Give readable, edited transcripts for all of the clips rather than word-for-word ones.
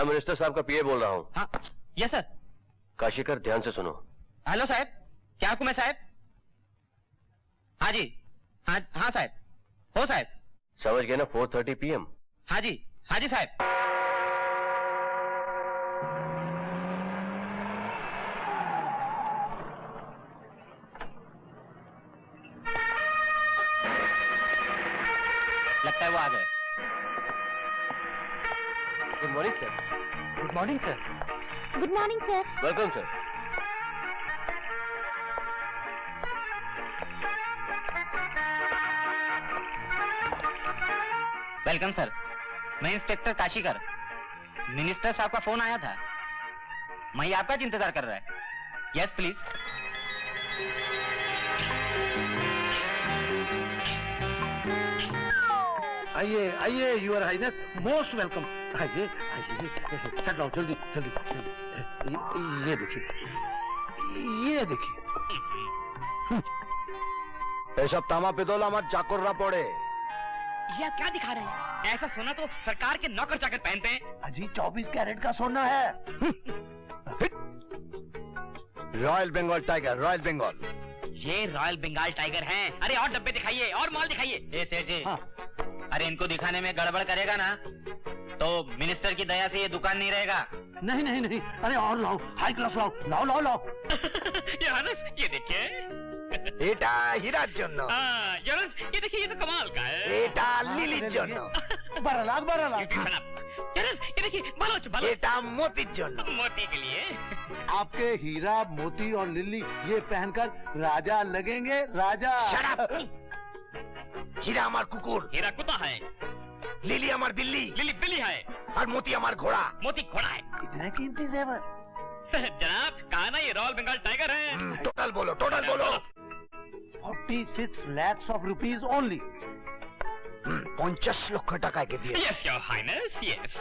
मैं मिनिस्टर साहब का पीए बोल रहा हूँ। हाँ, यस सर। काशीकर, ध्यान से सुनो। हेलो साहब, क्या हुक्म है साहब? हाँ जी, हाँ हाँ साहब, हो साहब। समझ गए ना? 4:30 PM। हाँ जी साहब। लगता है वो आ गए। Good morning sir. Good morning sir. Good morning sir. Welcome sir. Welcome sir. मैं इंस्पेक्टर काशीकर। मिनिस्टर साहब का फोन आया था, मैं आपका इंतजार कर रहा है। Yes please. आइए आइए, यूर हाइनेस मोस्ट वेलकम। आइए आइए, सेट जाओ जल्दी जल्दी जल्दी। ये देखिए, ये देखिए। एसब तामा पिदोला मत चाकुर्रा पड़े। ये आप क्या दिखा रहे हैं? ऐसा सोना तो सरकार के नौकर चाकर पहनते हैं। अजी 24 कैरेट का सोना है। Royal Bengal tiger, royal Bengal. ये रॉयल बंगाल टाइगर हैं। अरे और डब्बे दिखाइए और माल दिखाइए। सेठ जी, हाँ। अरे इनको दिखाने में गड़बड़ करेगा ना तो मिनिस्टर की दया से ये दुकान नहीं रहेगा। नहीं नहीं नहीं, अरे और लाओ, हाई क्लास लाओ, लाओ लाओ लाओ। ये देखिए। এটা হীরার জন্য, ये देखिए, ये तो कमाल का है। এটা লিলির জন্য, 12 लाख 12 लाख। ये देखिए, बलोच এটা मोतीर জন্য। मोती के लिए। आपके हीरा मोती और लिली ये पहनकर राजा लगेंगे, राजा। Shut up! হীরা আমার কুকুর, हीरा कुत्ता है, লিলি আমার বিল্লি, लिली बिल्ली है আর मोती আমার ঘোড়া। मोती घोड़ा है। इतने कीमती जेवर। जनाब, कहा ना ये रॉयल बंगाल टाइगर है। টোটাল বলো, টোটাল বলো। 46 lakhs of rupees only। 50 লক্ষ টাকা কে দিয়ে। Yes your highness, yes.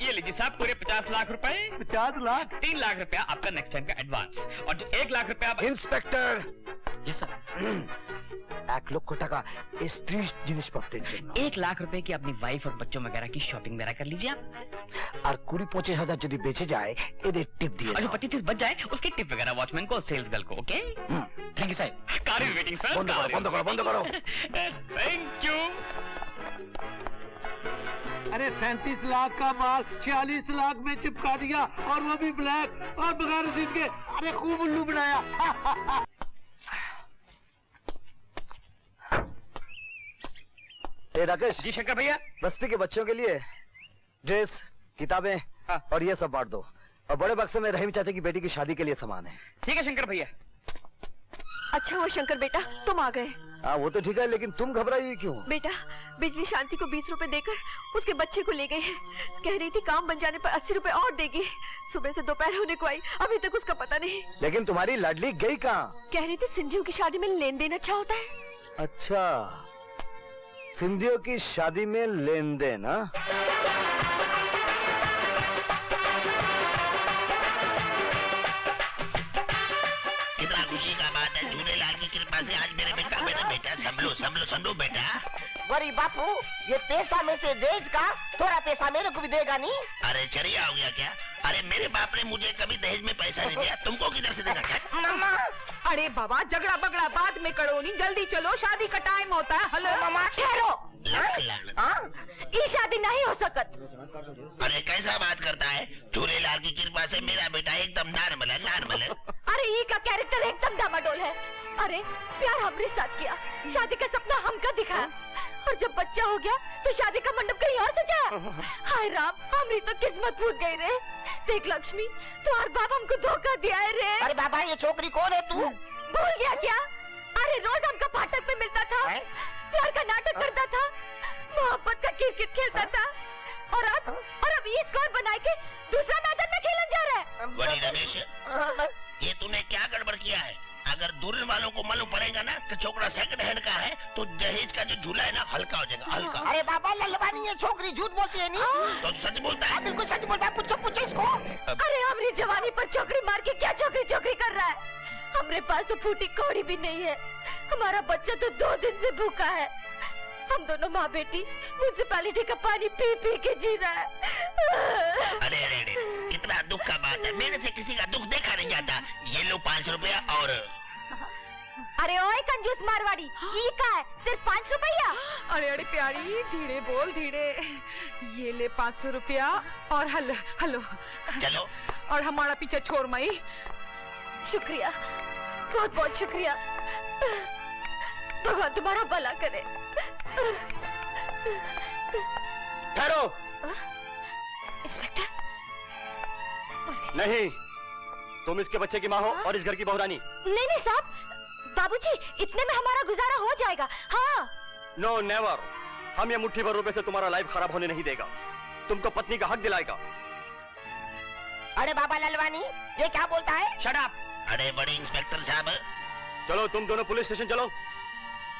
ये लीजिए साहब, पूरे 50 लाख रुपए। 50 लाख। 3 लाख रुपया आपका नेक्स्ट टाइम का एडवांस, और जो 1 लाख रुपया। Inspector, yes sir. 1 লক্ষ টাকা স্ত্রী জিনিসপত্রের জন্য। 1 लाख रुपए की अपनी वाइफ और बच्चों वगैरह की शॉपिंग वगैरह कर लीजिए आप। আর 20-25 হাজার যদি বেঁচে যায় এদের টিপ দিয়ে और जो দাও। 25 बच जाए उसकी टिप वगैरह वॉचमैन को, सेल्स गर्ल को। ओके, थैंक यू साहब। Car is waiting sir. বন্ধ করো, বন্ধ করো, বন্ধ করো। Thank you. अरे 37 लाख का माल 46 लाख में चिपका दिया, और वो भी ब्लैक और बगैर रसीद के। अरे खूब उल्लू बनाया। ए राकेश जी शंकर भैया। बस्ती के बच्चों के लिए ड्रेस, किताबें और ये सब बांट दो। और बड़े बक्से में रहीम चाचा की बेटी की शादी के लिए सामान है। ठीक है शंकर भैया। अच्छा हुआ शंकर बेटा तुम आ गए। हाँ वो तो ठीक है, लेकिन तुम घबराई क्यों? बेटा, बिजली शांति को 20 रुपए देकर उसके बच्चे को ले गई है। कह रही थी काम बन जाने पर 80 रुपए और देगी। सुबह से दोपहर होने को आई, अभी तक उसका पता नहीं। लेकिन तुम्हारी लाडली गई कहाँ? कह रही थी सिंधियों की शादी में लेन देन अच्छा होता है। अच्छा, सिंधियों की शादी में लेन देन। हाँ, कितना खुशी का बात है, झूलेलाल की कृपा से आज मेरे बेटा संभलो बेटा। गरीब बापू, ये पैसा में से दहेज का थोड़ा पैसा मेरे को भी देगा नहीं? अरे चरिया हो गया क्या? अरे मेरे बाप ने मुझे कभी दहेज में पैसा नहीं दिया, तुमको किधर से देगा क्या? मामा, अरे बाबा, झगड़ा बगड़ा बाद में करो नहीं, जल्दी चलो, शादी का टाइम होता है। हेलो मामा ठहरो। लानत। ये शादी नहीं हो सकत। अरे कैसा बात करता है? झूलेलाल की कृपा से मेरा बेटा एकदम नॉर्मल है। अरे ये का कैरेक्टर एकदम डामाडोल है। अरे प्यार हमने साथ किया, शादी का सपना हमका दिखाया, और जब बच्चा हो गया तो शादी का मंडप कहीं और सजाया। हाय राम, हमारी तो किस्मत फूट गई रे। देख लक्ष्मी, तुम्हारे बाप हमको धोखा दिया है रे। अरे बाबा, ये छोकरी कौन है तू? भूल गया क्या? अरे रोज हमका फाटक पे मिलता था, प्यार का नाटक करता था, मोहब्बत का क्रिकेट खेलता था, और अब ये स्कोर बना के दूसरा मैदान में खेलने जा रहा है। बड़ी रमेश, ये तूने क्या गड़बड़ किया है? अगर दूर वालों को मालूम पड़ेगा ना कि छोकरा सेकंड हैंड का है तो दहेज का जो झूला है ना हल्का हो जाएगा, हल्का। अरे बाबा, ललवानी ये छोकरी झूठ बोलती है नहीं? तो सच बोलता है? बिल्कुल सच बोलता है, पूछो इसको। अरे हमारी जवानी पर छोकरी मार के क्या छोकरी कर रहा है? हमारे पास तो फूटी कौड़ी भी नहीं है, हमारा बच्चा तो 2 दिन से भूखा है। हम दोनों माँ बेटी म्युनिसिपैलिटी का पानी पी पी के जी रहा है। अरे दुख का बात है, मेरे से किसी का दुख देखा नहीं जाता। ये लो 5 रुपया और अरे ओए कंजूस मारवाड़ी, ई का है सिर्फ 5 रुपया। अरे अरे प्यारी, धीरे बोल धीरे। ये ले 500 रुपया और हलो हलो चलो। और हमारा पीछे छोड़ मई। शुक्रिया, बहुत बहुत शुक्रिया। भगवान तुम्हारा भला करे। ठहरो। इंस्पेक्टर? नहीं, तुम इसके बच्चे की माँ हो और इस घर की बहुरानी। नहीं नहीं साहब, बाबूजी इतने में हमारा गुजारा हो जाएगा। हाँ। नो नेवर, हम ये मुट्ठी भर रुपए से तुम्हारा लाइफ खराब होने नहीं देगा। तुमको पत्नी का हक दिलाएगा। अरे बाबा ललवानी, ये क्या बोलता है? Shut up. अरे बड़े इंस्पेक्टर साहब, चलो तुम दोनों पुलिस स्टेशन चलो,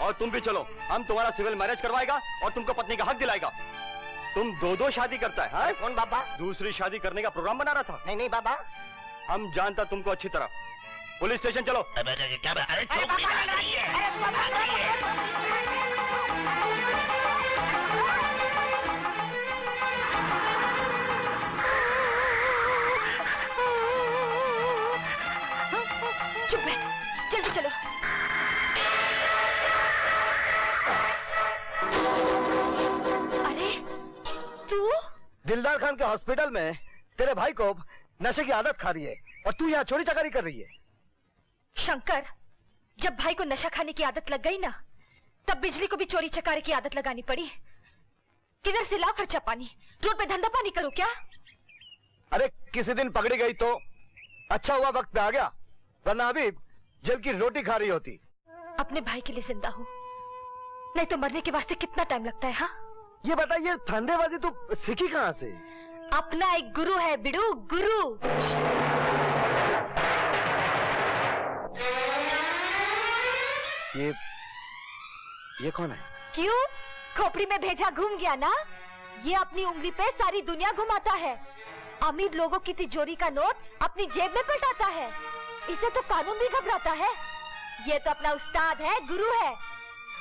और तुम भी चलो। हम तुम्हारा सिविल मैरिज करवाएगा और तुमको पत्नी का हक दिलाएगा। तुम 2-2 शादी करता है, हाँ? कौन बाबा? दूसरी शादी करने का प्रोग्राम बना रहा था। नहीं नहीं बाबा। हम जानता तुमको अच्छी तरह। पुलिस स्टेशन चलो। अरे क्या? अरे अरे छोकरी बाबा भाग रही है, अरे बाबा, भाग रही है। चुप बैठ, जल्दी चलो। अरे तू? दिलदार खान के हॉस्पिटल में तेरे भाई को नशे की आदत खा रही है और तू यहाँ चोरी चकारी कर रही है। शंकर, जब भाई को नशा खाने की आदत लग गई ना, तब बिजली को भी चोरी चकारी की आदत लगानी पड़ी। किधर से लाओ खर्चा पानी? रोड पे धंधा पानी करूं क्या? अरे किसी दिन पकड़ी गई तो अच्छा हुआ वक्त पे आ गया, वरना अभी जेल की रोटी खा रही होती। अपने भाई के लिए जिंदा हूँ, नहीं तो मरने के वास्ते कितना टाइम लगता है? हाँ, ये बताइए, फंदेबाजी तू सीखी कहाँ से? अपना एक गुरु है बिड़ू, गुरु। ये कौन है? क्यों? खोपड़ी में भेजा घूम गया ना? ये अपनी उंगली पे सारी दुनिया घुमाता है। अमीर लोगों की तिजोरी का नोट अपनी जेब में पटाता है। इसे तो कानून भी घबराता है। ये तो अपना उस्ताद है, गुरु है।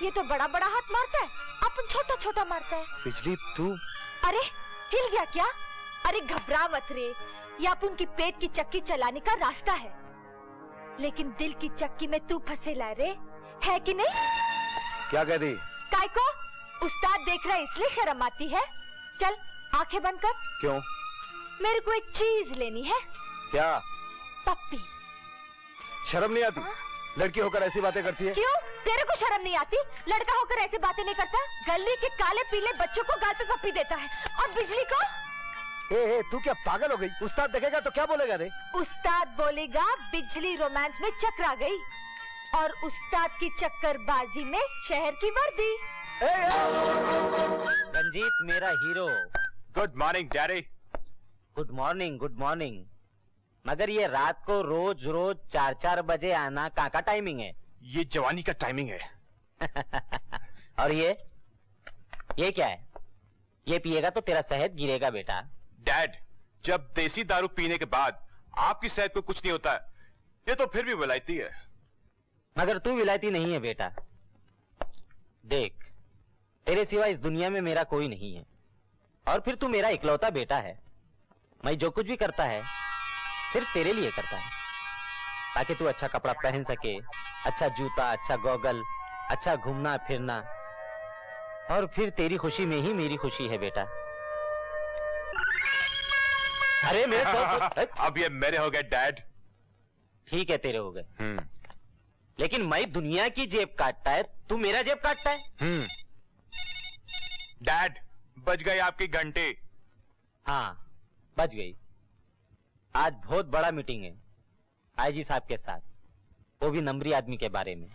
ये तो बड़ा बड़ा हाथ मारता है, अपन छोटा छोटा मारता है। बिजली तू? अरे हिल गया क्या? अरे घबरा मत रे, ये अपन की पेट की चक्की चलाने का रास्ता है, लेकिन दिल की चक्की में तू फंसे ला रे, है कि नहीं? क्या कह दी? काय को? उस्ताद देख रहा है इसलिए शर्म आती है। चल आंखें बंद कर। क्यों? मेरे को एक चीज लेनी है। क्या? पप्पी। शर्म नहीं आती? हाँ? लड़की होकर ऐसी बातें करती है? क्यों? तेरे को शर्म नहीं आती? लड़का होकर ऐसी बातें नहीं करता? गली के काले पीले बच्चों को गाल पे पप्पी देता है, और बिजली को? ए, तू क्या पागल हो गई? उस्ताद देखेगा तो क्या बोलेगा रे? उस्ताद बोलेगा बिजली रोमांस में चकरा गई, और उस्ताद की चक्करबाजी में शहर की वर्दी। रंजीत मेरा hero. Good morning daddy. Good morning, good morning. मगर ये रात को रोज रोज 4-4 बजे आना कहाँ का टाइमिंग है? ये जवानी का टाइमिंग है। और ये क्या है? ये पिएगा तो तेरा सेहत गिरेगा बेटा। डैड, जब देसी दारू पीने के बाद आपकी सेहत को कुछ नहीं होता, ये तो फिर भी विलायती है। मगर तू विलायती नहीं है बेटा। देख, तेरे सिवा इस दुनिया में मेरा कोई नहीं है, और फिर तू मेरा इकलौता बेटा है। मैं जो कुछ भी करता है सिर्फ तेरे लिए करता है, ताकि तू अच्छा कपड़ा पहन सके, अच्छा जूता, अच्छा गॉगल, अच्छा घूमना फिरना, और फिर तेरी खुशी में ही मेरी खुशी है बेटा। अरे मेरे अब ये मेरे हो गए डैड। ठीक है, तेरे हो गए, लेकिन मैं दुनिया की जेब काटता है, तू मेरा जेब काटता है। डैड, बज गई आपकी घंटी। हाँ, बच गई। आज बहुत बड़ा मीटिंग है आईजी साहब के साथ, वो भी नंबरी आदमी के बारे में।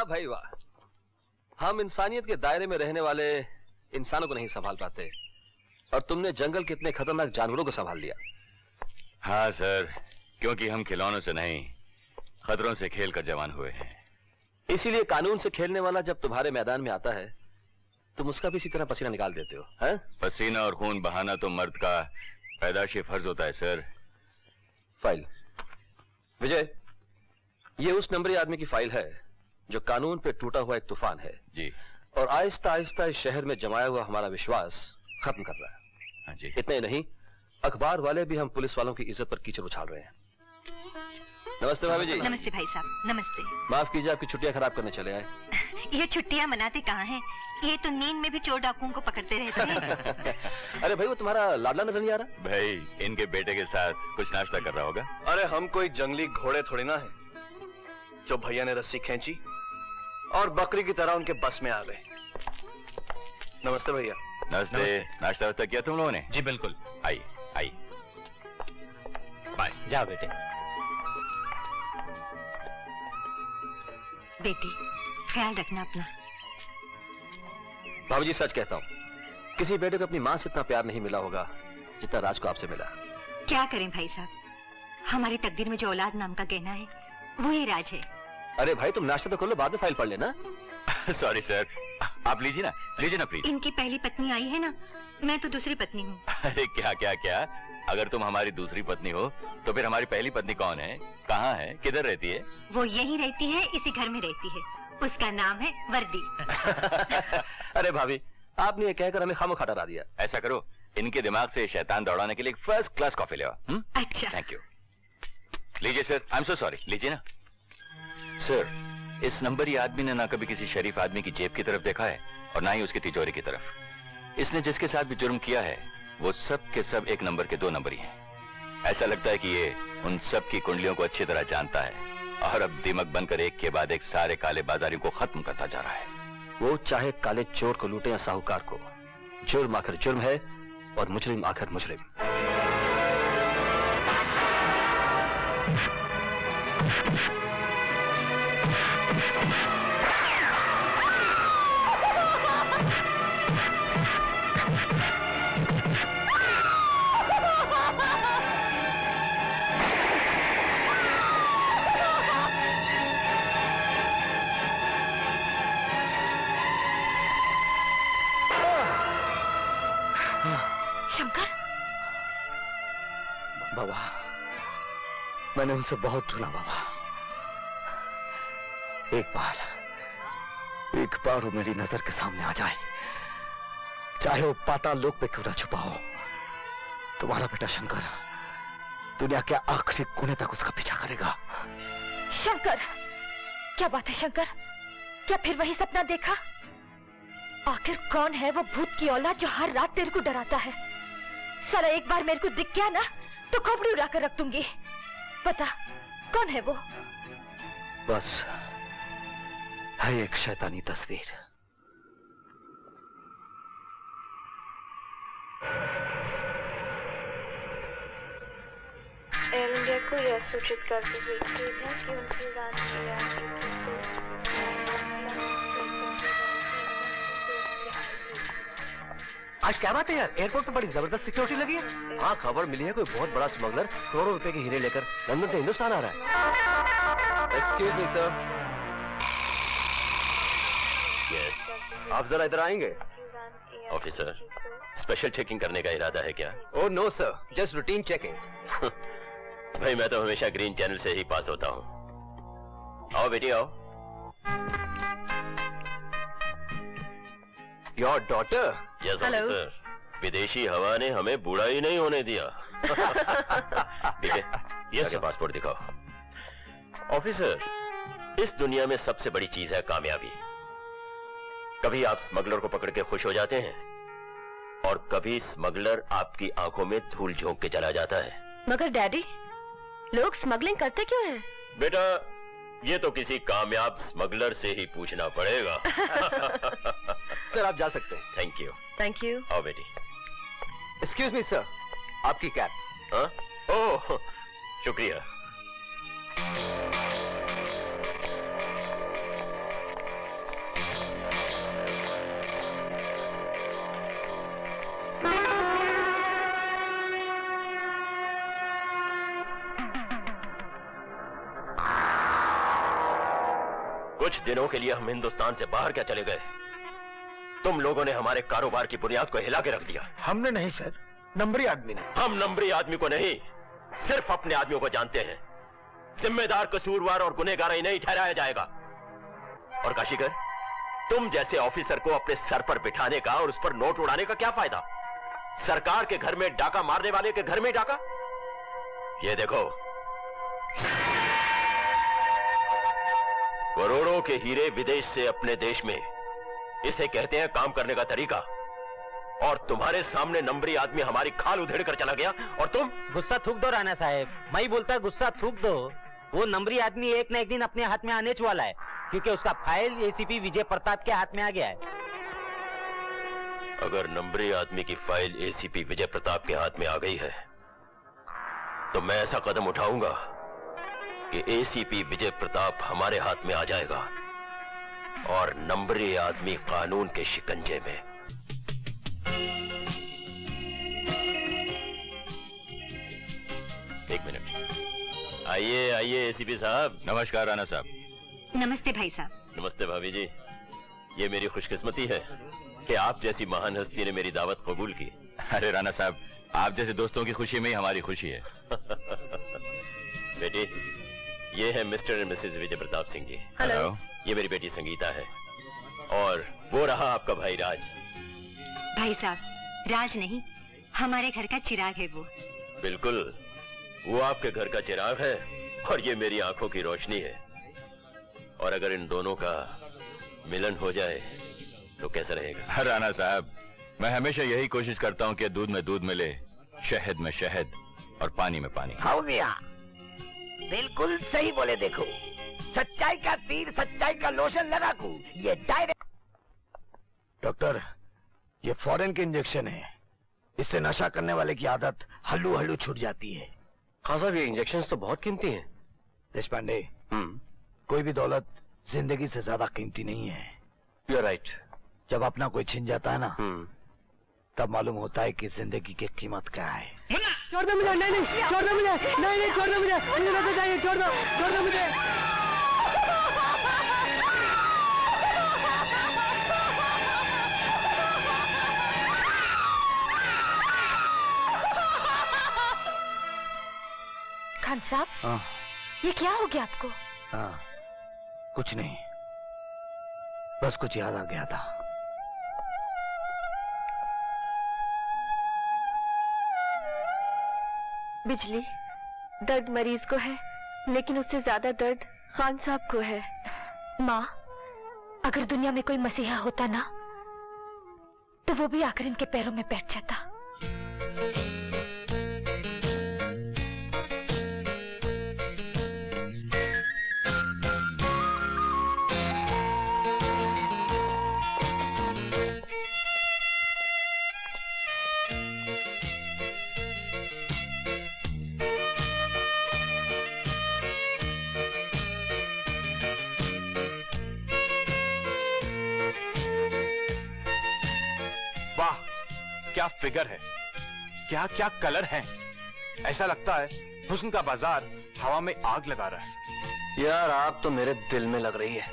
वाह भाई वाह, हम इंसानियत के दायरे में रहने वाले इंसानों को नहीं संभाल पाते, और तुमने जंगल के इतने खतरनाक जानवरों को संभाल लिया। हाँ सर, क्योंकि हम खिलौनों से नहीं खतरों से खेल कर जवान हुए हैं। इसीलिए कानून से खेलने वाला जब तुम्हारे मैदान में आता है तुम उसका भी इसी तरह पसीना निकाल देते हो, हैं? पसीना और खून बहाना तो मर्द का पैदाशी फर्ज होता है सर। फाइल विजय, ये उस नंबरी आदमी की फाइल है जो कानून पे टूटा हुआ एक तूफान है जी, और आहिस्ता आहिस्ता इस शहर में जमाया हुआ हमारा विश्वास खत्म कर रहा है। हाँ जी। इतना ही नहीं, अखबार वाले भी हम पुलिस वालों की इज्जत पर कीचड़ उछाल रहे हैं। नमस्ते भाभी जी। नमस्ते भाई साहब, नमस्ते। माफ कीजिए, आपकी छुट्टियां खराब करने चले आए। ये छुट्टियां मनाते कहाँ हैं? ये तो नींद में भी चोर डाकुओं को पकड़ते रहते हैं। अरे भाई, वो तुम्हारा लाडला नजर नहीं आ रहा? भाई इनके बेटे के साथ कुछ नाश्ता कर रहा होगा। अरे हम कोई जंगली घोड़े थोड़ी ना है जो भैया ने रस्सी खींची और बकरी की तरह उनके बस में आ गए। नमस्ते भैया। नमस्ते। नाश्ता वास्ता किया तुम लोगों ने? जी बिल्कुल। आइए आइए। बाय। जाओ बेटे। बेटी ख्याल रखना अपना। भाभी जी सच कहता हूँ, किसी बेटे को अपनी माँ से इतना प्यार नहीं मिला होगा जितना राज को आपसे मिला। क्या करें भाई साहब, हमारी तकदीर में जो औलाद नाम का गहना है वो ही राज है। अरे भाई तुम नाश्ता तो कर लो, बाद में फाइल पढ़ लेना। सॉरी सर, आप लीजिए ना प्लीज। इनकी पहली पत्नी आई है ना, मैं तो दूसरी पत्नी हूँ। अरे क्या क्या क्या, अगर तुम हमारी दूसरी पत्नी हो तो फिर हमारी पहली पत्नी कौन है, कहाँ है, किधर रहती है? वो यही रहती है, इसी घर में रहती है। उसका नाम है वर्दी। अरे भाभी, आपने ये कहकर हमें खामोखा डरा दिया। ऐसा करो, इनके दिमाग से शैतान दौड़ाने के लिए एक फर्स्ट क्लास कॉफी ले आओ। अच्छा। Thank you. लीजिए sir. I am so sorry, लीजिए ना। सर, इस नंबरी आदमी ने ना कभी किसी शरीफ आदमी की जेब की तरफ देखा है और ना ही उसकी तिजोरी की तरफ। इसने जिसके साथ भी जुर्म किया है वो सब के सब एक नंबर के 2 नंबरी हैं। ऐसा लगता है कि ये उन सब की कुंडलियों को अच्छी तरह जानता है और अब दीमक बनकर एक के बाद एक सारे काले बाजारियों को खत्म करता जा रहा है। वो चाहे काले चोर को लूटे या साहूकार को, जुर्म आखिर जुर्म है और मुजरिम आखिर मुजरिम। बाबा, मैंने उनसे बहुत ढूंढा बाबा। एक बार वो मेरी नजर के सामने आ जाए, चाहे वो पाताल लोक पे क्यों ना छुपा हो। तुम्हारा बेटा शंकर दुनिया के आखिरी कोने तक उसका पीछा करेगा। शंकर? क्या बात है शंकर, क्या फिर वही सपना देखा? आखिर कौन है वो भूत की औलाद जो हर रात तेरे को डराता है? साला एक बार मेरे को दिख गया ना तो खोपड़ी उड़ा कर रख दूंगी। बता कौन है वो? बस है एक शैतानी तस्वीर। एयर इंडिया को यह सूचित करते हुए कि उनकी उड़ान आज क्या बात है यार, एयरपोर्ट पे बड़ी जबरदस्त सिक्योरिटी लगी है। हाँ, खबर मिली है कोई बहुत बड़ा स्मगलर करोड़ों रुपए के हीरे लेकर लंदन से हिंदुस्तान आ रहा है। Excuse me sir. यस। आप जरा इधर आएंगे? ऑफिसर, स्पेशल चेकिंग करने का इरादा है क्या? Oh no sir, just routine checking. भाई मैं तो हमेशा ग्रीन चैनल से ही पास होता हूँ। आओ बेटी आओ। Your daughter? यस ऑफिसर, विदेशी हवा ने हमें बूढ़ा ही नहीं होने दिया। ठीक है, ये पासपोर्ट दिखाओ। ऑफिसर, इस दुनिया में सबसे बड़ी चीज है कामयाबी। कभी आप स्मगलर को पकड़ के खुश हो जाते हैं और कभी स्मगलर आपकी आंखों में धूल झोंक के चला जाता है। मगर डैडी, लोग स्मगलिंग करते क्यों हैं? बेटा, ये तो किसी कामयाब स्मगलर से ही पूछना पड़ेगा। सर आप जा सकते हैं। Thank you. Thank you. आओ बेटी। एक्सक्यूज मी सर, आपकी कैब। हाँ? ओह, शुक्रिया। कुछ दिनों के लिए हम हिंदुस्तान से बाहर क्या चले गए? तुम लोगों ने हमारे कारोबार की बुनियाद को हिला के रख दिया। हमने नहीं सर, नंबरी आदमी ने। हम नंबरी आदमी को नहीं, सिर्फ अपने आदमियों को जानते हैं। जिम्मेदार, कसूरवार और गुनहगार ही नहीं ठहराया जाएगा। और काशीगर, तुम जैसे ऑफिसर को अपने सर पर बिठाने का और उस पर नोट उड़ाने का क्या फायदा? सरकार के घर में डाका मारने वाले के घर में डाका। ये देखो, करोड़ों के हीरे विदेश से अपने देश में, इसे कहते हैं काम करने का तरीका। और तुम्हारे सामने नंबरी आदमी हमारी खाल उधेड़ कर चला गया और तुम। गुस्सा थूक दो राणा साहब, मैं ही बोलता गुस्सा थूक दो। वो नंबरी आदमी एक न एक दिन अपने हाथ में आने वाला है, क्योंकि उसका फाइल एसीपी विजय प्रताप के हाथ में आ गया है। अगर नंबरी आदमी की फाइल एसीपी विजय प्रताप के हाथ में आ गई है, तो मैं ऐसा कदम उठाऊंगा कि एसीपी विजय प्रताप हमारे हाथ में आ जाएगा और नंबरी आदमी कानून के शिकंजे में। एक मिनट। आइए आइए एसीपी साहब। नमस्कार राणा साहब। नमस्ते भाई साहब। नमस्ते भाभी जी। ये मेरी खुशकिस्मती है कि आप जैसी महान हस्ती ने मेरी दावत कबूल की। अरे राणा साहब, आप जैसे दोस्तों की खुशी में ही हमारी खुशी है। बेटी, ये है Mr and Mrs Vijay Pratap Singh ji. Hello. ये मेरी बेटी संगीता है और वो रहा आपका भाई राज। भाई साहब, राज नहीं, हमारे घर का चिराग है वो। बिल्कुल, वो आपके घर का चिराग है और ये मेरी आंखों की रोशनी है। और अगर इन दोनों का मिलन हो जाए तो कैसा रहेगा? राणा साहब, मैं हमेशा यही कोशिश करता हूँ कि दूध में दूध मिले, शहद में शहद और पानी में पानी। हाँ भैया, बिल्कुल सही बोले। देखो, सच्चाई का तीर, सच्चाई का लोशन लगा को ये डायरेक्ट। डॉक्टर, ये फॉरेन के इंजेक्शन है, इससे नशा करने वाले की आदत हल्लू हल्लू छूट जाती है। हाँ साहब, ये इंजेक्शन तो बहुत कीमती हैं। देशपांडे, कोई भी दौलत जिंदगी से ज्यादा कीमती नहीं है। You are right. जब अपना कोई छिन जाता है ना, तब मालूम होता है कि जिंदगी की कीमत क्या है। छोड़ दो मुझे, नहीं नहीं छोड़ दो मुझे, नहीं नहीं छोड़ दो मुझे, मुझे लेके जाइए, छोड़ दो मुझे। खान साहब, हाँ ये क्या हो गया आपको? हाँ, कुछ नहीं, बस कुछ याद आ गया था। बिजली, दर्द मरीज को है, लेकिन उससे ज्यादा दर्द खान साहब को है। माँ, अगर दुनिया में कोई मसीहा होता ना, तो वो भी आकर इनके पैरों में बैठ जाता। क्या फिगर है, क्या क्या कलर है। ऐसा लगता है हुस्न का बाजार हवा में आग लगा रहा है। यार, आप तो मेरे दिल में लग रही है।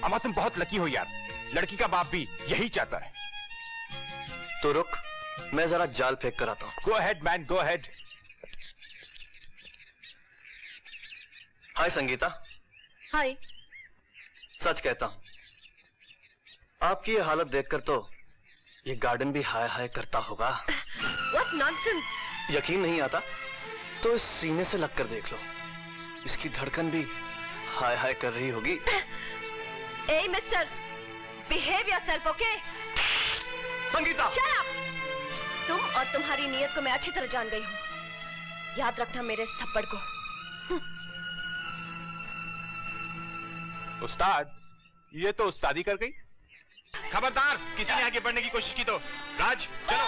अम्मा, तुम बहुत लकी हो यार, लड़की का बाप भी यही चाहता है। तो रुक, मैं जरा जाल फेंक कर आता हूं। Go ahead man, go ahead. Hi Sangeeta. Hi. सच कहता हूं, आपकी ये हालत देखकर तो ये गार्डन भी हाय हाय करता होगा। What nonsense! यकीन नहीं आता तो इस सीने से लगकर देख लो, इसकी धड़कन भी हाय हाय कर रही होगी। Hey mister, behave yourself, okay? Sangeeta! Shut up! तुम और तुम्हारी नीयत को मैं अच्छी तरह जान गई हूँ। याद रखना मेरे इस थप्पड़ को। उस्ताद, ये तो उस्तादी कर गई। खबरदार, किसी ने आगे बढ़ने की कोशिश की तो। राज, चलो।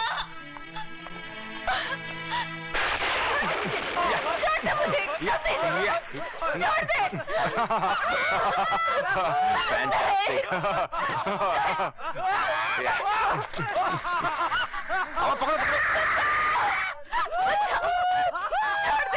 छोड़ दे मुझे, छोड़ दे। फैंटास्टिक। पकड़ो पकड़ो। छोड़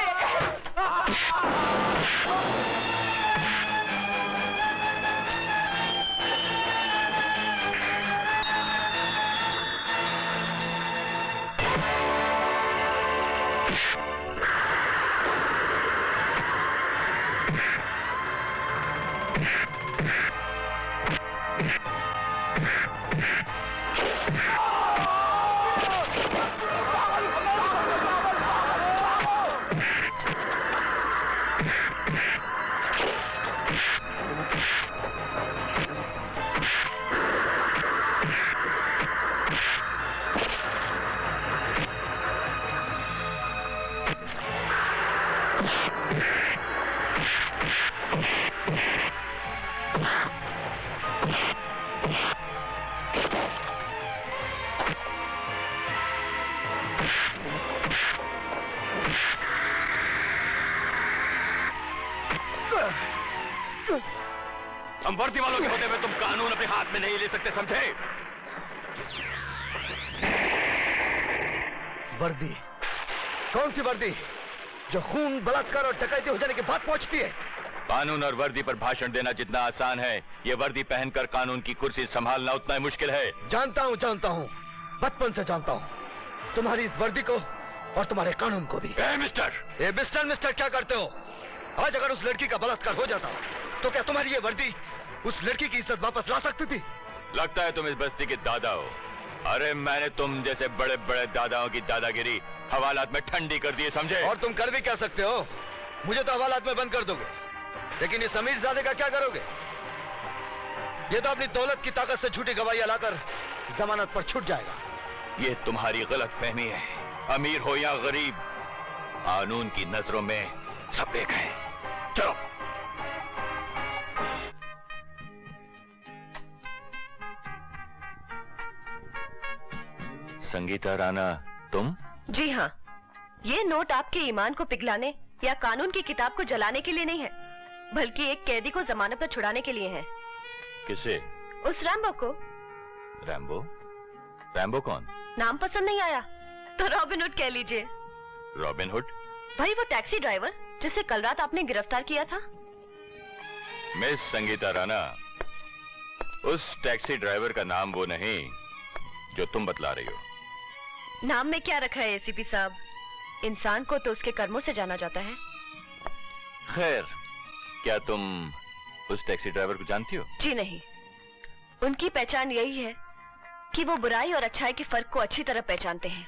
हम वर्दी वालों के होते हुए तुम कानून अपने हाथ में नहीं ले सकते, समझे? वर्दी? कौन सी वर्दी जो खून, बलात्कार और डकैती हो जाने के बाद पहुंचती है? कानून और वर्दी पर भाषण देना जितना आसान है, ये वर्दी पहनकर कानून की कुर्सी संभालना उतना ही मुश्किल है। जानता हूं, बचपन से जानता हूं तुम्हारी इस वर्दी को और तुम्हारे कानून को भी। मिस्टर क्या करते हो? आज अगर उस लड़की का बलात्कार हो जाता तो क्या तुम्हारी ये वर्दी उस लड़की की इज्जत वापस ला सकती थी? लगता है तुम इस बस्ती के दादा हो। अरे मैंने तुम जैसे बड़े बड़े दादाओं की दादागिरी हवालात में ठंडी कर दी, समझे? और तुम कर भी क्या सकते हो? मुझे तो हवालात में बंद कर दोगे, लेकिन इस अमीरजादे का क्या करोगे? ये तो अपनी दौलत की ताकत से झूठी गवाहियां लाकर जमानत पर छूट जाएगा। ये तुम्हारी गलत फहमी है। अमीर हो या गरीब, कानून की नजरों में सब एक है। चलो। संगीता राणा, तुम? जी हाँ, ये नोट आपके ईमान को पिघलाने या कानून की किताब को जलाने के लिए नहीं है, बल्कि एक कैदी को जमानत पर छुड़ाने के लिए है। किसे? उस रैम्बो को। रैम्बो? रैम्बो कौन? नाम पसंद नहीं आया तो रॉबिन हुड कह लीजिए। Robin hood? भाई वो टैक्सी ड्राइवर जिसे कल रात आपने गिरफ्तार किया था। मिस संगीता राणा, उस टैक्सी ड्राइवर का नाम वो नहीं जो तुम बतला रही हो। नाम में क्या रखा है एसीपी साहब? इंसान को तो उसके कर्मों से जाना जाता है। खैर, क्या तुम उस टैक्सी ड्राइवर को जानती हो? जी नहीं, उनकी पहचान यही है कि वो बुराई और अच्छाई के फर्क को अच्छी तरह पहचानते हैं।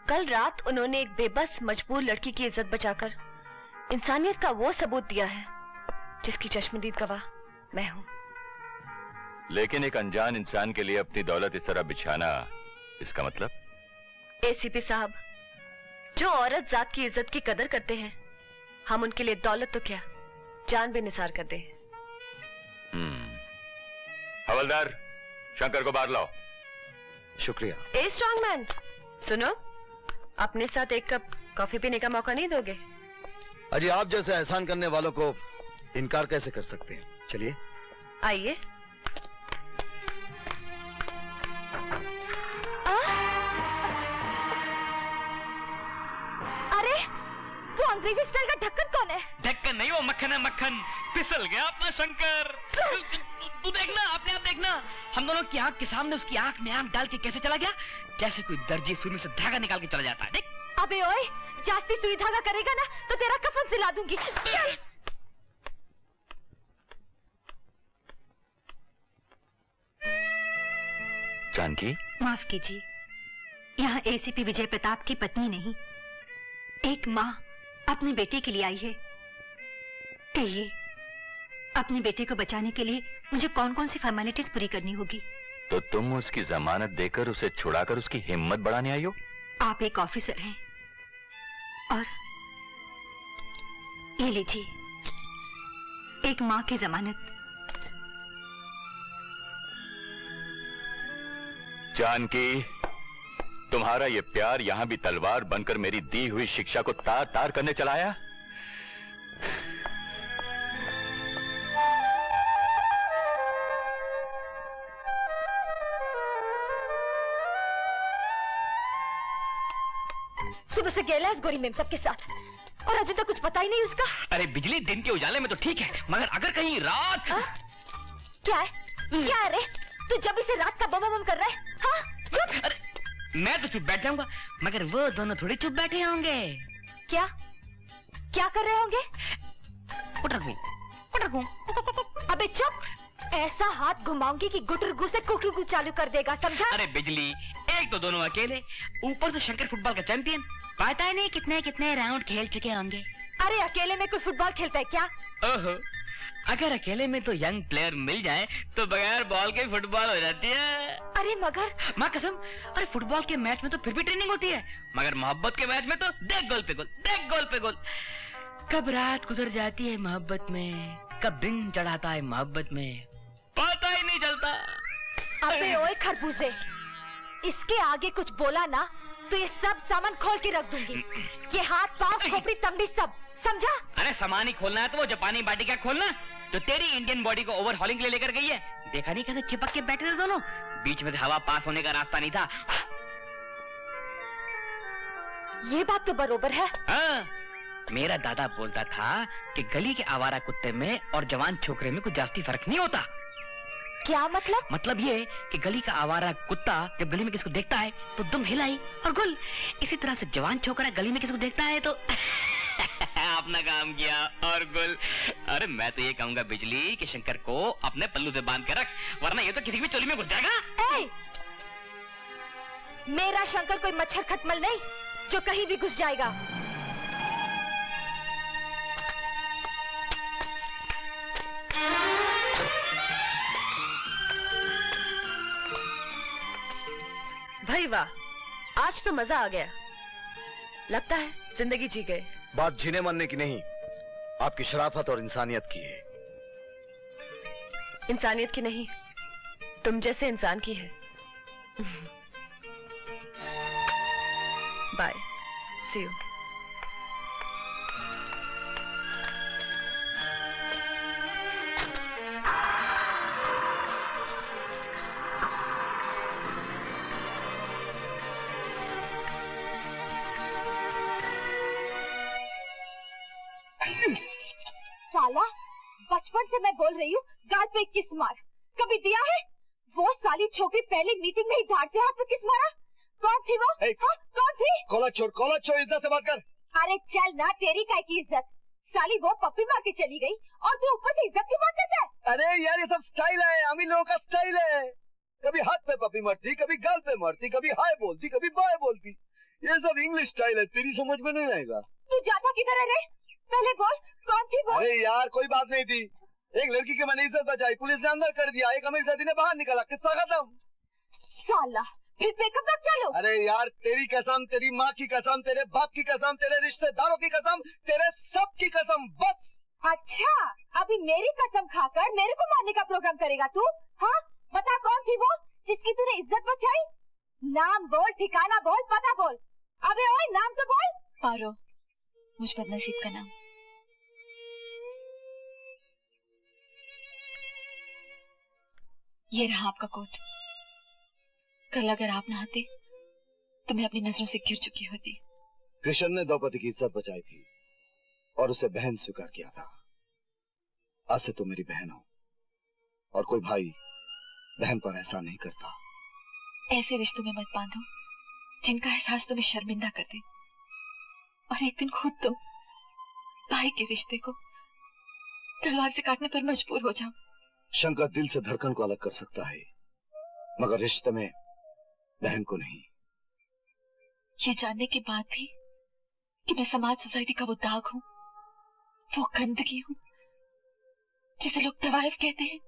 कल रात उन्होंने एक बेबस मजबूर लड़की की इज्जत बचाकर इंसानियत का वो सबूत दिया है जिसकी चश्मदीद गवाह मैं हूँ। लेकिन एक अनजान इंसान के लिए अपनी दौलत इस तरह बिछाना, इसका मतलब? एसीपी साहब, जो औरत जात की इज्जत की कदर करते हैं, हम उनके लिए दौलत तो क्या, जान भी निसार कर दे। हवलदार, शंकर को बाहर लाओ। शुक्रिया। ए स्ट्रॉन्ग मैन, सुनो, अपने साथ एक कप कॉफी पीने का मौका नहीं दोगे? अजी, आप जैसे एहसान करने वालों को इनकार कैसे कर सकते हैं? चलिए आइए। अरे वो अंग्रेजी स्टाइल का ढक्कन कौन है? ढक्कन नहीं, वो मक्खन है, मक्खन। फिसल गया अपना शंकर। तू देखना, अपने आप देखना, हम दोनों की आंख के सामने उसकी आंख में आंख डाल के कैसे चला गया, जैसे कोई दर्जी सुई में से धागा निकाल के चला जाता है। देख। अबे ओए, जास्ती सुई धागा करेगा ना तो तेरा कफन सिला दूंगी। जानकी, माफ कीजिए, यहाँ एसीपी विजय प्रताप की पत्नी नहीं, एक माँ अपने बेटे के लिए आई है। कहिए, अपने बेटे को बचाने के लिए मुझे कौन कौन सी फॉर्मेलिटीज पूरी करनी होगी? तो तुम उसकी जमानत देकर उसे छुड़ाकर उसकी हिम्मत बढ़ाने आई हो? आप एक ऑफिसर हैं और ये लीजिए, एक माँ की जमानत। जानकी, तुम्हारा ये प्यार यहां भी तलवार बनकर मेरी दी हुई शिक्षा को तार तार करने चला आया? सुबह से गेला है गोरी मेम सबके साथ और अजय तक कुछ पता ही नहीं उसका। अरे बिजली दिन के उजाले में तो ठीक है, मगर अगर कहीं रात। क्या है? क्या है रे? तू जब इसे रात का बम कर रहा है? हाँ? चुप। अरे मैं तो चुप बैठ जाऊंगा, मगर वो दोनों थोड़ी चुप बैठे होंगे। क्या? क्या कर रहे होंगे? पुटरगू। अबे चुप, ऐसा हाथ घुमाऊंगी कि गुटरगू से कुकरगू चालू कर देगा, समझा? अरे बिजली, एक तो दोनों अकेले, ऊपर से शंकर फुटबॉल का चैंपियन, पता नहीं कितने कितने राउंड खेल चुके होंगे। अरे अकेले में कोई फुटबॉल खेलता है क्या? ओहो, अगर अकेले में तो यंग प्लेयर मिल जाए तो बगैर बॉल के फुटबॉल हो जाती है। अरे मगर माँ कसम, अरे फुटबॉल के मैच में तो फिर भी ट्रेनिंग होती है, मगर मोहब्बत के मैच में तो देख गोल पे गोल, देख गोल पे गोल। कब रात गुजर जाती है मोहब्बत में, कब दिन चढ़ाता है मोहब्बत में, पता ही नहीं चलता। अबे ओए खरबूजे, इसके आगे कुछ बोला ना तो ये सब सामान खोल के रख दूंगी। ये हाथ पाँव खोपड़ी तंगड़ी सब, समझा? अरे सामान ही खोलना है तो वो जापानी बाटी क्या खोलना, जो तेरी इंडियन बॉडी को ओवरहॉलिंग के लिए लेकर गई है। देखा नहीं कैसे चिपक के बैठे थे दोनों, बीच में हवा पास होने का रास्ता नहीं था। ये बात तो बरोबर है। हाँ, मेरा दादा बोलता था कि गली के आवारा कुत्ते में और जवान छोकरे में कुछ जास्ती फर्क नहीं होता। क्या मतलब? मतलब ये कि गली का आवारा कुत्ता जब गली में किसको देखता है तो दुम हिलाई और गुल, इसी तरह से जवान छोकरा गली में किसको देखता है तो अपना काम किया और गुल। अरे मैं तो ये कहूंगा बिजली कि शंकर को अपने पल्लू से बांध के रख, वरना ये तो किसी भी चोली में घुस जाएगा। मेरा शंकर कोई मच्छर खटमल नहीं जो कहीं भी घुस जाएगा। भाई वाह, आज तो मजा आ गया। लगता है जिंदगी जी गए। बात जीने मरने की नहीं, आपकी शराफत और इंसानियत की है। इंसानियत की नहीं, तुम जैसे इंसान की है। Bye, see you. साला, बचपन से मैं बोल रही हूँ गाल पे किस मार, कभी दिया है? वो साली छोकरी पहली मीटिंग में ही धाड़ से हाथ पे किस मारा? कौन थी वो? हाँ, कौन थी? कॉलर छोड़, इज्जत से बात कर। अरे चल ना, तेरी काय की इज्जत? साली वो पप्पी मार के चली गई और तू ऊपर से इज्जत की बात करता है? अरे यार ये सब स्टाइल है, अमीर लोगों का स्टाइल है। कभी हाथ पे पप्पी मारती, कभी गाल पे मारती, कभी हाय बोलती, कभी बाय बोलती। ये सब इंग्लिश स्टाइल है, तेरी समझ में नहीं आएगा। तू जाता किधर है रे? पहले बोल, कौन थी वो? अरे यार कोई बात नहीं थी, एक लड़की की मैंने इज्जत बचाई, पुलिस ने अंदर कर दिया, एक अमीर जाति ने बाहर निकाला, किस्सा खत्म। साला, फिर पेकअप तक चलो। अरे यार तेरी कसम, तेरी माँ की कसम, तेरे बाप की कसम, तेरे रिश्तेदारों की कसम, तेरे सब की कसम, बस। अच्छा, अभी मेरी कसम खाकर मेरे को मारने का प्रोग्राम करेगा तू? हाँ, बता कौन थी वो जिसकी तूने इज्जत बचाई? नाम बोल, ठिकाना बोल, पता बोल। अबे ओए, नाम तो बोल। पारो, मुझ बदनसीब का नाम। ये रहा आपका कोट। कल अगर आप ना आते तो मैं अपनी नजरों से गिर चुकी होती। कृष्ण ने द्रौपदी की इज्जत बचाई थी और उसे बहन स्वीकार किया था। आज से तुम मेरी बहन हो और कोई भाई बहन पर ऐसा नहीं करता। ऐसे रिश्तों में मत बांधो जिनका एहसास तुम्हें शर्मिंदा कर दे, और एक दिन खुद तुम भाई के रिश्ते को तलवार से काटने पर मजबूर हो जाओ। शंकर दिल से धड़कन को अलग कर सकता है, मगर रिश्ते में बहन को नहीं। ये जानने के बाद भी कि मैं समाज सोसाइटी का वो दाग हूँ, वो गंदगी हूँ जिसे लोग तवाइफ कहते हैं।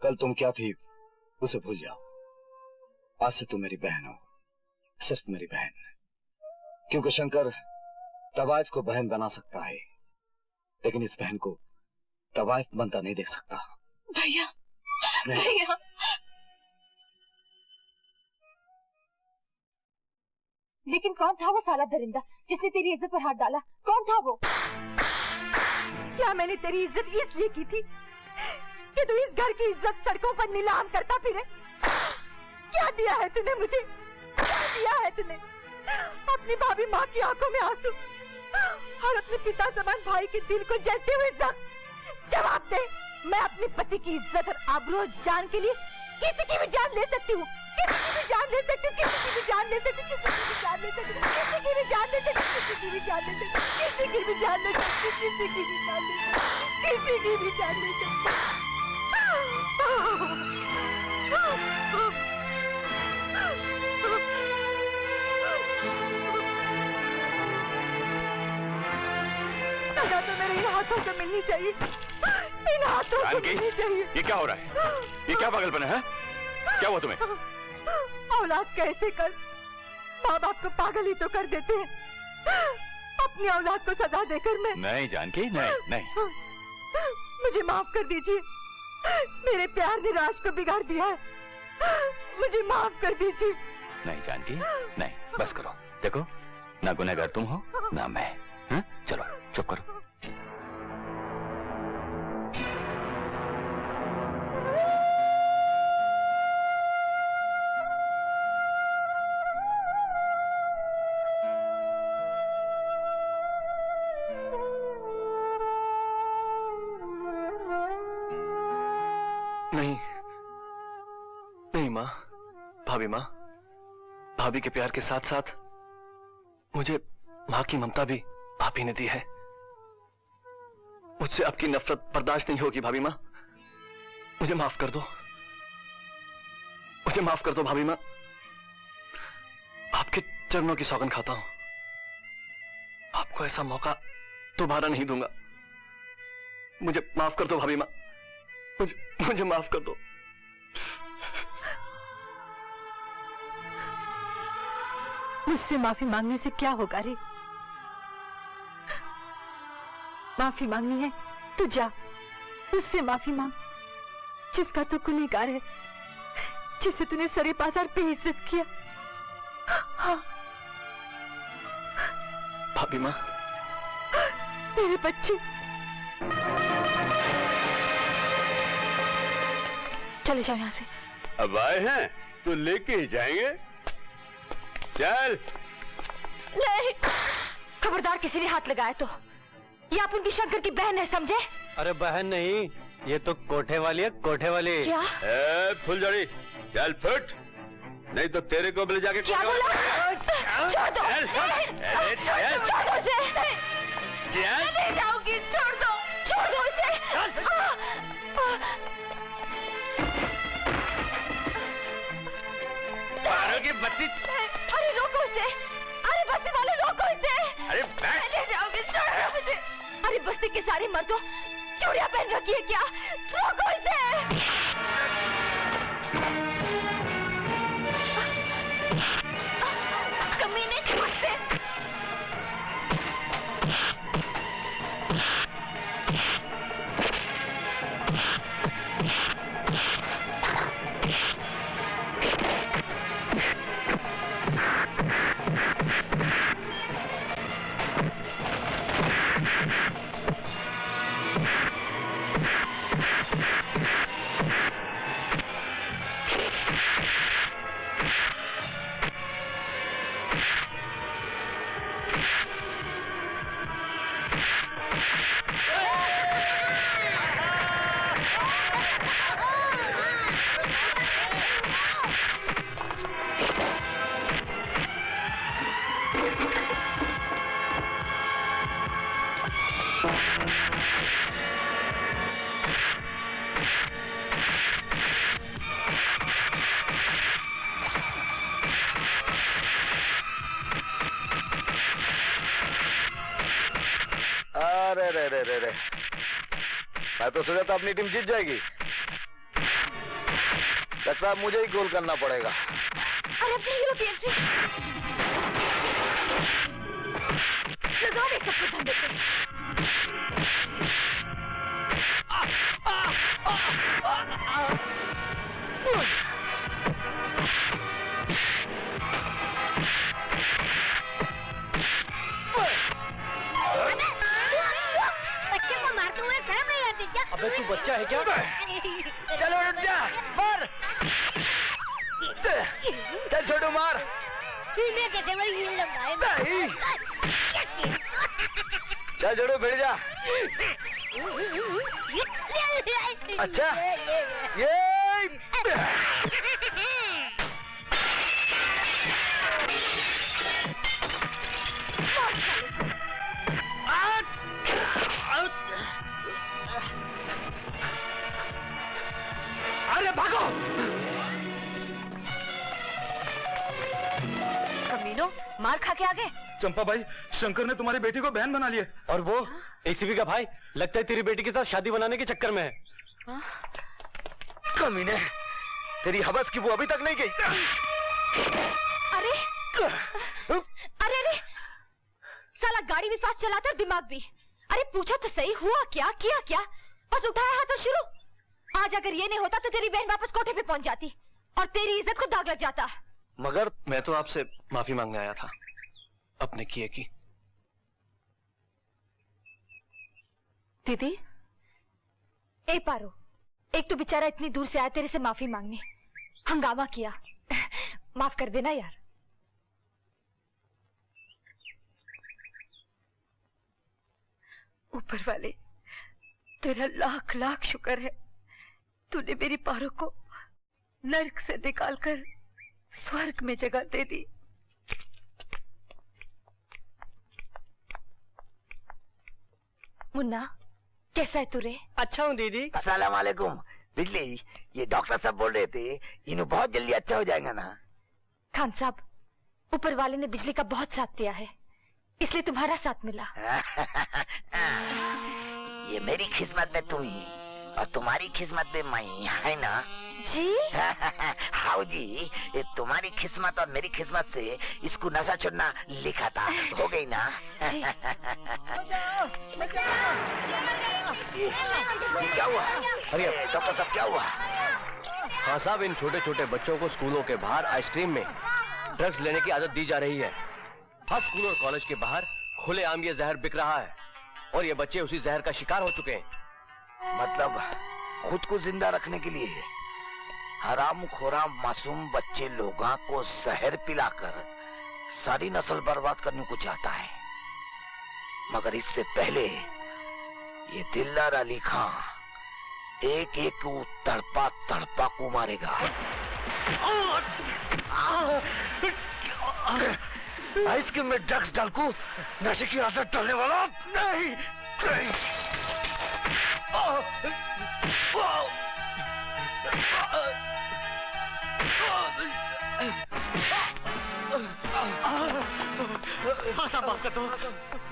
कल तुम क्या थी उसे भूल जाओ। आज से तुम मेरी बहन हो, सिर्फ मेरी बहन। क्योंकि शंकर तवाइफ को बहन बना सकता है, लेकिन इस बहन को तवाइफ बनता नहीं देख सकता। भैया, भैया। लेकिन कौन था वो साला दरिंदा जिसने तेरी इज्जत पर हाथ डाला? कौन था वो? क्या मैंने तेरी इज्जत इसलिए की थी कि तू इस घर की इज्जत सड़कों पर नीलाम करता फिरे? क्या दिया है तूने मुझे? क्या दिया है तूने? अपनी भाभी माँ की आंखों में आंसू और अपने पिता समान भाई के दिल को जलते हुए जख्म। जवाब दे। मैं अपने पति की इज्जत और आबरू जान के लिए किसी की भी जान ले सकती हूँ, किसी की भी जान ले सकती हूँ, किसी की भी जान ले सकती हूँ, किसी की भी जान ले सकती हूँ, किसी की भी जान ले सकती हूँ, किसी की भी जान ले सकती हूँ, किसी की भी जान ले सकती हूँ, किसी की भी जान ले सकती हूँ, किसी की भी जान ले सकती सजा तो मेरे इन हाथों को मिलनी चाहिए, इन हाथों को मिलनी चाहिए। ये क्या हो रहा है? ये क्या पागलपन है? क्या हुआ तुम्हें? औलाद कैसे कर माँ बाप को पागल ही तो कर देते हैं। अपनी औलाद को सजा देकर मैं नहीं जानकी, नहीं नहीं। मुझे माफ कर दीजिए, मेरे प्यार ने राज को बिगाड़ दिया है, मुझे माफ कर दीजिए। नहीं जानकी, नहीं। बस करो, देखो ना गुनहगार तुम हो ना मैं। हाँ? चलो चुप करो। नहीं नहीं माँ, भाभी माँ, भाभी के प्यार के साथ साथ मुझे माँ की ममता भी आप ही ने दी है। मुझसे आपकी नफरत बर्दाश्त नहीं होगी भाभी माँ, मुझे माफ कर दो, मुझे माफ कर दो भाभी माँ। आपके चरणों की सौगंध खाता हूं, आपको ऐसा मौका दोबारा नहीं दूंगा। मुझे माफ कर दो भाभी माँ, मुझे माफ कर दो। मुझसे माफी मांगने से क्या होगा रे? माफी मांगनी है तो जा, मुझसे माफी मांग, जिसका तू गुनहगार है, जिसे तूने सरे बाजार पे इज्जत किया। हाँ भाभी माँ, मेरे बच्चे, चले जाओ यहाँ से। अब आए हैं तो लेके ही जाएंगे। चल। नहीं, खबरदार किसी ने हाथ लगाया तो। ये आप उनकी शंकर की बहन है, समझे? अरे बहन नहीं, ये तो कोठे वाली है, कोठे वाली। क्या? फुलझड़ी, चल फुट, नहीं तो तेरे को ले जाके। क्या बोला? छोड़ दो, छोड़ दो उसे। मैं नहीं जाऊंगी, छोड़ दो उसे। की बच्ची, अरे रोको उसे, अरे बस्ती वाले रोको इसे। अरे मैं नहीं जाऊंगी, छोड़ो मुझे। अरे बस्ती के सारे मर्दों चूड़ियां पहन रखी है क्या? रोको इसे। कमीने कुत्ते। रे मैं तो सोचा था अपनी टीम जीत जाएगी, लगता है मुझे ही गोल करना पड़ेगा। अरे अपनी हीरो की एंट्री लगा दे सबको धंधे पे। बच्चे को मारते हुए शर्म नहीं आती क्या? अबे तू बच्चा है क्या? चलो रुक जा, मार, चल छोटू मार। कैसे भाई ये नहीं, चल छोटू बैठ जा। अच्छा ये अरे भागो। कमीनो, मार खा के आ गए। चंपा भाई, शंकर ने तुम्हारी बेटी को बहन बना लिया। और वो एसीपी का भाई लगता है तेरी बेटी के साथ शादी बनाने के चक्कर में है। कमीने, तेरी हवस की वो अभी तक नहीं गई। अरे अरे अरे, साला गाड़ी भी फास्ट चलाता है, दिमाग भी। अरे पूछो तो सही, हुआ क्या, किया क्या? बस उठाया हाथ और शुरू। आज अगर ये नहीं होता तो तेरी बहन वापस कोठे पे पहुंच जाती और तेरी इज्जत को दाग लग जाता। मगर मैं तो आपसे माफी मांगने आया था अपने किए की। दीदी, ए पारो, एक तो बेचारा इतनी दूर से आया तेरे से माफी मांगने, हंगामा किया। माफ कर देना यार। ऊपर वाले, तेरा लाख लाख शुक्र है, तूने मेरी पारो को नर्क से निकालकर स्वर्ग में जगह दे दी। मुन्ना, कैसा है तू रे? अच्छा हूँ दीदी। अस्सलाम वालेकुम। बिजली, ये डॉक्टर साहब बोल रहे थे इन्हें बहुत जल्दी अच्छा हो जाएगा ना। खान साहब, ऊपर वाले ने बिजली का बहुत साथ दिया है, इसलिए तुम्हारा साथ मिला। ये मेरी किस्मत में तुम ही और तुम्हारी किस्मत में मैं, है ना जी? हाँ जी, ये तुम्हारी किस्मत और मेरी किस्मत से इसको नशा छोड़ना लिखा था, हो गई ना? ये क्या हुआ? अरे डॉक्टर साहब क्या हुआ? हाँ साहब, इन छोटे छोटे बच्चों को स्कूलों के बाहर आइसक्रीम में ड्रग्स लेने की आदत दी जा रही है। हर स्कूल और कॉलेज के बाहर खुलेआम ये जहर बिक रहा है और ये बच्चे उसी जहर का शिकार हो चुके हैं। मतलब खुद को जिंदा रखने के लिए हराम खोरा मासूम बच्चे लोगों को जहर पिलाकर सारी नस्ल बर्बाद करने को चाहता है। मगर इससे पहले ये दिलदार अली खां एक एक को तड़पा तड़पा को मारेगा। आइसक्रीम में ड्रग्स डाल को नशे की आदत डालने वाला नहीं।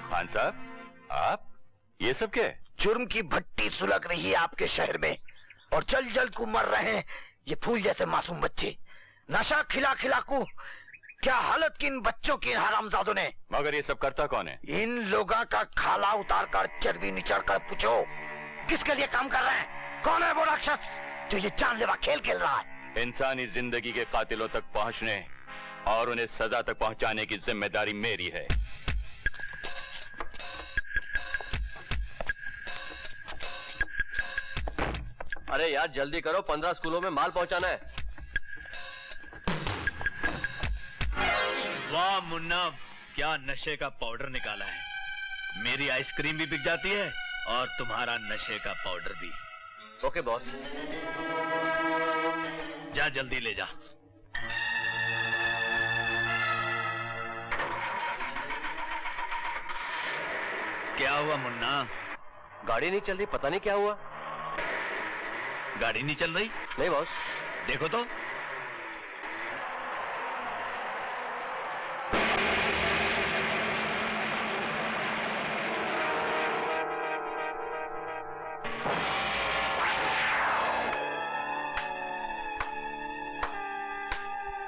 खान साहब, आप ये सब क्या है? जुर्म की भट्टी सुलग रही है आपके शहर में और जल जल को मर रहे हैं ये फूल जैसे मासूम बच्चे। नशा खिला खिला को क्या हालत की इन बच्चों की हरामजादों ने। मगर ये सब करता कौन है? इन लोगों का खाला उतार कर चर्बी निचड़ कर पूछो किसके लिए काम कर रहे हैं। कौन है वो राक्षस जो ये जानलेवा खेल खेल रहा है? इंसानी जिंदगी के कातिलों तक पहुंचने और उन्हें सजा तक पहुंचाने की जिम्मेदारी मेरी है। अरे यार जल्दी करो, 15 स्कूलों में माल पहुंचाना है। वाह मुन्ना, क्या नशे का पाउडर निकाला है। मेरी आइसक्रीम भी बिक जाती है और तुम्हारा नशे का पाउडर भी। Okay boss. जा जल्दी ले जा। क्या हुआ मुन्ना? गाड़ी नहीं चल रही, पता नहीं क्या हुआ। गाड़ी नहीं चल रही? नहीं बॉस। देखो तो।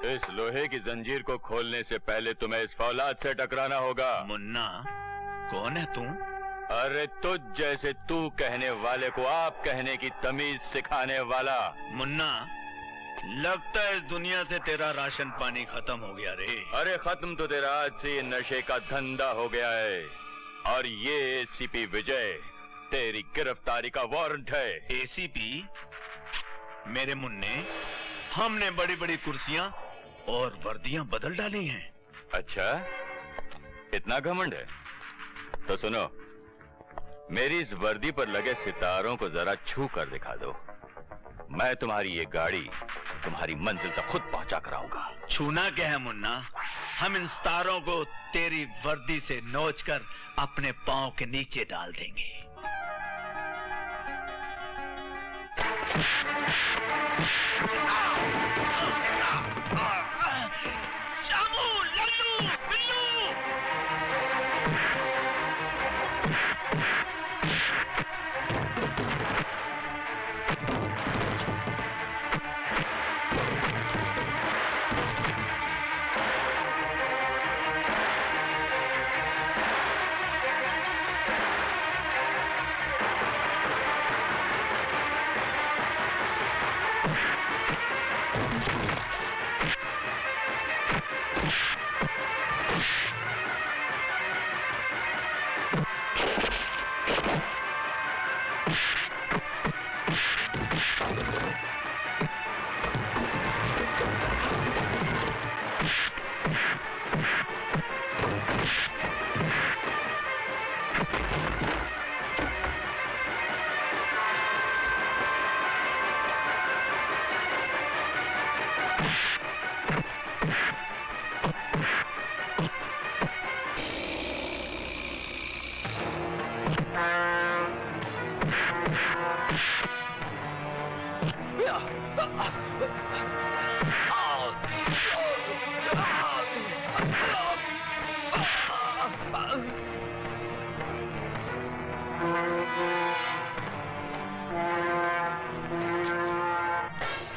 इस लोहे की जंजीर को खोलने से पहले तुम्हें इस फौलाद से टकराना होगा। मुन्ना, कौन है तू? अरे तुझ जैसे तू कहने वाले को आप कहने की तमीज सिखाने वाला। मुन्ना, लगता है इस दुनिया से तेरा राशन पानी खत्म हो गया रे। अरे खत्म तो तेरा आज से ये नशे का धंधा हो गया है और ये एसीपी विजय तेरी गिरफ्तारी का वारंट है। एसीपी? मेरे मुन्ने, हमने बड़ी बड़ी कुर्सियां और वर्दियां बदल डाली हैं। अच्छा, इतना घमंड है? तो सुनो, मेरी इस वर्दी पर लगे सितारों को जरा छू कर दिखा दो। मैं तुम्हारी ये गाड़ी तुम्हारी मंजिल तक खुद पहुंचा कराऊंगा। छूना क्या है मुन्ना, हम इन सितारों को तेरी वर्दी से नोचकर अपने पांव के नीचे डाल देंगे। शामू, लल्लू, बिल्लू।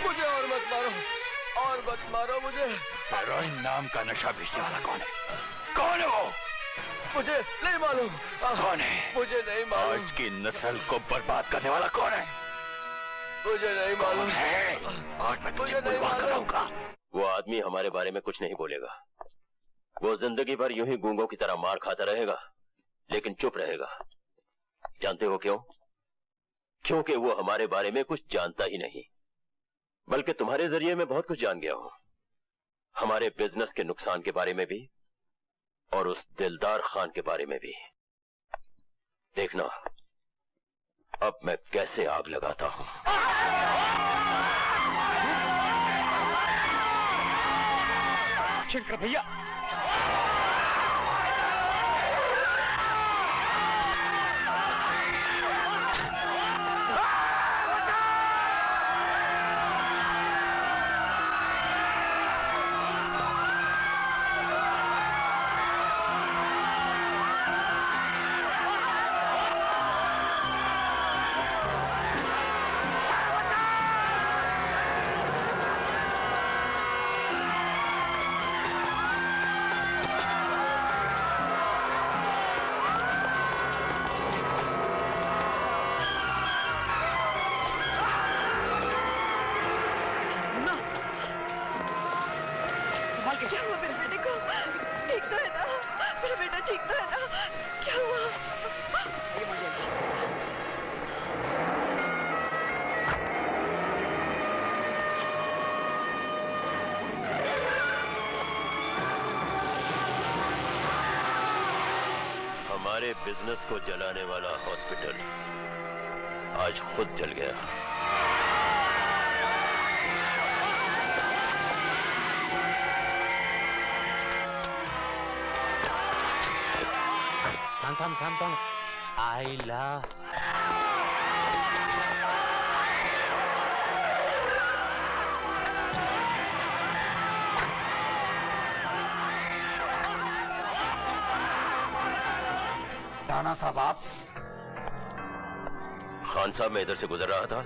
मुझे और मत मारो, और मत मारो मुझे। हेरोइन नाम का नशा बेचने वाला कौन है? कौन है वो? मुझे नहीं मालूम। कौन है? मुझे नहीं मालूम। आज की नस्ल को बर्बाद करने वाला कौन है? मुझे नहीं मालूम है। आज मैं तुझे बुलवा कराऊंगा। वो आदमी हमारे बारे में कुछ नहीं बोलेगा। वो जिंदगी भर यूं ही गूंगों की तरह मार खाता रहेगा, लेकिन चुप रहेगा। जानते हो क्यों? क्योंकि वो हमारे बारे में कुछ जानता ही नहीं, बल्कि तुम्हारे जरिए मैं बहुत कुछ जान गया हूं। हमारे बिजनेस के नुकसान के बारे में भी और उस दिलदार खान के बारे में भी। देखना अब मैं कैसे आग लगाता हूं। शंकर भैया, क्या हुआ मेरे बेटे को? ठीक तो है ना? मेरा बेटा ठीक तो है ना? क्या हुआ? हमारे बिजनेस को जलाने वाला हॉस्पिटल आज खुद जल गया। थम आइला। राणा साहब आप? खान साहब, मैं इधर से गुजर रहा था,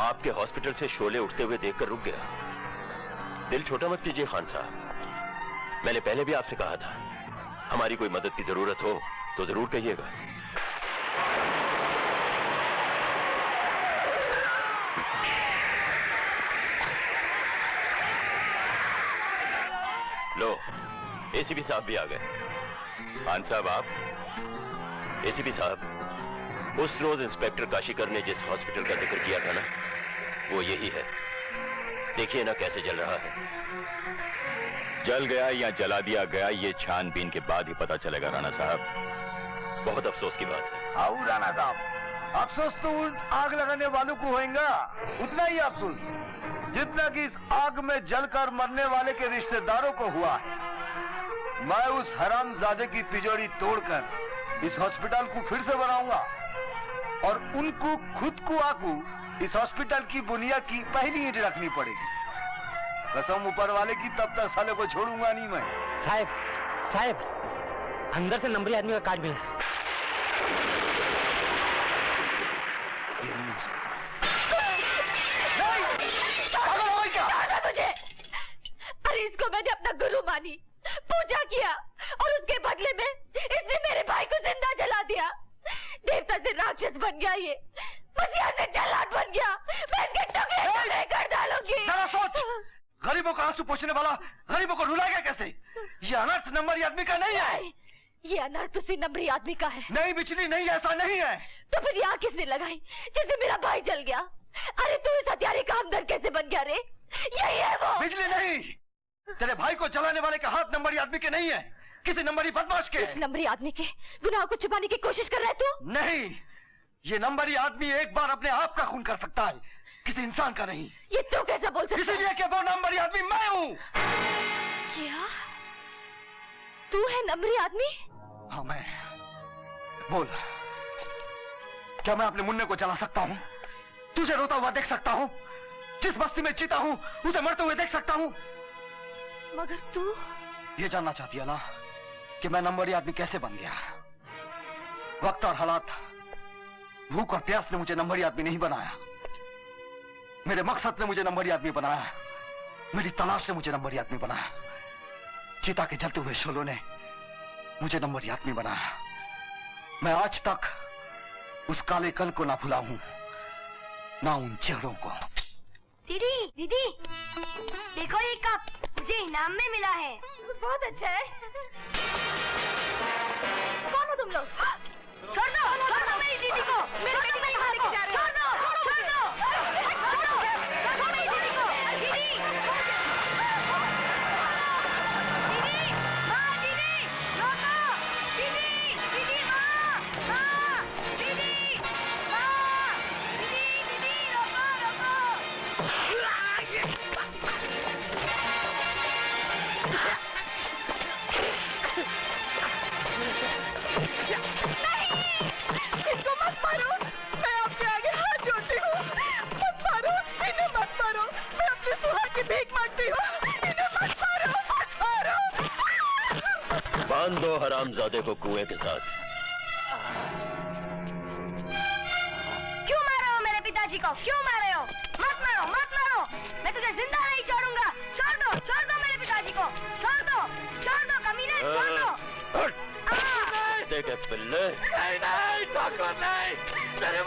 आपके हॉस्पिटल से शोले उठते हुए देखकर रुक गया। दिल छोटा मत कीजिए खान साहब, मैंने पहले भी आपसे कहा था, हमारी कोई मदद की जरूरत हो तो जरूर कहिएगा। लो, एसीपी साहब भी आ गए। खान साहब आप? एसीपी साहब, उस रोज इंस्पेक्टर काशीकर ने जिस हॉस्पिटल का जिक्र किया था ना, वो यही है। देखिए ना कैसे जल रहा है। जल गया या जला दिया गया, ये छानबीन के बाद ही पता चलेगा राणा साहब। बहुत अफसोस की बात है। आओ राणा साहब, अफसोस तो उन आग लगाने वालों को होगा, उतना ही अफसोस जितना कि इस आग में जलकर मरने वाले के रिश्तेदारों को हुआ है। मैं उस हरामजादे की तिजोरी तोड़कर इस हॉस्पिटल को फिर से बनाऊंगा और उनको खुद को आकू इस हॉस्पिटल की बुनियाद की पहली ईंट रखनी पड़ेगी। कसम ऊपर वाले की, तब तक साले को छोड़ूंगा नहीं मैं। साहब, अंदर से नंबरी आदमी का कार्ड मिला। मुझे, अरे इसको मैंने अपना गुरु मानी, पूजा किया और उसके बदले में इसने मेरे भाई को जिंदा जला दिया। देवता से राक्षस बन गया ये, मसीहा से जल्लाद बन गया। मैं इसके टुकड़े कर डालूंगी। जरा सोच, गरीबों का आंसू पोंछने वाला गरीबों को रुलाएगा कैसे? ये अनर्थ नंबर आदमी का नहीं है। ये अनाथ उसी नमरी आदमी का है। नहीं बिजली नहीं, ऐसा नहीं है। तो फिर यहाँ किसने लगाई जिससे मेरा भाई जल गया? अरे तू इस हत्यारे का हमदर्द कैसे बन गया रे? यही है वो। बिजली नहीं, तेरे भाई को जलाने वाले का हाथ नंबरी आदमी के नहीं है, किसी नंबरी बदमाश के। इस नंबरी आदमी के गुनाह को छुपाने की कोशिश कर रहा है तू? नहीं, ये नंबरी आदमी एक बार अपने आप का खून कर सकता है, किसी इंसान का नहीं। ये तू कैसा बोल सकता है? इसीलिए कि वो नंबरी आदमी मैं हूँ। क्या तू है नंबरी आदमी? हाँ मैं। बोल, क्या मैं अपने मुन्ने को जला सकता हूँ? तुझे रोता हुआ देख सकता हूँ? जिस बस्ती में जीता हूँ उसे मरते हुए देख सकता हूँ? मगर तू ये जानना चाहती है ना कि मैं नंबरी आदमी कैसे बन गया? वक्त और हालात, भूख और प्यास ने मुझे नंबरी आदमी नहीं बनाया। मेरे मकसद ने मुझे नंबरी आदमी बनाया, मेरी तलाश ने मुझे नंबरी आदमी बनाया, चीता के जलते हुए शोलों ने मुझे नंबरी आदमी बनाया। मैं आज तक उस काले कल को ना भुला हूं, ना उन चेहरों को। दीदी दीदी देखो ये कप मुझे इनाम में मिला है। बहुत अच्छा है। कौन हो तुम लोग? छोड़ दो मेरी दीदी को, मेरी बेटी को यहाँ लेके जा रहे हो। छोड़ दो मेरी दीदी को। दीदी माँ, दीदी रोको, दीदी माँ, दीदी इसको मत मारो, मैं आपके आगे हाथ जोड़ती हूँ। मत मारो, इन्हें मत मारो, मैं अपने सुहाग की भीख मांगती हूँ। इन्हें मत मारो, मत मारो। बांध दो हरामजादे को कुएं के साथ। क्यों मार रहे हो मेरे पिताजी को? क्यों मार रहे हो? मत मारो, मत मारो, मैं तुझे जिंदा नहीं छोड़ूंगा। छोड़ दो मेरे पिताजी को। छोड़ दो कमीने, छोड़ दो। देखे पिल्ले। नहीं नहीं ठाकुर नहीं, मेरे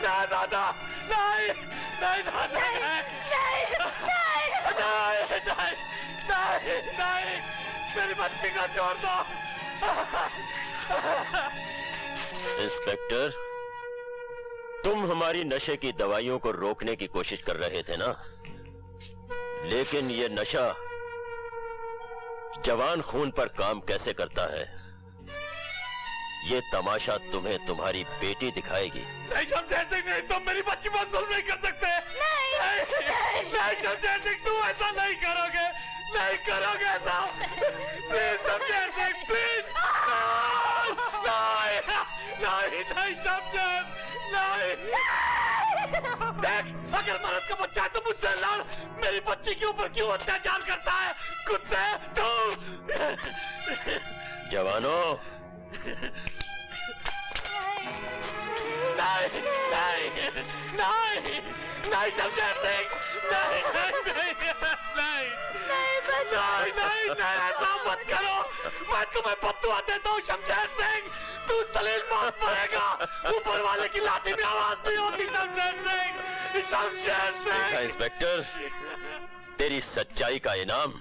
ना दादा नहीं, नहीं दादा नहीं, मेरी बच्ची को छोड़ दो। इंस्पेक्टर, तुम हमारी नशे की दवाइयों को रोकने की कोशिश कर रहे थे ना, लेकिन ये नशा जवान खून पर काम कैसे करता है ये तमाशा तुम्हें तुम्हारी बेटी दिखाएगी। नहीं शमशेर सिंह, नहीं, तुम मेरी बच्ची पर जुल्म नहीं कर सकते। नहीं शमशेर सिंह, तुम ऐसा नहीं करोगे, नहीं करोगे ऐसा। Please Shamsher Singh, please. नहीं शमशेर, नहीं। देख, अगर मर्द का बच्चा है तो मुझसे लड़। मेरी बच्ची के ऊपर क्यों अत्याचार करता है कुत्ते तू? जवानों, नहीं शमशेर सिंह, नहीं, ऐसा मत करो। मैं तुम्हें बद्दुआ देता हूँ शमशेर सिंह, तू सलील मौत पड़ेगा। ऊपर वाले की लाठी में आवाज नहीं होती शमशेर सिंह। देखा इंस्पेक्टर, तेरी सच्चाई का इनाम,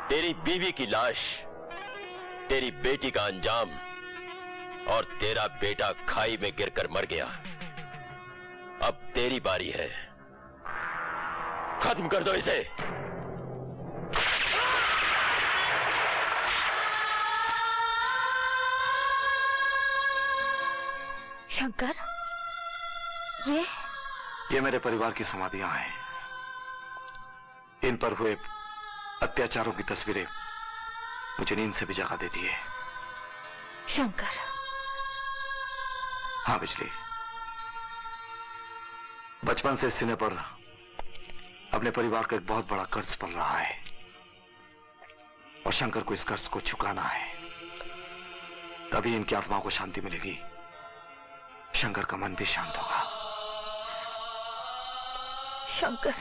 तेरी बीवी की लाश, तेरी बेटी का अंजाम, और तेरा बेटा खाई में गिरकर मर गया। अब तेरी बारी है, खत्म कर दो इसे। शंकर, ये मेरे परिवार की समाधियां हैं। इन पर हुए अत्याचारों की तस्वीरें मुझे नींद से भी जगा देती है। शंकर। हाँ बिजली, बचपन से सीने पर अपने परिवार का एक बहुत बड़ा कर्ज पल रहा है और शंकर को इस कर्ज को चुकाना है। तभी इनकी आत्माओं को शांति मिलेगी, शंकर का मन भी शांत होगा। शंकर।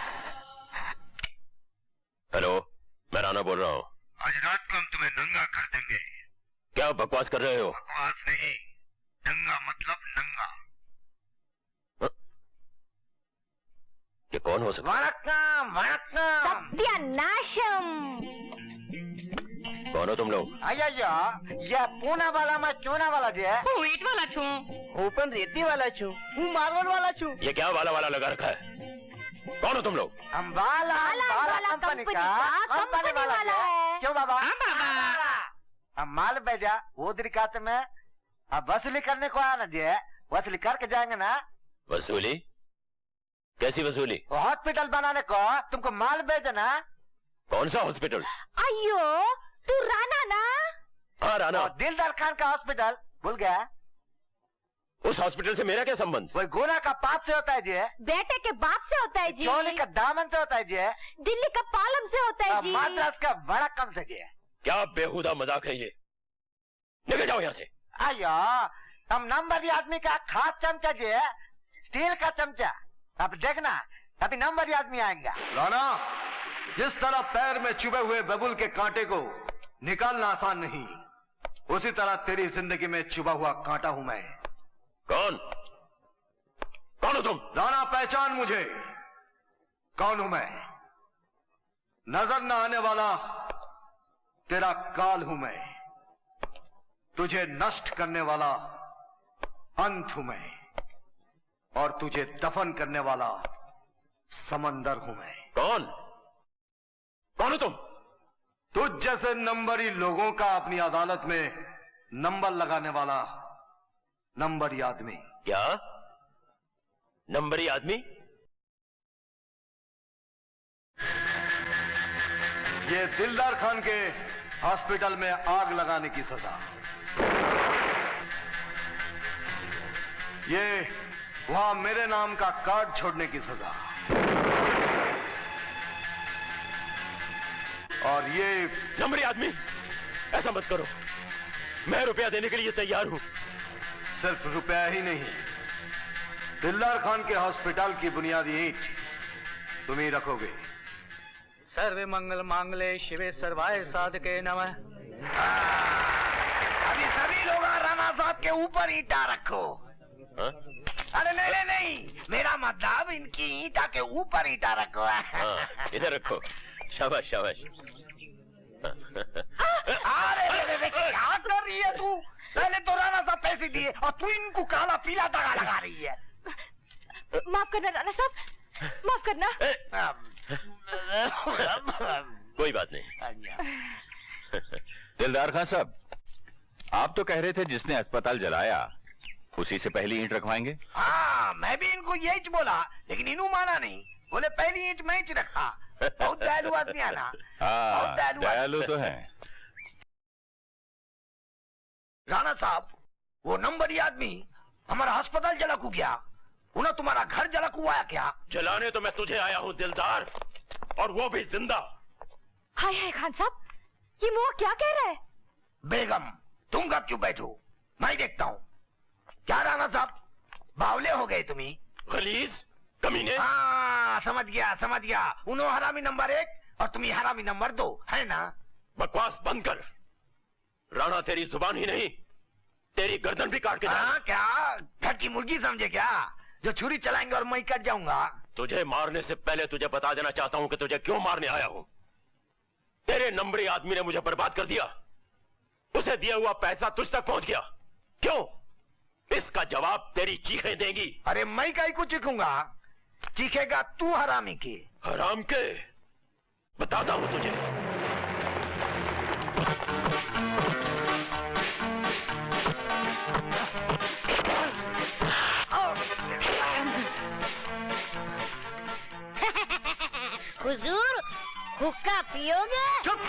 हेलो, मैं राणा बोल रहा हूँ। आज रात को हम तुम्हें नंगा कर देंगे। क्या बकवास कर रहे हो? बकवास नहीं, नंगा मतलब नंगा। ये कौन हो सकता वणक्कम वणक्कम। सत्यानाशम। कौन हो तुम लोग? अय्या ये पूना वाला मैं चूना वाला जे હું ઈટ વાલા છું હું પણ રેતી वाला છું હું मार्बल वाला છું। ये क्या वाला वाला लगा रखा है? कौन हो तुम लोग? हम वाला कंपनी का कंपनी वाला है। क्यों बाबा? हाँ बाबा। हम माल भेजा वो दिक्कत में अब वसूली करने को आया ना जे वसूली करके जाएंगे ना। वसूली? कैसी वसूली? हॉस्पिटल बनाने को तुमको माल भेजना। कौन सा हॉस्पिटल? अयो तू राना ना? हाँ राना। दिलदार खान का हॉस्पिटल भूल गया? उस हॉस्पिटल से मेरा क्या संबंध? कोई गोरा का पाप से होता है जी। बेटे के बाप से होता है जी। चोली का दामन से होता है जी। दिल्ली का पालम से होता है जी। माद्रास का बड़ा कम से जी। क्या बेहुदा मजाक है ये? निकल जाओ यहाँ से। अयो हम नंबरी आदमी का खास चमचा जी स्टील का चमचा। अब देखना अभी नंबरी आदमी आएंगे। राणा, जिस तरह पैर में चुभे हुए बबुल के कांटे को निकालना आसान नहीं, उसी तरह तेरी जिंदगी में चुभा हुआ कांटा हूं मैं। कौन? कौन हो तुम? राणा, पहचान मुझे। कौन हूं मैं? नजर न आने वाला तेरा काल हूं मैं। तुझे नष्ट करने वाला अंत हूं मैं और तुझे दफन करने वाला समंदर हूं मैं। कौन? कौन हो तुम? तुझ जैसे नंबरी लोगों का अपनी अदालत में नंबर लगाने वाला नंबरी आदमी। क्या? नंबरी आदमी? ये दिलदार खान के हॉस्पिटल में आग लगाने की सजा। ये वहां मेरे नाम का कार्ड छोड़ने की सजा। और ये नंबरी आदमी, ऐसा मत करो। मैं रुपया देने के लिए तैयार हूं। सिर्फ रुपया ही नहीं, दिलदार खान के हॉस्पिटल की बुनियादी ईंट तुम ही रखोगे। सर्वे मंगल मांगले शिवे सर्वाय साधके नमः। अभी सभी लोग राणा साहब के ऊपर ईंटा रखो। हा? अरे नहीं नहीं, मेरा मतलब इनकी ईंटा के ऊपर ईंटा रखो। हाँ, इधर रखो। शाबाश शाबाश। अरे क्या कर रही है तू? पहले तो राणा साहब पैसे दिए और तू इनको काला पीला दगा लगा रही है। माफ करना राणा साहब, माफ करना। कोई बात नहीं। दिलदार खान साहब, आप तो कह रहे थे जिसने अस्पताल जलाया उसी से पहली ईंट रखवाएंगे। हाँ, मैं भी इनको यही बोला, लेकिन इन्हों माना नहीं। बोले पहली ईंट मैं ही रखा। बहुत दयालु आदमी है ना। हाँ, दयालु तो है। राणा साहब, वो नंबरी आदमी हमारा अस्पताल जला को गया। उन्हें तुम्हारा घर जला को आया क्या? जलाने तो मैं तुझे आया हूं दिलदार, और वो भी जिंदा। हाय हाय खान साहब, ये मुआ क्या कह रहा है? बेगम, तुम गपचुप बैठो, मैं देखता हूँ। क्या राणा साहब, बावले हो गए तुम्ही? खलीज, कमीने। हाँ, समझ गया। उन्होंने हरामी नंबर 1 और तुम्ही हरामी नंबर 2, है ना? बकवास बंद कर। राणा तेरी जुबान ही नहीं, तेरी गर्दन भी काट के हाँ, क्या घर की मुर्गी समझे क्या? जो छुरी चलाएंगे और मैं कट जाऊंगा। तुझे मारने से पहले तुझे बता देना चाहता हूं कि तुझे क्यों मारने आया हूं। तेरे नंबरी आदमी ने मुझे बर्बाद कर दिया। उसे दिया हुआ पैसा तुझ तक पहुंच गया। क्यों? इसका जवाब तेरी चीखें देंगी। अरे मैं काहे को चीखूंगा? चीखेगा तू हरामी के। हराम के? बताता हूं तुझे। हुजूर, हुक्का पियोगे? चुप।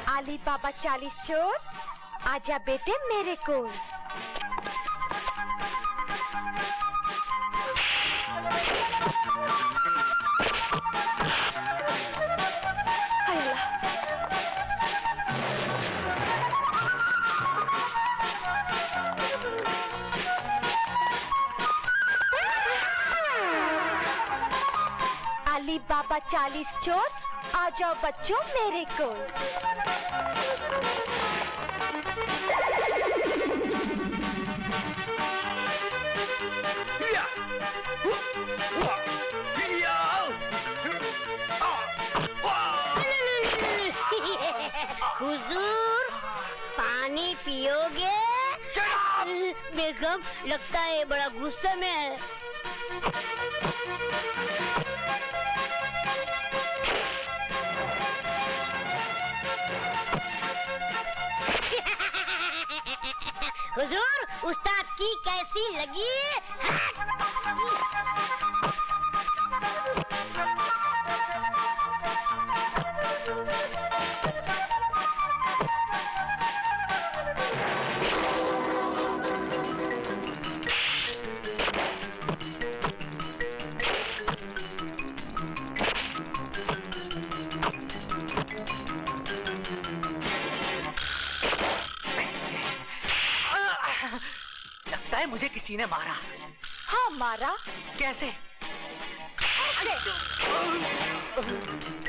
आली बाबा 40 चोर, आजा बेटे मेरे कोल। बाबा 40 चोर, आ जाओ बच्चों मेरे को। हुजूर, पानी पियोगे? बेगम, लगता है बड़ा गुस्से में है। हुजूर, उस्ताद की कैसी लगी? लगता है मुझे किसी ने मारा। हाँ मारा। कैसे?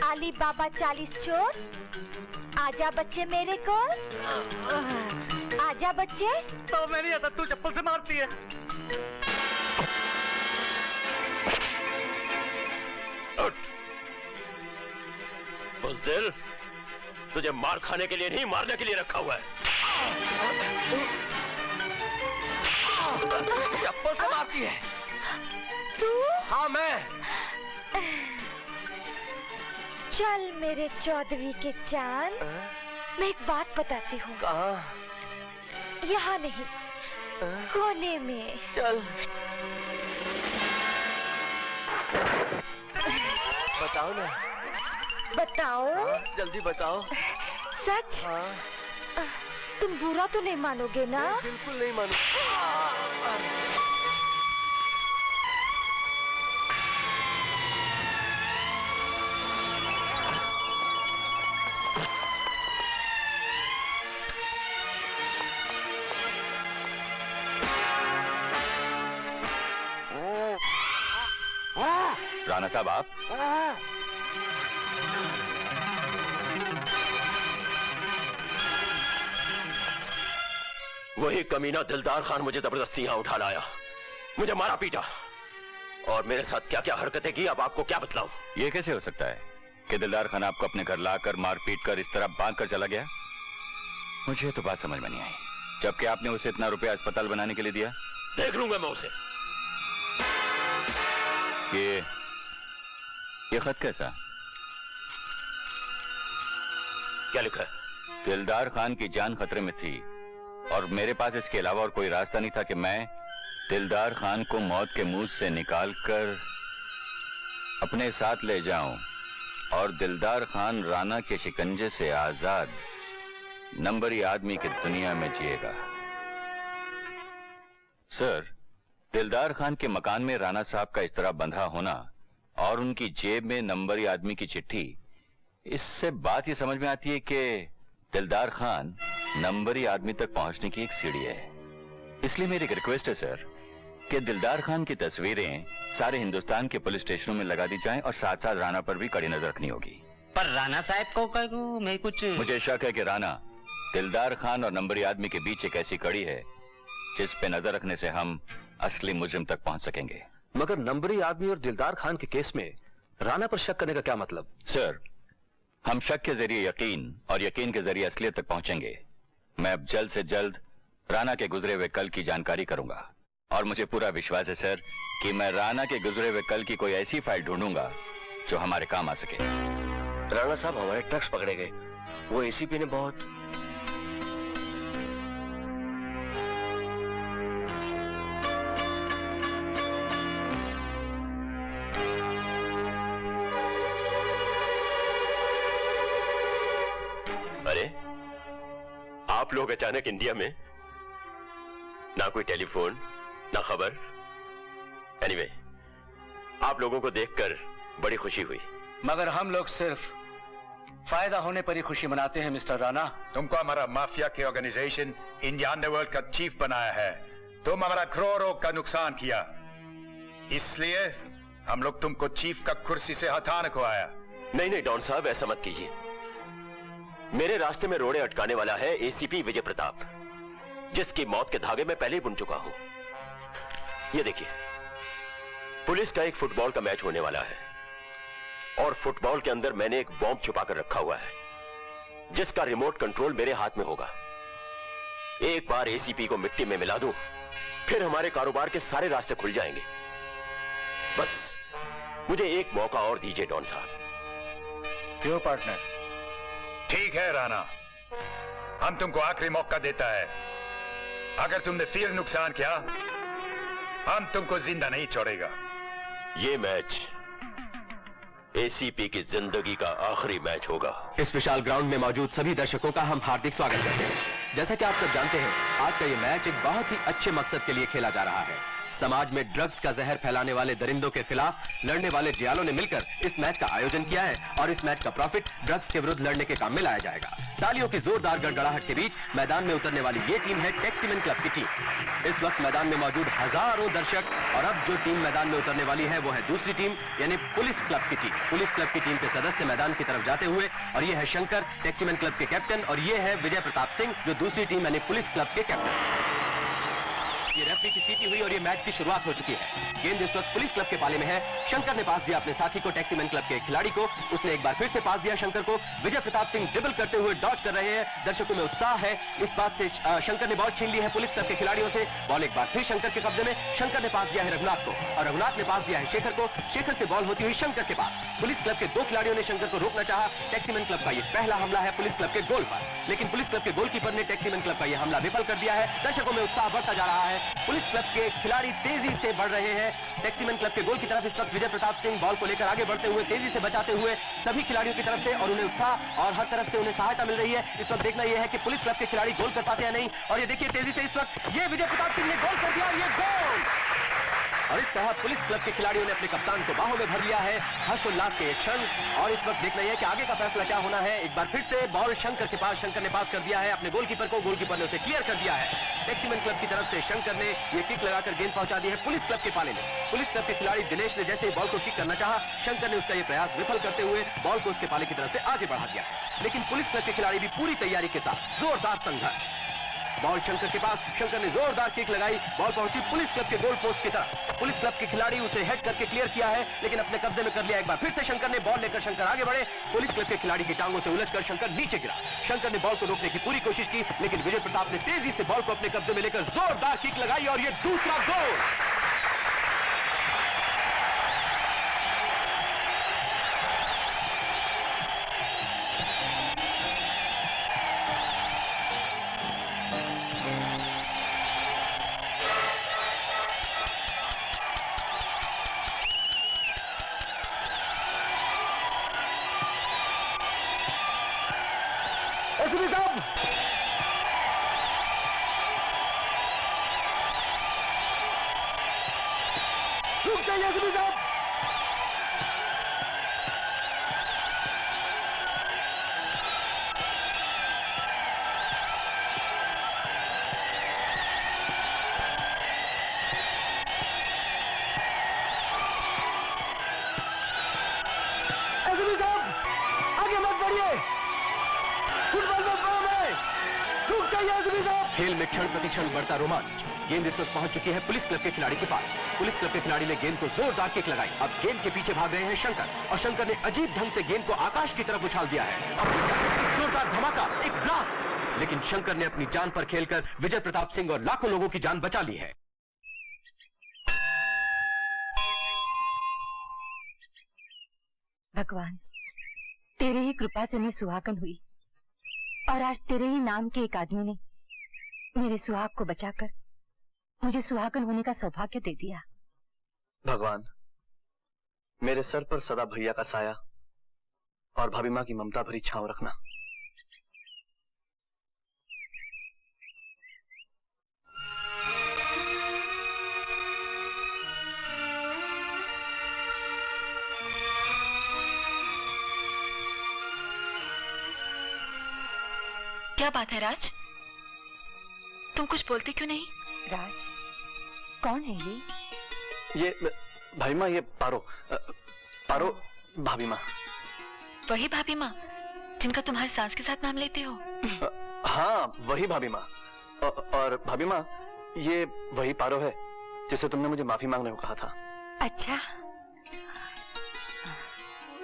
आली बाबा 40 चोर, आजा बच्चे मेरे को। आजा बच्चे। तो मेरी आदत तू चप्पल से मारती है। उठ। बुज़दिल, तुझे मार खाने के लिए नहीं, मारने के लिए रखा हुआ है। चप्पल से मारती है तू? हाँ मैं। चल मेरे 14वीं के चांद, मैं एक बात बताती हूँ। कहाँ? यहाँ नहीं, कोने में। चल। बताओ ना। बताओ। हाँ, जल्दी बताओ। सच? तुम बुरा तो नहीं मानोगे ना? बिल्कुल नहीं मानूंगा। राणा साहब आप? वही कमीना दिलदार खान मुझे जबरदस्ती यहां उठा लाया, मुझे मारा पीटा और मेरे साथ क्या क्या हरकतें की, अब आपको क्या बतलाऊं? ये कैसे हो सकता है कि दिलदार खान आपको अपने घर लाकर मार पीट कर इस तरह बांध कर चला गया? मुझे तो बात समझ में नहीं आई, जबकि आपने उसे इतना रुपया अस्पताल बनाने के लिए दिया। देख लूंगा मैं उसे। ये खत कैसा? क्या लिखा है? दिलदार खान की जान खतरे में थी और मेरे पास इसके अलावा और कोई रास्ता नहीं था कि मैं दिलदार खान को मौत के मुंह से निकालकर अपने साथ ले जाऊं और दिलदार खान राणा के शिकंजे से आजाद नंबरी आदमी की दुनिया में जिएगा। सर, दिलदार खान के मकान में राणा साहब का इस तरह बंधा होना और उनकी जेब में नंबरी आदमी की चिट्ठी, इससे बात ये समझ में आती है कि दिलदार खान नंबरी आदमी तक पहुंचने की एक सीढ़ी है। इसलिए मेरी एक रिक्वेस्ट है सर कि दिलदार खान की तस्वीरें सारे हिंदुस्तान के पुलिस स्टेशनों में लगा दी जाएं और साथ साथ राणा पर भी कड़ी नजर रखनी होगी। पर राणा साहब को मैं कुछ, मुझे शक है कि राणा दिलदार खान और नंबरी आदमी के बीच एक ऐसी कड़ी है जिस पे नजर रखने से हम असली मुजरिम तक पहुंच सकेंगे। मगर नंबरी आदमी और दिलदार खान के केस में राणा पर शक करने का क्या मतलब? सर, हम शक के जरिए यकीन और यकीन के जरिए असलियत तक पहुंचेंगे। मैं अब जल्द से जल्द राणा के गुजरे हुए कल की जानकारी करूंगा और मुझे पूरा विश्वास है सर कि मैं राणा के गुजरे हुए कल की कोई ऐसी फाइल ढूंढूंगा जो हमारे काम आ सके। राणा साहब हमारे ड्रग्स पकड़े गए, वो एसीपी ने बहुत आप लोग अचानक इंडिया में, ना कोई टेलीफोन ना खबर। एनीवे, आप लोगों को देखकर बड़ी खुशी हुई। मगर हम लोग सिर्फ फायदा होने पर ही खुशी मनाते हैं मिस्टर राणा। तुमको हमारा माफिया की ऑर्गेनाइजेशन इंडिया अंडरवर्ल्ड का चीफ बनाया है। तुम हमारा करोड़ों का नुकसान किया, इसलिए हम लोग तुमको चीफ का कुर्सी से हटाने को आया। नहीं नहीं डॉन साहब, ऐसा मत कीजिए। मेरे रास्ते में रोड़े अटकाने वाला है एसीपी विजय प्रताप, जिसकी मौत के धागे में पहले ही बुन चुका हूं। ये देखिए, पुलिस का एक फुटबॉल का मैच होने वाला है और फुटबॉल के अंदर मैंने एक बॉम्ब छुपा कर रखा हुआ है, जिसका रिमोट कंट्रोल मेरे हाथ में होगा। एक बार एसीपी को मिट्टी में मिला दूं, फिर हमारे कारोबार के सारे रास्ते खुल जाएंगे। बस मुझे एक मौका और दीजिए डॉन साहब। क्यों पार्टनर? ठीक है राणा, हम तुमको आखिरी मौका देता है। अगर तुमने फिर नुकसान किया, हम तुमको जिंदा नहीं छोड़ेगा। ये मैच एसीपी की जिंदगी का आखिरी मैच होगा। इस विशाल ग्राउंड में मौजूद सभी दर्शकों का हम हार्दिक स्वागत करते हैं। जैसा कि आप सब जानते हैं, आज का ये मैच एक बहुत ही अच्छे मकसद के लिए खेला जा रहा है। समाज में ड्रग्स का जहर फैलाने वाले दरिंदों के खिलाफ लड़ने वाले जियालों ने मिलकर इस मैच का आयोजन किया है और इस मैच का प्रॉफिट ड्रग्स के विरुद्ध लड़ने के काम में लाया जाएगा। तालियों की जोरदार गड़गड़ाहट के बीच मैदान में उतरने वाली ये टीम है टैक्सीमैन क्लब की टीम। इस वक्त मैदान में मौजूद हजारों दर्शक, और अब जो टीम मैदान में उतरने वाली है वो है दूसरी टीम, यानी पुलिस क्लब की टीम। पुलिस क्लब की टीम के सदस्य मैदान की तरफ जाते हुए, और ये है शंकर, टैक्सीमैन क्लब के कैप्टन, और ये है विजय प्रताप सिंह, जो दूसरी टीम यानी पुलिस क्लब के कैप्टन। ये रेफरी की सीटी हुई और ये मैच की शुरुआत हो चुकी है। गेंद इस वक्त पुलिस क्लब के पाले में है। शंकर ने पास दिया अपने साथी को, टैक्सीमैन क्लब के खिलाड़ी को। उसने एक बार फिर से पास दिया शंकर को। विजय प्रताप सिंह ड्रिबल करते हुए डॉज कर रहे हैं। दर्शकों में उत्साह है इस बात से। शंकर ने बॉल छीन ली है पुलिस क्लब के खिलाड़ियों से। बॉल एक बार फिर शंकर के कब्जे में। शंकर ने पास दिया है रघुनाथ को, और रघुनाथ ने पास दिया है शेखर को। शेखर से बॉल होती हुई शंकर के पास। पुलिस क्लब के 2 खिलाड़ियों ने शंकर को रोकना चाहा। टैक्सीमैन क्लब का ये पहला हमला है पुलिस क्लब के गोल पर, लेकिन पुलिस क्लब के गोलकीपर ने टैक्सीमैन क्लब का यह हमला विफल कर दिया है। दर्शकों में उत्साह बढ़ता जा रहा है। पुलिस क्लब के खिलाड़ी तेजी से बढ़ रहे हैं टैक्सीमैन क्लब के गोल की तरफ। इस वक्त विजय प्रताप सिंह बॉल को लेकर आगे बढ़ते हुए, तेजी से बचाते हुए सभी खिलाड़ियों की तरफ से, और उन्हें उत्साह और हर तरफ से उन्हें सहायता मिल रही है। इस वक्त देखना यह है कि पुलिस क्लब के खिलाड़ी गोल कर पाते हैं नहीं। और ये देखिए तेजी से इस वक्त ये विजय प्रताप सिंह ने गोल कर दिया, और ये गोल। और इस तरह पुलिस क्लब के खिलाड़ियों ने अपने कप्तान को बाहों में भर लिया है। हर्षोल्लास के एक क्षण। और इस वक्त देखना यह है कि आगे का फैसला क्या होना है। एक बार फिर से बॉल शंकर के पास। शंकर ने पास कर दिया है अपने गोलकीपर को। गोलकीपर ने उसे क्लियर कर दिया है। टैक्सीमैन क्लब की तरफ से शंकर ने यह किक लगाकर गेंद पहुंचा दी है पुलिस क्लब के पाले में। पुलिस क्लब के खिलाड़ी दिनेश ने जैसे ही बॉल को किक करना चाहा, शंकर ने उसका यह प्रयास विफल करते हुए बॉल को उसके पाले की तरफ से आगे बढ़ा दिया है। लेकिन पुलिस क्लब के खिलाड़ी भी पूरी तैयारी के साथ जोरदार संघर्ष। बॉल शंकर के पास। शंकर ने जोरदार किक लगाई। बॉल पहुंची पुलिस क्लब के गोल पोस्ट की तरफ। पुलिस क्लब के खिलाड़ी उसे हेड करके क्लियर किया है, लेकिन अपने कब्जे में कर लिया। एक बार फिर से शंकर ने बॉल लेकर शंकर आगे बढ़े। पुलिस क्लब के खिलाड़ी की टांगों से उलझकर शंकर नीचे गिरा। शंकर ने बॉल को रोकने की पूरी कोशिश की, लेकिन विजय प्रताप ने तेजी से बॉल को अपने कब्जे में लेकर जोरदार किक लगाई, और यह दूसरा गोल। एसपी साहब, रुक जाइए एसपी साहब। एसपी साहब, आगे मत बढ़िए। फुटबॉल में फॉर्म है, रुक जाइए एसपी साहब। खेल में क्षण प्रतिक्षण बढ़ता रोमांच। गेंद इस वक्त पहुंच चुकी है पुलिस क्लब के खिलाड़ी के पास। पुलिस क्लब के खिलाड़ी ने गेंद को जोरदार किक लगाई। अब गेंद के पीछे भाग रहे हैं शंकर, और शंकर ने अजीब ढंग से गेंद को आकाश की तरफ उछाल दिया है। अब एक जोरदार धमाका, एक ब्लास्ट। लेकिन शंकर ने अपनी जान पर खेलकर विजय प्रताप सिंह और लाखों लोगों की जान बचा ली है। भगवान, तेरे ही कृपा से मैं सुहागन हुई, और आज तेरे ही नाम के एक आदमी ने मेरे सुहाग को बचाकर मुझे सुहागन होने का सौभाग्य दे दिया। भगवान, मेरे सर पर सदा भैया का साया और भाभी माँ की ममता भरी छांव रखना। क्या बात है राज? तुम कुछ बोलते क्यों नहीं? राज, कौन है ये? भाभी माँ, ये पारो भाभी माँ। वही भाभी माँ जिनका तुम्हारे सास के साथ नाम लेते हो? हाँ, वही भाभी माँ। और भाभी माँ, ये वही पारो है जिसे तुमने मुझे माफी मांगने को कहा था। अच्छा,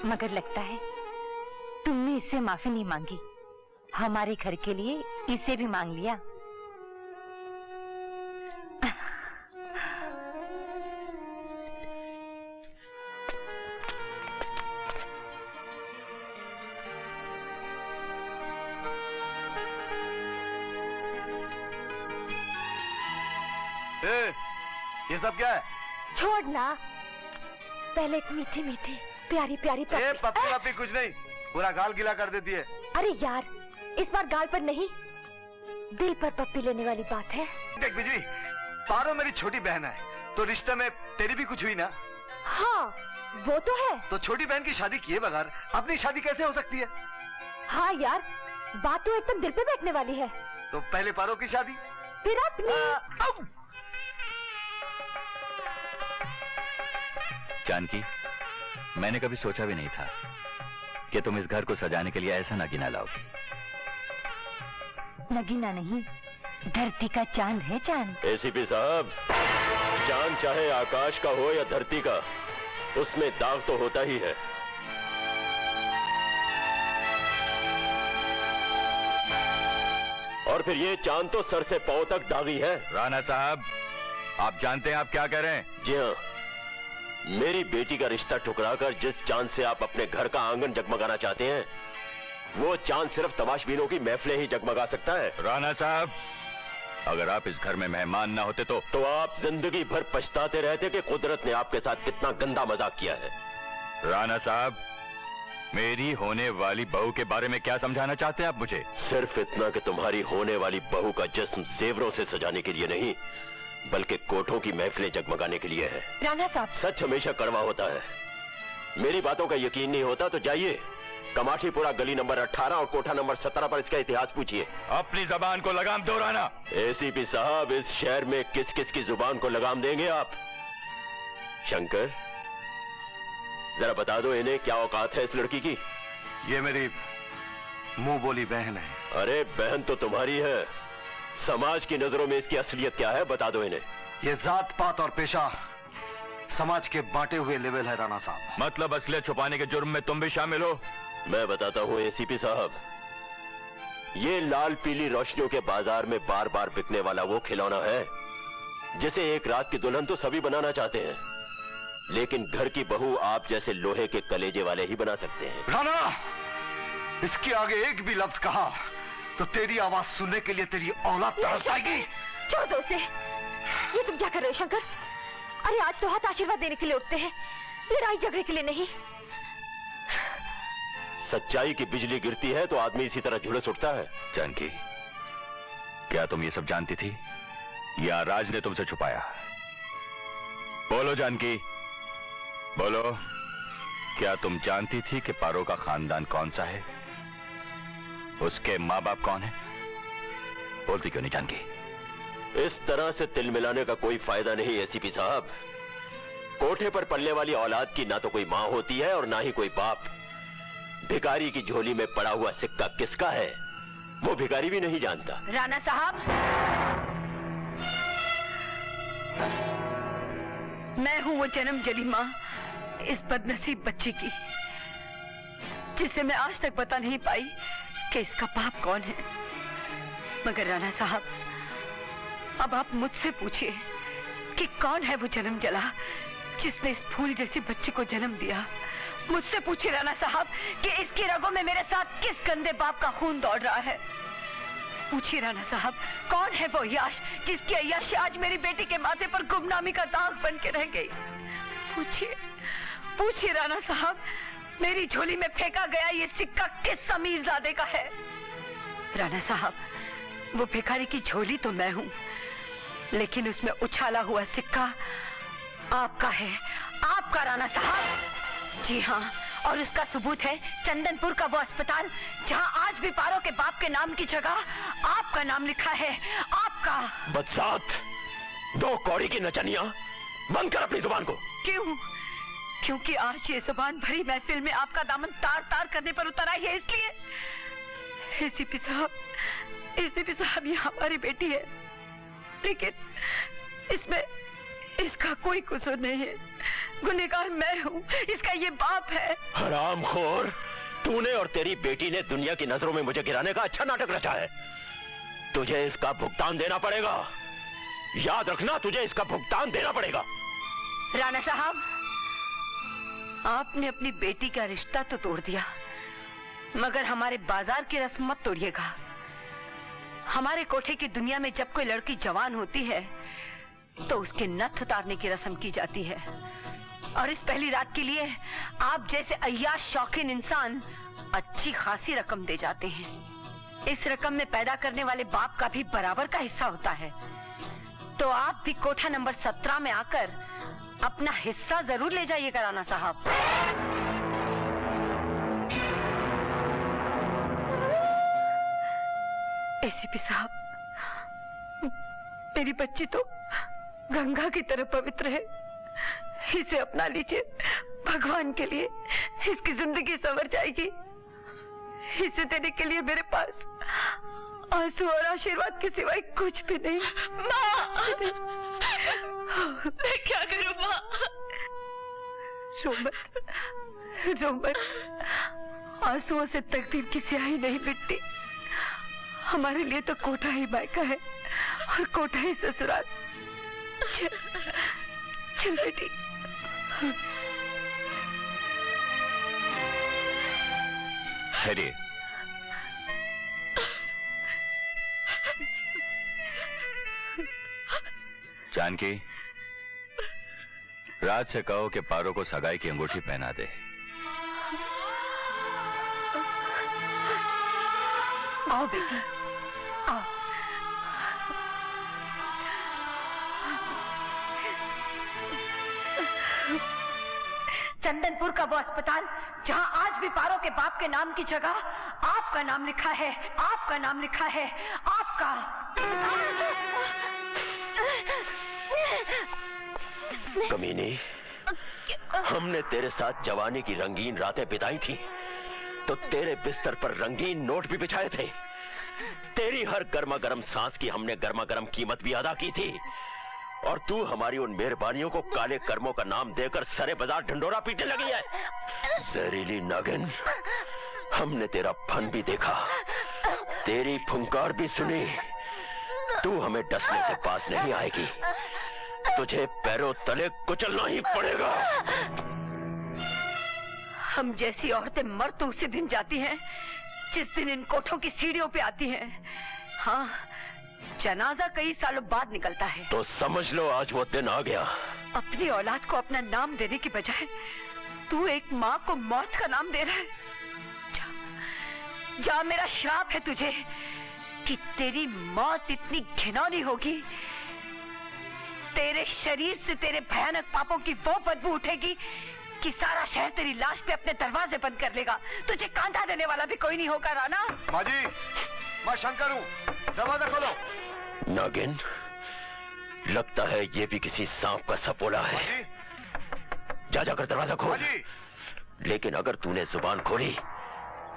मगर लगता है तुमने इससे माफी नहीं मांगी, हमारे घर के लिए इसे भी मांग लिया। ये सब क्या है? छोड़ना, पहले एक मीठी मीठी प्यारी प्यारी पप्पी कुछ नहीं, पूरा गाल गीला कर देती है। अरे यार, इस बार गाल पर नहीं, दिल पर पप्पी लेने वाली बात है। देख बिजली, पारो मेरी छोटी बहन है, तो रिश्ते में तेरी भी कुछ हुई ना? हाँ, वो तो है। तो छोटी बहन की शादी किए बगैर अपनी शादी कैसे हो सकती है? हाँ यार, बात तो एकदम दिल पे बैठने वाली है। तो पहले पारो की शादी, फिर अपनी। जानकी, मैंने कभी सोचा भी नहीं था कि तुम इस घर को सजाने के लिए ऐसा नगीना लाओगी। नगीना नहीं, धरती का चांद है चांद। एसीपी साहब, चांद चाहे आकाश का हो या धरती का, उसमें दाग तो होता ही है। और फिर ये चांद तो सर से पांव तक दागी है। राणा साहब, आप जानते हैं आप क्या कर रहे हैं? जी हाँ, मेरी बेटी का रिश्ता ठुकराकर जिस चांद से आप अपने घर का आंगन जगमगाना चाहते हैं, वो चांद सिर्फ तमाशबीनों की महफिलें ही जगमगा सकता है। राणा साहब, अगर आप इस घर में मेहमान ना होते तो आप जिंदगी भर पछताते रहते कि कुदरत ने आपके साथ कितना गंदा मजाक किया है। राणा साहब, मेरी होने वाली बहू के बारे में क्या समझाना चाहते हैं आप मुझे? सिर्फ इतना कि तुम्हारी होने वाली बहू का जिस्म जेवरों से सजाने के लिए नहीं, बल्कि कोठों की महफिलें जगमगाने के लिए है। राणा साहब, सच हमेशा कड़वा होता है। मेरी बातों का यकीन नहीं होता तो जाइए कमाठीपुरा गली नंबर 18 और कोठा नंबर 17 पर इसका इतिहास पूछिए। अपनी जबान को लगाम दो राणा। एसीपी साहब, इस शहर में किस किस की जुबान को लगाम देंगे आप? शंकर, जरा बता दो इन्हें क्या औकात है इस लड़की की? ये मेरी मुंह बोली बहन है। अरे बहन तो तुम्हारी है, समाज की नजरों में इसकी असलियत क्या है बता दो इन्हें। ये जात पात और पेशा समाज के बांटे हुए लेवल है राणा साहब। मतलब असलियत छुपाने के जुर्म में तुम भी शामिल हो? मैं बताता हूं एसीपी साहब, ये लाल पीली रोशनियों के बाजार में बार बार बिकने वाला वो खिलौना है जिसे एक रात की दुल्हन तो सभी बनाना चाहते हैं, लेकिन घर की बहू आप जैसे लोहे के कलेजे वाले ही बना सकते हैं। राणा, इसके आगे एक भी लफ्ज कहा तो तेरी आवाज सुनने के लिए तेरी औलाद तरस जाएगी। छोड़ दो उसे। ये तुम क्या कर रहे हो शंकर? अरे आज तो हाथ आशीर्वाद देने के लिए उठते हैं, लड़ाई झगड़े के लिए नहीं। सच्चाई की बिजली गिरती है तो आदमी इसी तरह झुलस उठता है। जानकी, क्या तुम ये सब जानती थी या राज ने तुमसे छुपाया? बोलो जानकी, बोलो, क्या तुम जानती थी कि पारो का खानदान कौन सा है? उसके माँ बाप कौन है? बोलती क्यों नहीं जानकी? इस तरह से तिल मिलाने का कोई फायदा नहीं एसीपी साहब। कोठे पर पलने वाली औलाद की ना तो कोई मां होती है और ना ही कोई बाप। भिखारी की झोली में पड़ा हुआ सिक्का किसका है वो भिखारी भी नहीं जानता। राणा साहब, मैं हूं वो जन्म जली मां इस बदनसीब बच्ची की, जिसे मैं आज तक बता नहीं पाई कि इसका बाप कौन है। मगर राणा साहब, अब आप मुझसे पूछिए कि कौन है वो जन्म जला जिसने इस फूल जैसी बच्ची को जन्म दिया। मुझसे पूछिए राणा साहब कि इसकी रगों में मेरे साथ किस गंदे बाप का खून दौड़ रहा है। पूछिए राणा साहब, कौन है वो यश जिसकी अय्याशी आज मेरी बेटी के माथे पर गुमनामी का दाग बन के रह गई। पूछिए, पूछिए राणा साहब, मेरी झोली में फेंका गया ये सिक्का किस समीरजादे का है। राणा साहब, वो भिखारी की झोली तो मैं हूं, लेकिन उसमें उछाला हुआ सिक्का आपका है, आपका राणा साहब। जी हाँ, और उसका सबूत है चंदनपुर का वो अस्पताल जहां आज भी पारो के बाप के नाम की जगह आपका नाम लिखा है, आपका। बदसात, दो कौड़ी की नचनिया, बंद कर अपनी जुबान को। क्यों? क्योंकि आज ये जुबान भरी महफिल में आपका दामन तार तार करने पर उतर आई है, इसलिए। एसीपी साहब, ये हमारी बेटी है, लेकिन इसमें इसका कोई कसूर नहीं है। गुनहगार मैं हूँ, इसका ये बाप है। हरामखोर, तूने और तेरी बेटी ने दुनिया की नजरों में मुझे गिराने का अच्छा नाटक रचा है। तुझे इसका भुगतान देना पड़ेगा। याद रखना, तुझे इसका भुगतान देना पड़ेगा। राणा साहब, आपने अपनी बेटी का रिश्ता तो तोड़ दिया, मगर हमारे बाजार की रस्म मत तोड़िएगा। हमारे कोठे की दुनिया में जब कोई लड़की जवान होती है तो उसके नथ उतारने की रस्म की जाती है, और इस पहली रात के लिए आप जैसे अय्याश शौकीन इंसान अच्छी खासी रकम दे जाते हैं। इस रकम में पैदा करने वाले बाप का भी बराबर का हिस्सा होता है। तो आप भी कोठा नंबर 17 में आकर अपना हिस्सा जरूर ले जाइएगा राणा साहब। एसीपी साहब, मेरी बच्ची तो गंगा की तरह पवित्र है, इसे अपना लीजिए। भगवान के लिए इसकी जिंदगी संवर जाएगी। इसे देने के लिए मेरे पास आंसू और आशीर्वाद के सिवाय कुछ भी नहीं। माँ, मैं क्या करूं माँ? रो मत। आंसुओं से तकदीर की स्याही नहीं मिटती। हमारे लिए तो कोठा ही मायका है और कोठा ही ससुराल। चल बेटी। हैरी, जानकी, राज से कहो कि पारो को सगाई की अंगूठी पहना दे। आओ बेटी, आओ। चंदनपुर का वो अस्पताल जहां आज भी पारो के बाप के नाम की जगह आपका नाम लिखा है, आपका नाम लिखा है, आपका। कमीनी, हमने तेरे साथ जवानी की रंगीन रातें बिताई थी तो तेरे बिस्तर पर रंगीन नोट भी बिछाए थे। तेरी हर गर्मा गर्म सांस की हमने गर्मा गर्म कीमत भी अदा की थी, और तू हमारी उन मेहरबानियों को काले कर्मों का नाम देकर सरे बाजार ढंडोरा पीटने लगी है। जहरीली नागिन, हमने तेरा फन भी देखा, तेरी फुंकार भी सुनी। तू हमें डसने से पास नहीं आएगी, तुझे पैरों तले कुचलना ही पड़ेगा। हम जैसी औरतें मर तो उसी दिन जाती हैं जिस दिन इन कोठों की सीढ़ियों पे आती हैं। हाँ, जनाजा कई सालों बाद निकलता है। तो समझ लो आज वो दिन आ गया। अपनी औलाद को अपना नाम देने की बजाय तू एक माँ को मौत का नाम दे रहा है। जा, मेरा श्राप है तुझे कि तेरी मौत इतनी घिनौनी होगी, तेरे शरीर से तेरे भयानक पापों की वो बदबू उठेगी कि सारा शहर तेरी लाश पे अपने दरवाजे बंद कर लेगा। तुझे कांधा देने वाला भी कोई नहीं होगा राणा। माँ जी, मैं शंकर हूँ, दरवाजा खोलो। नागिन, लगता है ये भी किसी सांप का सपोला है। जा जाकर दरवाजा खोल। लेकिन अगर तूने जुबान खोली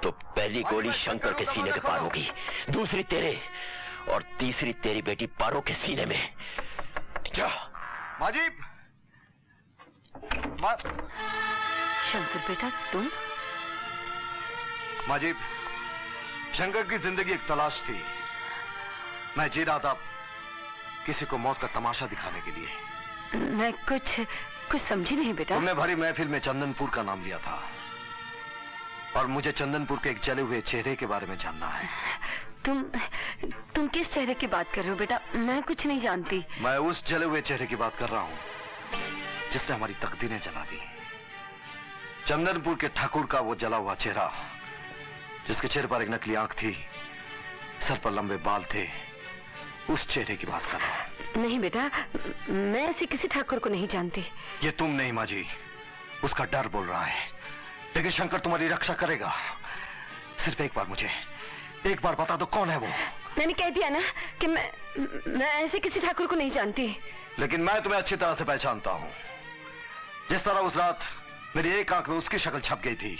तो पहली गोली शंकर के सीने के पार होगी, दूसरी तेरे, और तीसरी तेरी बेटी पारो के सीने में। जा। माजी, शंकर बेटा तुम? माजी, शंकर की जिंदगी एक तलाश थी। मैं जी रहा था किसी को मौत का तमाशा दिखाने के लिए। मैं कुछ समझी नहीं बेटा। तुमने भरी महफिल में चंदनपुर का नाम लिया था, और मुझे चंदनपुर के एक जले हुए चेहरे के बारे में जानना है। तुम किस चेहरे की बात कर रहे हो बेटा? मैं कुछ नहीं जानती। मैं उस जले हुए चेहरे की बात कर रहा हूँ जिसने हमारी तकदीरें जला दी। चंदनपुर के ठाकुर का वो जला हुआ चेहरा, जिसके चेहरे पर एक नकली आंख थी, सर पर लंबे बाल थे, उस चेहरे की बात कर रहा हूँ। नहीं बेटा, मैं ऐसे किसी ठाकुर को नहीं जानती। ये तुम नहीं माँ जी, उसका डर बोल रहा है। लेकिन शंकर तुम्हारी रक्षा करेगा। सिर्फ एक बार मुझे एक बार बता दो, कौन है वो? मैंने कह दिया ना कि मैं ऐसे किसी ठाकुर को नहीं जानती। लेकिन मैं तुम्हें अच्छी तरह से पहचानता हूँ। जिस तरह उस रात मेरी एक आंख में उसकी शक्ल छप गई थी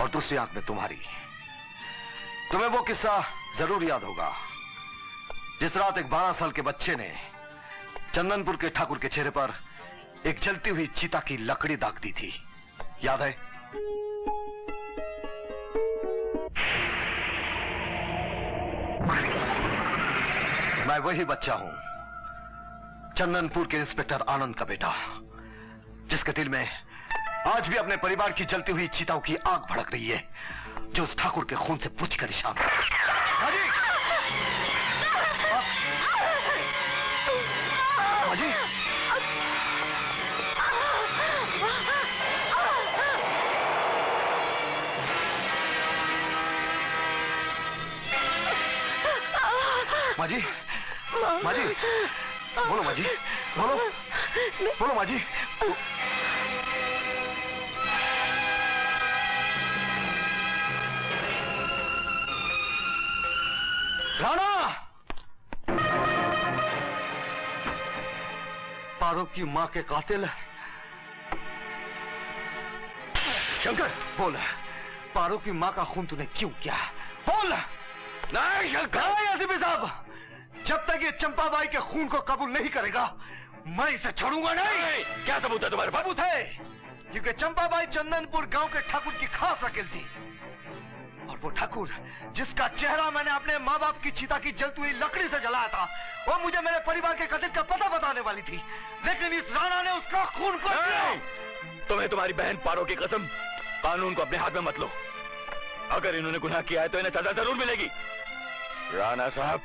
और दूसरी आंख में तुम्हारी। तुम्हें वो किस्सा जरूर याद होगा जिस रात एक 12 साल के बच्चे ने चंदनपुर के ठाकुर के चेहरे पर एक जलती हुई चीता की लकड़ी दाग दी थी। याद है? मैं वही बच्चा हूं, चंदनपुर के इंस्पेक्टर आनंद का बेटा, जिसके दिल में आज भी अपने परिवार की जलती हुई चिताओं की आग भड़क रही है, जो उस ठाकुर के खून से बुझ कर निशान है। माजी! माजी! माजी! बोलो माजी, बोलो, बोलो माजी। राणा! पारो की मां के कातिल शंकर, बोल, पारो की मां का खून तूने क्यों किया? बोल। नहीं शंकर, एसीपी साहब, जब तक ये चंपाबाई के खून को कबूल नहीं करेगा मैं इसे छोड़ूंगा नहीं। क्या सबूत है तुम्हारे पास? सबूत है, क्योंकि चंपाबाई चंदनपुर गांव के ठाकुर की खास वकील थी, और वो ठाकुर जिसका चेहरा मैंने अपने माँ बाप की चिता की जलती हुई लकड़ी से जलाया था, वो मुझे मेरे परिवार के कत्ल का पता बताने वाली थी, लेकिन इस राणा ने उसका खून को तुम्हें तुम्हारी बहन पारो की कसम, कानून को अपने हाथ में मत लो। अगर इन्होंने गुनाह किया है तो इन्हें सजा जरूर मिलेगी। राणा साहब,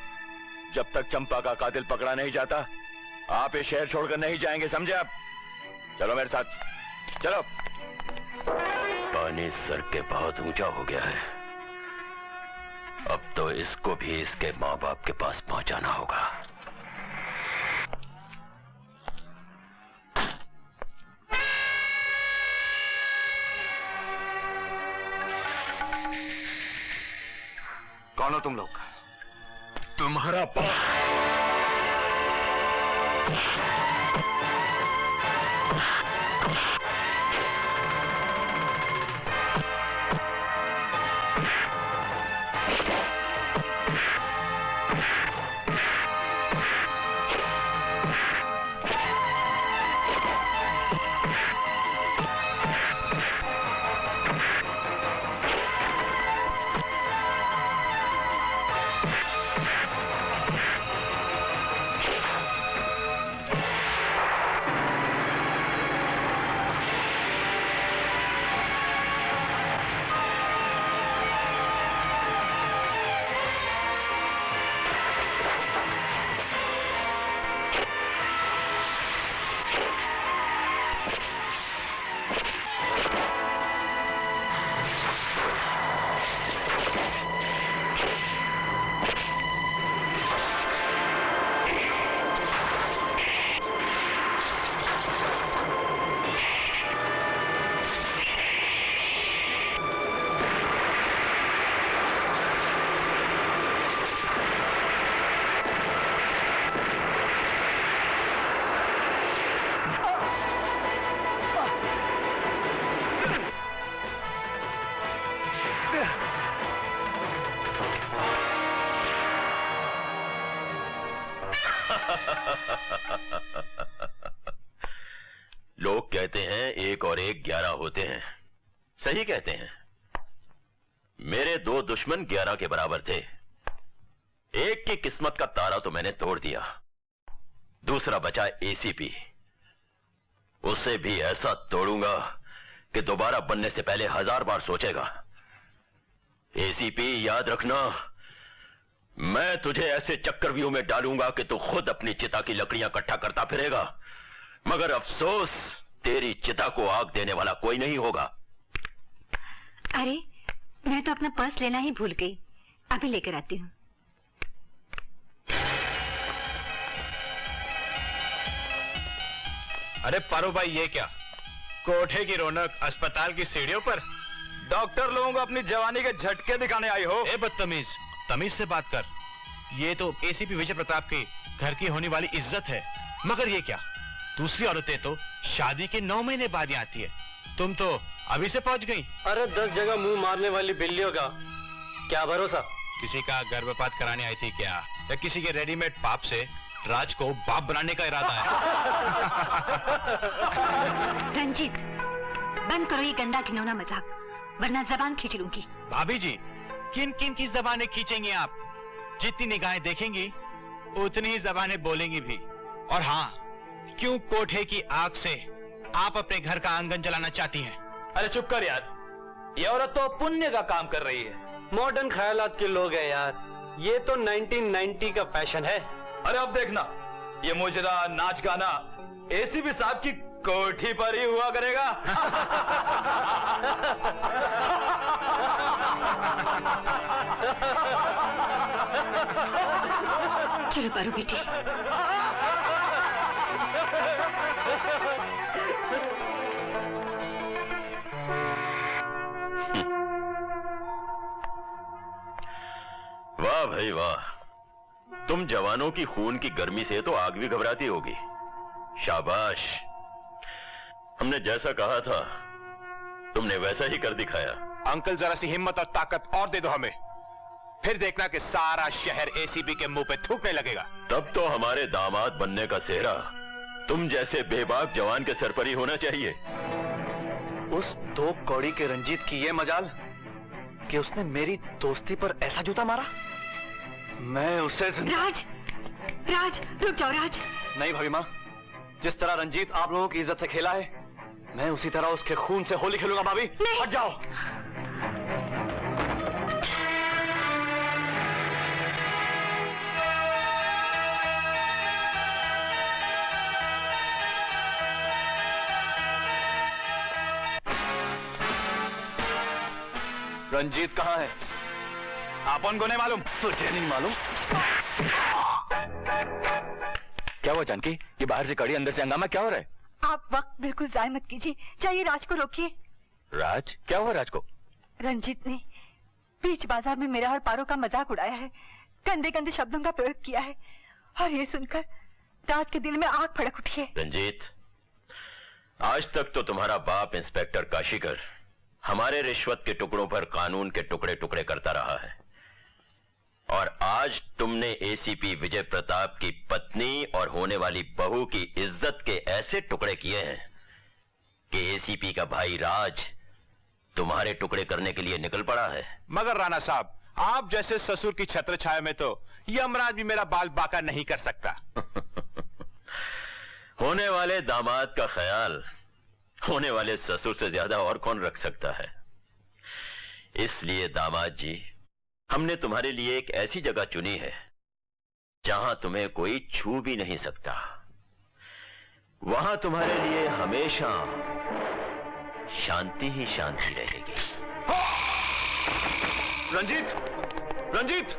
जब तक चंपा का कातिल पकड़ा नहीं जाता आप ये शहर छोड़कर नहीं जाएंगे, समझे आप? चलो मेरे साथ, चलो। पानी सर के बहुत ऊंचा हो गया है, अब तो इसको भी इसके माँ बाप के पास पहुंचाना होगा। कौन हो तुम लोग? तुम्हारा लोग कहते हैं 1 और 1 11 होते हैं, सही कहते हैं। मेरे 2 दुश्मन 11 के बराबर थे। एक की किस्मत का तारा तो मैंने तोड़ दिया, दूसरा बचा एसीपी। उसे भी ऐसा तोड़ूंगा कि दोबारा बनने से पहले 1000 बार सोचेगा। एसीपी, याद रखना, मैं तुझे ऐसे चक्रव्यूह में डालूंगा कि तू खुद अपनी चिता की लकड़ियां इकट्ठा करता फिरेगा, मगर अफसोस तेरी चिता को आग देने वाला कोई नहीं होगा। अरे, मैं तो अपना पर्स लेना ही भूल गई, अभी लेकर आती हूँ। अरे पारो भाई, ये क्या? कोठे की रौनक अस्पताल की सीढ़ियों पर? डॉक्टर लोगों को अपनी जवानी के झटके दिखाने आई हो? ए बदतमीज, तमीज से बात कर। ये तो एसीपी विजय प्रताप के घर की होने वाली इज्जत है, मगर ये क्या? दूसरी औरतें तो शादी के 9 महीने बाद ही आती है, तुम तो अभी से पहुंच गई। अरे 10 जगह मुंह मारने वाली बिल्लियों का क्या भरोसा। किसी का गर्भपात कराने आई थी क्या, या किसी के रेडीमेड पाप से राज को बाप बनाने का इरादा है? रंजीत, बंद करो ये गंदा घिनौना मजाक, वरना जबान खींच लूंगी। भाभी जी, किन किन की जबानें खींचेंगी आप? जितनी निगाहें देखेंगी उतनी ही जबानें बोलेंगी भी। और हाँ, क्यों कोठे की आग से आप अपने घर का आंगन जलाना चाहती हैं? अरे चुप कर यार, ये औरत तो पुण्य का काम कर रही है। मॉडर्न ख्यालात के लोग हैं यार, ये तो 1990 का फैशन है। अरे अब देखना, ये मुजरा नाच गाना एसीपी साहब की कोठी पर ही हुआ करेगा। चलो पारो बेटी। वाह भाई वाह, तुम जवानों की खून की गर्मी से तो आग भी घबराती होगी। शाबाश, हमने जैसा कहा था तुमने वैसा ही कर दिखाया। अंकल जरा सी हिम्मत और ताकत और दे दो हमें, फिर देखना कि सारा शहर एसीपी के मुंह पे थूकने लगेगा। तब तो हमारे दामाद बनने का सेहरा तुम जैसे बेबाक जवान के सर पर ही होना चाहिए। उस 2 कौड़ी के रंजीत की ये मजाल कि उसने मेरी दोस्ती पर ऐसा जूता मारा। मैं उसे राज, राज रुक जाओ राज। नहीं भाभी माँ, जिस तरह रंजीत आप लोगों की इज्जत से खेला है, मैं उसी तरह उसके खून से होली खेलूंगा। भाभी हट जाओ। रंजीत कहाँ है? आपन को नहीं मालूम? तुझे नहीं मालूम? क्या हुआ जानकी, ये बाहर से कड़ी अंदर से हंगामा, क्या हो रहा है? आप वक्त बिल्कुल जाय मत कीजिए, चाहिए राज को रोकिए। राज? क्या हुआ राज को? रंजीत ने बीच बाजार में मेरा और पारो का मजाक उड़ाया है, गंदे गंदे शब्दों का प्रयोग किया है, और ये सुनकर राज के दिल में आग भड़क उठी है। रंजीत, आज तक तो तुम्हारा बाप इंस्पेक्टर काशीकर हमारे रिश्वत के टुकड़ों पर कानून के टुकड़े टुकड़े करता रहा है, और आज तुमने एसीपी विजय प्रताप की पत्नी और होने वाली बहू की इज्जत के ऐसे टुकड़े किए हैं कि एसीपी का भाई राज तुम्हारे टुकड़े करने के लिए निकल पड़ा है। मगर राणा साहब, आप जैसे ससुर की छत्र छाया में तो यमराज भी मेरा बाल बाका नहीं कर सकता। होने वाले दामाद का ख्याल होने वाले ससुर से ज्यादा और कौन रख सकता है। इसलिए दामाद जी, हमने तुम्हारे लिए एक ऐसी जगह चुनी है जहां तुम्हें कोई छू भी नहीं सकता। वहां तुम्हारे लिए हमेशा शांति ही शांति रहेगी। रंजीत, रंजीत,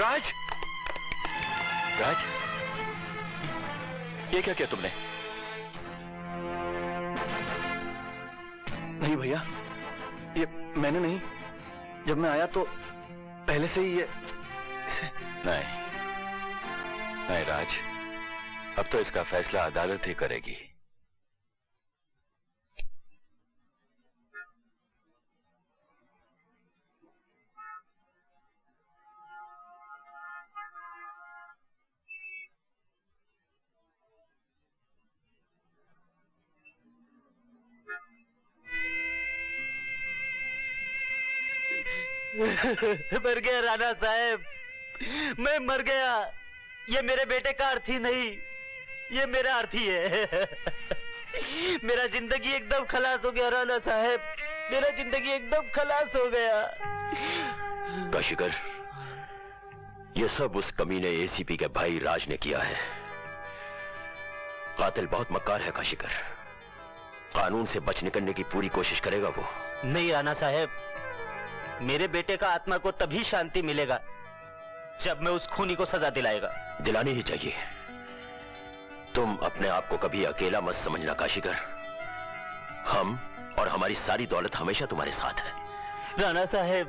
राज, राज, ये क्या किया तुमने? नहीं भैया, ये मैंने नहीं। जब मैं आया तो पहले से ही ये नहीं, नहीं राज, अब तो इसका फैसला अदालत ही करेगी। मर गया राणा साहब, मैं मर गया। ये मेरे बेटे का अर्थी नहीं, ये मेरा अर्थी है। मेरा जिंदगी एकदम खलास हो गया राणा साहब, मेरा जिंदगी एकदम खलास हो गया। काशीकर, ये सब उस कमीने एसीपी के भाई राज ने किया है। कातिल बहुत मक्कार है काशीकर, कानून से बच निकलने की पूरी कोशिश करेगा वो। नहीं राणा साहब, मेरे बेटे का आत्मा को तभी शांति मिलेगा जब मैं उस खूनी को सजा दिलाएगा। दिलानी ही चाहिए। तुम अपने आप को कभी अकेला मत समझना काशीकर, हम और हमारी सारी दौलत हमेशा तुम्हारे साथ है। राणा साहेब।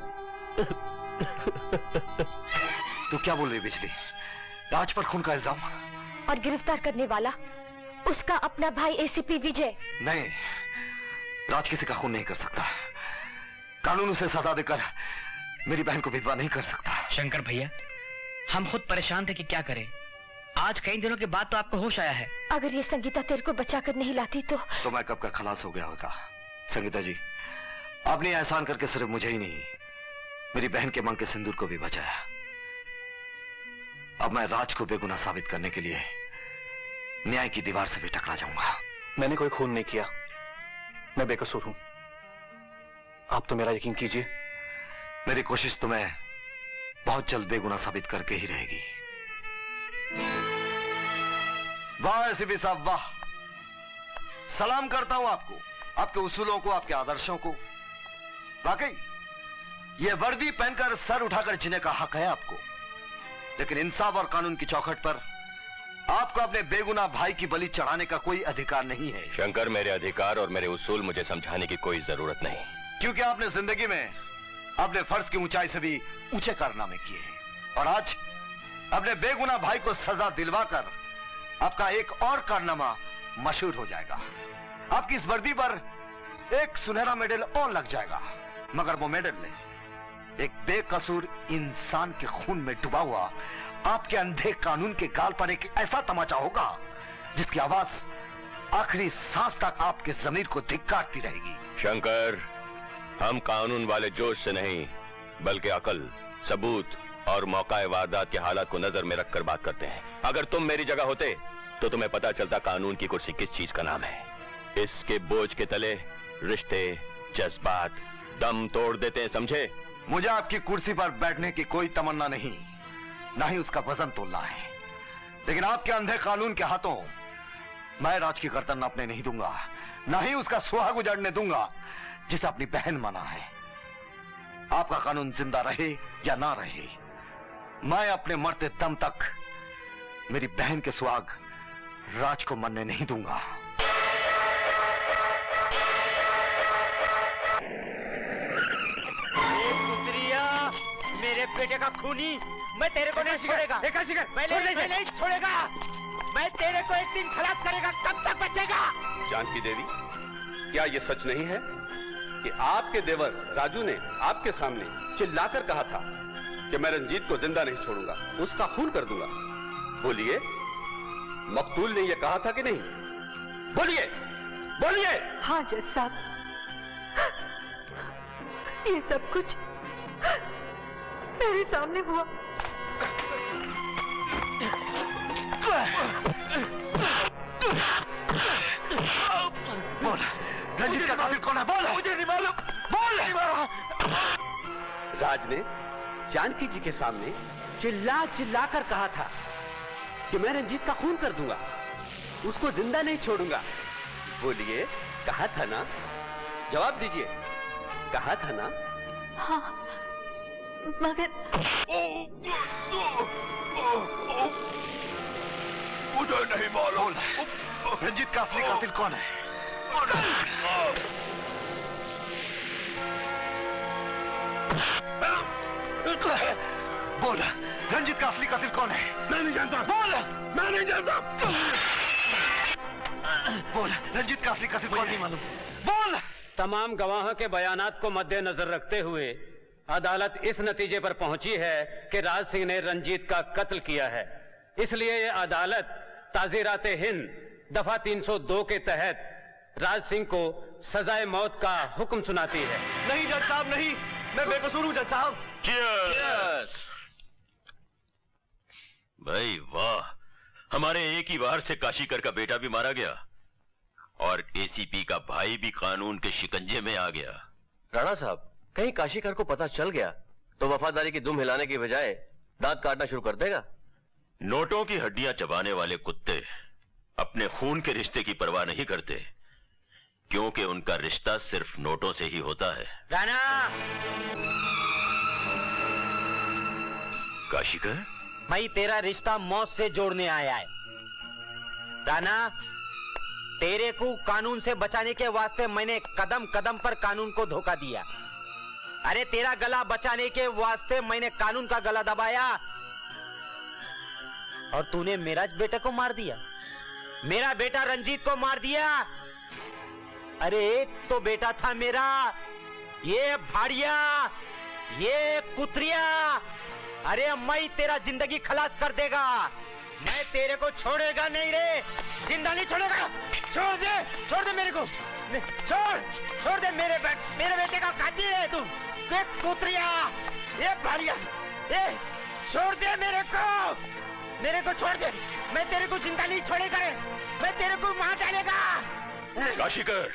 तू क्या बोल रही बिजली? राज पर खून का इल्जाम? और गिरफ्तार करने वाला उसका अपना भाई एसीपी विजय। नहीं, राज किसी का खून नहीं कर सकता। कानून उसे सजा देकर मेरी बहन को विधवा नहीं कर सकता। शंकर भैया, हम खुद परेशान थे कि क्या करें। आज कई दिनों के बाद तो आपको होश आया है। अगर ये संगीता तेरे को बचाकर नहीं लाती तो मैं कब का खलास हो गया होता। संगीता जी, आपने एहसान करके सिर्फ मुझे ही नहीं, मेरी बहन के मांग के सिंदूर को भी बचाया। अब मैं राज को बेगुनाह साबित करने के लिए न्याय की दीवार से भी टकरा जाऊंगा। मैंने कोई खून नहीं किया, मैं बेकसूर हूं। आप तो मेरा यकीन कीजिए। मेरी कोशिश तुम्हें बहुत जल्द बेगुनाह साबित करके ही रहेगी। वाह एसीपी साहब, वाह। सलाम करता हूं आपको, आपके उसूलों को, आपके आदर्शों को। वाकई ये वर्दी पहनकर सर उठाकर जीने का हक है आपको, लेकिन इंसाफ और कानून की चौखट पर आपको अपने बेगुनाह भाई की बलि चढ़ाने का कोई अधिकार नहीं है। शंकर, मेरे अधिकार और मेरे उसूल मुझे समझाने की कोई जरूरत नहीं, क्योंकि आपने जिंदगी में अपने फर्ज की ऊंचाई से भी ऊंचे कारनामे किए हैं, और आज अपने बेगुनाह भाई को सजा दिलवाकर आपका एक और कारनामा मशहूर हो जाएगा। आपकी इस वर्दी पर एक सुनहरा मेडल और लग जाएगा, मगर वो मेडल नहीं, एक बेकसूर इंसान के खून में डूबा हुआ आपके अंधे कानून के गाल पर एक ऐसा तमाचा होगा जिसकी आवाज आखिरी सांस तक आपके जमीर को धिक्कारती रहेगी। शंकर, हम कानून वाले जोश से नहीं बल्कि अकल, सबूत और मौका वारदात के हालात को नजर में रखकर बात करते हैं। अगर तुम मेरी जगह होते तो तुम्हें पता चलता कानून की कुर्सी किस चीज का नाम है। इसके बोझ के तले रिश्ते, जज्बात दम तोड़ देते हैं, समझे? मुझे आपकी कुर्सी पर बैठने की कोई तमन्ना नहीं, ना ही उसका वजन तोलना है, लेकिन आपके अंधे कानून के हाथों मैं राज की गर्दन नापने नहीं दूंगा, ना ही उसका सुहाग उजाड़ने दूंगा जिसे अपनी बहन माना है। आपका कानून जिंदा रहे या ना रहे, मैं अपने मरते दम तक मेरी बहन के सुहाग राज को मरने नहीं दूंगा। मेरे बेटे का खूनी, मैं तेरे को नहीं छोड़ेगा। मैं नहीं छोड़ेगा। मैं तेरे को एक दिन खलास करेगा। कब तक बचेगा? जानकी देवी, क्या यह सच नहीं है कि आपके देवर राजू ने आपके सामने चिल्लाकर कहा था कि मैं रंजीत को जिंदा नहीं छोड़ूंगा, उसका खून कर दूंगा? बोलिए, मकतूल ने यह कहा था कि नहीं? बोलिए, बोलिए। हाँ जज साहब, ये सब कुछ मेरे सामने हुआ। बोल, रंजीत का कातिल कौन है? बोल। मुझे नहीं मालूम। बोल। नहीं मारा। राज ने जानकी जी के सामने चिल्ला चिल्ला कर कहा था कि मैं रंजीत का खून कर दूंगा, उसको जिंदा नहीं छोड़ूंगा। बोलिए, कहा था ना? जवाब दीजिए, कहा था ना? हाँ, मगर मुझे नहीं मालूम। रंजीत का असली कातिल कौन है? बोल, रंजीत का असली कातिल कौन है? मैं नहीं जानता। बोल। मैं नहीं जानता। बोल, रंजीत का असली कातिल कौन? नहीं मालूम। बोल। तमाम गवाहों के बयानात को मद्देनजर रखते हुए अदालत इस नतीजे पर पहुंची है कि राज सिंह ने रंजीत का कत्ल किया है। इसलिए ये अदालत ताज़ीरात हिंद दफा 302 के तहत राज सिंह को सजाए मौत का हुक्म सुनाती है। नहीं जज साहब, नहीं, मैं बेकसूर हूं जज साहब। Cheers! भाई वाह, हमारे एक ही वार से काशीकर का बेटा भी मारा गया और एसीपी का भाई भी कानून के शिकंजे में आ गया। राणा साहब, कहीं काशीकर को पता चल गया तो वफादारी की दुम हिलाने की बजाय दांत काटना शुरू कर देगा। नोटों की हड्डियां चबाने वाले कुत्ते अपने खून के रिश्ते की परवाह नहीं करते, क्योंकि उनका रिश्ता सिर्फ नोटों से ही होता है। राणा! काशीकर, भाई तेरा रिश्ता मौत से जोड़ने आया है। राणा, तेरे को कानून से बचाने के वास्ते मैंने कदम कदम पर कानून को धोखा दिया, अरे तेरा गला बचाने के वास्ते मैंने कानून का गला दबाया और तूने मेरा बेटे को मार दिया, मेरा बेटा रंजीत को मार दिया। अरे तो बेटा था मेरा, ये भाड़िया, ये कुतरिया, अरे मैं तेरा जिंदगी खलास कर देगा, मैं तेरे को छोड़ेगा नहीं रे, जिंदा नहीं छोड़ेगा। छोड़ दे मेरे को, छोड़ दे मेरे बेटे का कातिल है तू, ये कुतरिया, ये भाड़िया, ये छोड़ दे मेरे को छोड़ दे, मैं तेरे को जिंदा नहीं छोड़ेगा, मैं तेरे को मार डालेगा। काशीकर,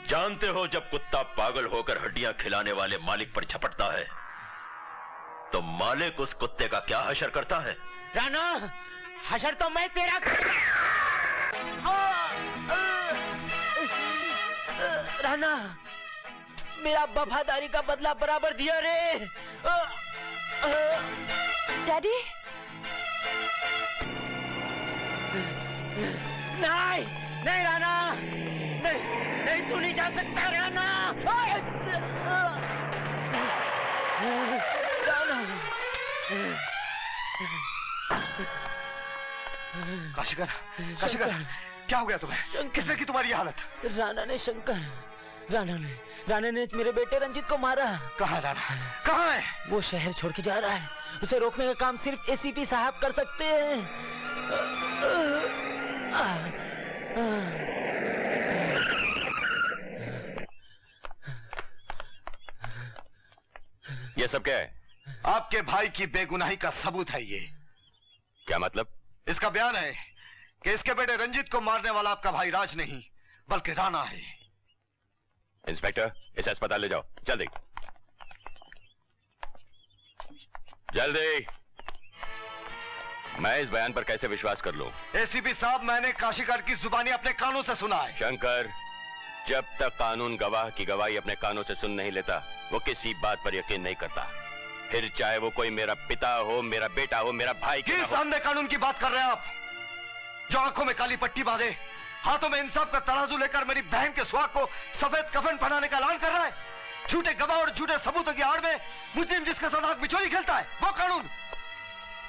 जानते हो जब कुत्ता पागल होकर हड्डियां खिलाने वाले मालिक पर झपटता है तो मालिक उस कुत्ते का क्या हशर करता है? राणा, हशर तो मैं तेरा राणा, मेरा वफादारी का बदला बराबर दिया रे। डैडी, नहीं राणा, नहीं तू नहीं जा सकता राणा। काशीकर, क्या हो गया तुम्हें? किसने की तुम्हारी हालत? राणा ने मेरे बेटे रंजीत को मारा। कहाँ राणा? कहाँ है? वो शहर छोड़ के जा रहा है, उसे रोकने का काम सिर्फ एसीपी साहब कर सकते हैं। ये सब क्या है? आपके भाई की बेगुनाही का सबूत है ये। क्या मतलब? इसका बयान है कि इसके बेटे रंजीत को मारने वाला आपका भाई राज नहीं बल्कि राणा है। इंस्पेक्टर, इसे अस्पताल ले जाओ, जल्दी जल्दी। मैं इस बयान पर कैसे विश्वास कर लूं? एसीपी साहब, मैंने काशीकर की जुबानी अपने कानों से सुना है। शंकर, जब तक कानून गवाह की गवाही अपने कानों से सुन नहीं लेता वो किसी बात पर यकीन नहीं करता, फिर चाहे वो कोई मेरा पिता हो, मेरा बेटा हो, मेरा भाई। किस सामने कानून की बात कर रहे हैं आप, जो आंखों में काली पट्टी बांधे, हाथों में इंसाफ का तराजू लेकर मेरी बहन के सुहाग को सफेद कफन पहनाने का ऐलान कर रहा है? झूठे गवाह और झूठे सबूतों की आड़ में मुस्लिम जिसके साथ आंख बिछोली खेलता है, वो कानून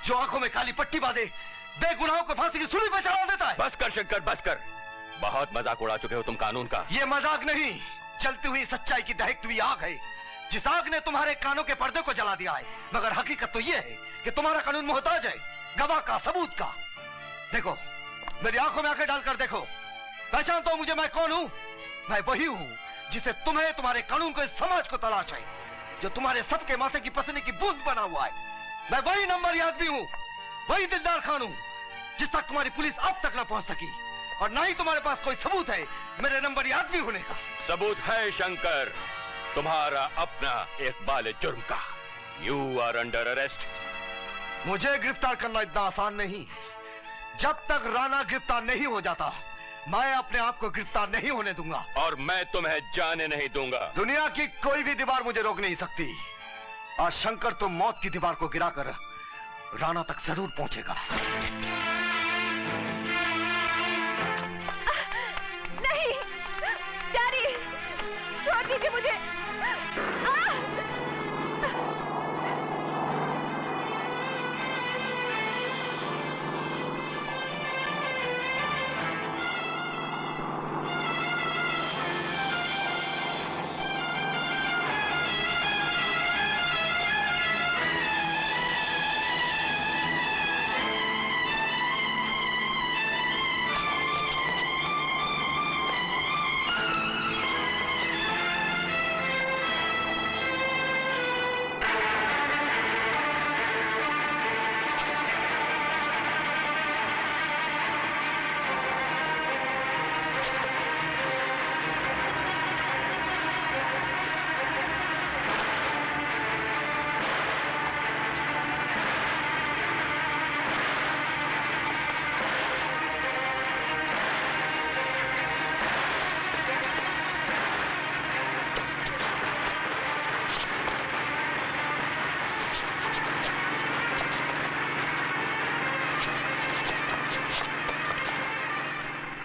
जो आंखों में काली पट्टी बांधे बेगुनाहों को फांसी की सूली पर चढ़ा देता है। बस कर शंकर, बस कर, बहुत मजाक उड़ा चुके हो तुम कानून का। ये मजाक नहीं, जलती हुई सच्चाई की दहकती हुई आग है, जिस आग ने तुम्हारे कानों के पर्दे को जला दिया है। मगर हकीकत तो यह है कि तुम्हारा कानून मोहताज है गवाह का, सबूत का। देखो, मेरी आंखों में आंखें डालकर देखो, पहचानते हो मुझे मैं कौन हूं? मैं वही हूं जिसे तुम्हें, तुम्हारे कानून को, इस समाज को तलाश है, जो तुम्हारे सबके माथे की पसीने की बूंद बना हुआ है। मैं वही नंबरी आदमी हूं, वही दिलदार खान हूं जिस तक तुम्हारी पुलिस अब तक ना पहुंच सकी, और ना ही तुम्हारे पास कोई सबूत है मेरे नंबरी आदमी होने का। सबूत है शंकर, तुम्हारा अपना इकबाल जुर्म का। You are under arrest. मुझे गिरफ्तार करना इतना आसान नहीं। जब तक राणा गिरफ्तार नहीं हो जाता मैं अपने आप को गिरफ्तार नहीं होने दूंगा, और मैं तुम्हें जाने नहीं दूंगा। दुनिया की कोई भी दीवार मुझे रोक नहीं सकती। आज शंकर तो मौत की दीवार को गिराकर राणा तक जरूर पहुंचेगा। नहीं डैडी, छोड़ दीजिए मुझे।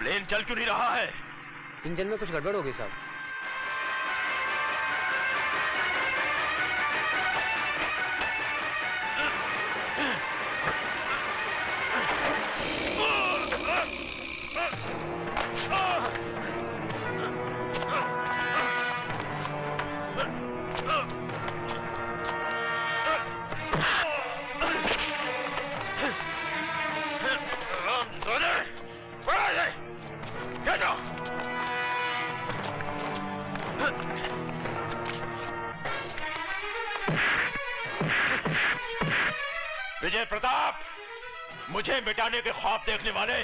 प्लेन चल क्यों नहीं रहा है? इंजन में कुछ गड़बड़ हो गई साहब। विजय प्रताप, मुझे मिटाने के ख्वाब देखने वाले,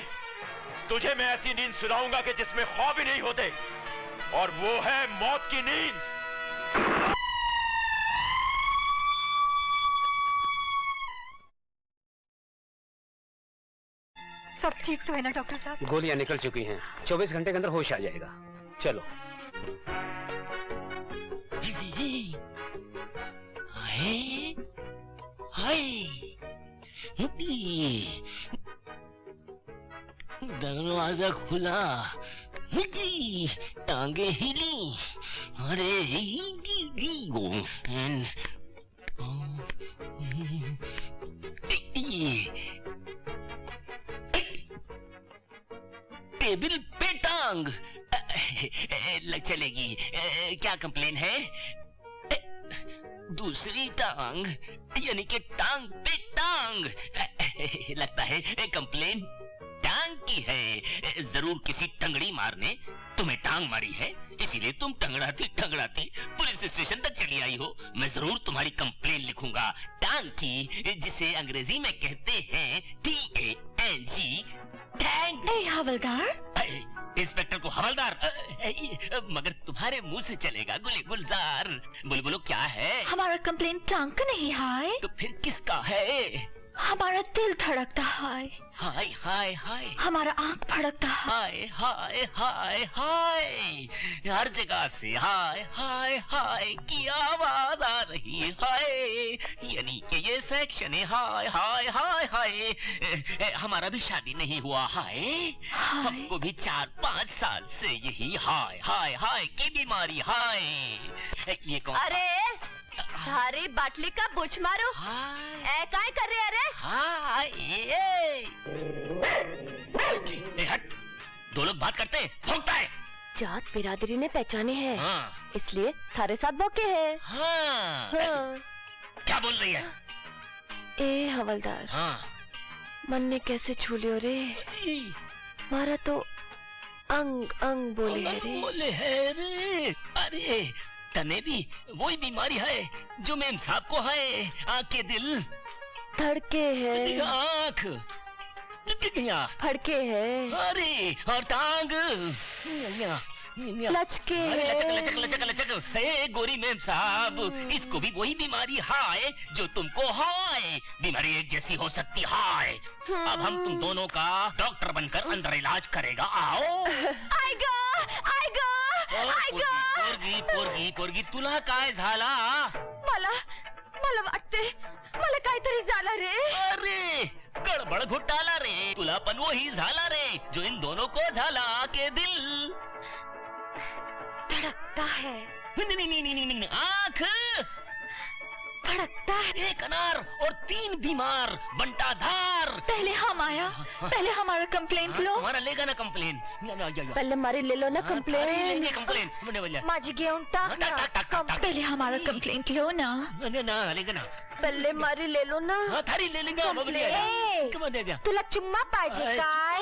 तुझे मैं ऐसी नींद सुलाऊंगा कि जिसमें ख्वाब ही नहीं होते, और वो है मौत की नींद। सब ठीक तो है ना डॉक्टर साहब? गोलियां निकल चुकी हैं, 24 घंटे के अंदर होश आ जाएगा। चलो। दरवाजा खुला, टांगे हिली, अरे टेबल पे टांग लग चलेगी। क्या कंप्लेन है? दूसरी टांग यानी कि टांग पे टांग। लगता है कंप्लेन टांग की है। जरूर किसी टंगड़ी मारने तुम्हें टांग मारी है, इसीलिए तुम टंगड़ाती टंगड़ाती पुलिस स्टेशन तक चली आई हो। मैं जरूर तुम्हारी कंप्लेन लिखूंगा टांग की, जिसे अंग्रेजी में कहते हैं TANG, टैंग। हवलदार, इंस्पेक्टर को हवलदार, मगर तुम्हारे मुंह से चलेगा गुली गुलजार। बोलो क्या है? हमारा कंप्लेन टांग का नहीं है। तो फिर किसका है? हमारा दिल धड़कता है। हाय हाय हाय। हमारा आंख फड़कता है। हाय हाय हाय हाय। हर जगह से हाय हाय हाय की आवाज आ रही है, यानी कि ये सेक्शन है हाय हाय हाय हाय। हमारा भी शादी नहीं हुआ है, हमको भी 4-5 साल से यही हाय हाय हाय की बीमारी है। ये कौन? अरे थारी बाटली का बुच मारो। ए काय कर रहे? अरे हट, दो लोग बात करते हैं, भौंकता है। जात बिरादरी ने पहचाने हैं, हाँ। इसलिए थारे साथ भौंके हैं। हाँ। क्या बोल रही है? ए हवलदार, हाँ। मन ने कैसे छू लियो रे, मारा तो अंग अंग बोले है रे। बोले है रे। अरे तने भी वही बीमारी है जो मेम साहब को है। आँख के दिल धड़के है, आँख फड़के है, अरे और टांग लचके है। लचक लचक लचक लचक। गोरी मेम साहब, इसको भी वही बीमारी है जो तुमको है। बीमारी एक जैसी हो सकती है। अब हम तुम दोनों का डॉक्टर बनकर अंदर इलाज करेगा। आओ। आएगा आएगा आएगा। पोरगी पोरगी पोरगी, तुला काय झाला? मला वाटते मला काहीतरी झालं रे। अरे गडबड घोटाला रे, तुला पण वही झाला रे जो इन दोनों को झाला के दिल धड़कता है। नहीं, आँख धड़कता है। एक अनार और 3 बीमार बंटाधार। पहले हम आया, पहले हमारा कंप्लेंट लो। हमारा लेगा ना कंप्लेन? पहले मारी ले लो ना कंप्लेन। कंप्लेन माझी घेऊन टाक ना। पहले हमारा कंप्लेंट लो ना। लेगा ना। पहले मारी ले लो ना। थारी ले लेंगे। तुला चुम्मा पाहिजे काय?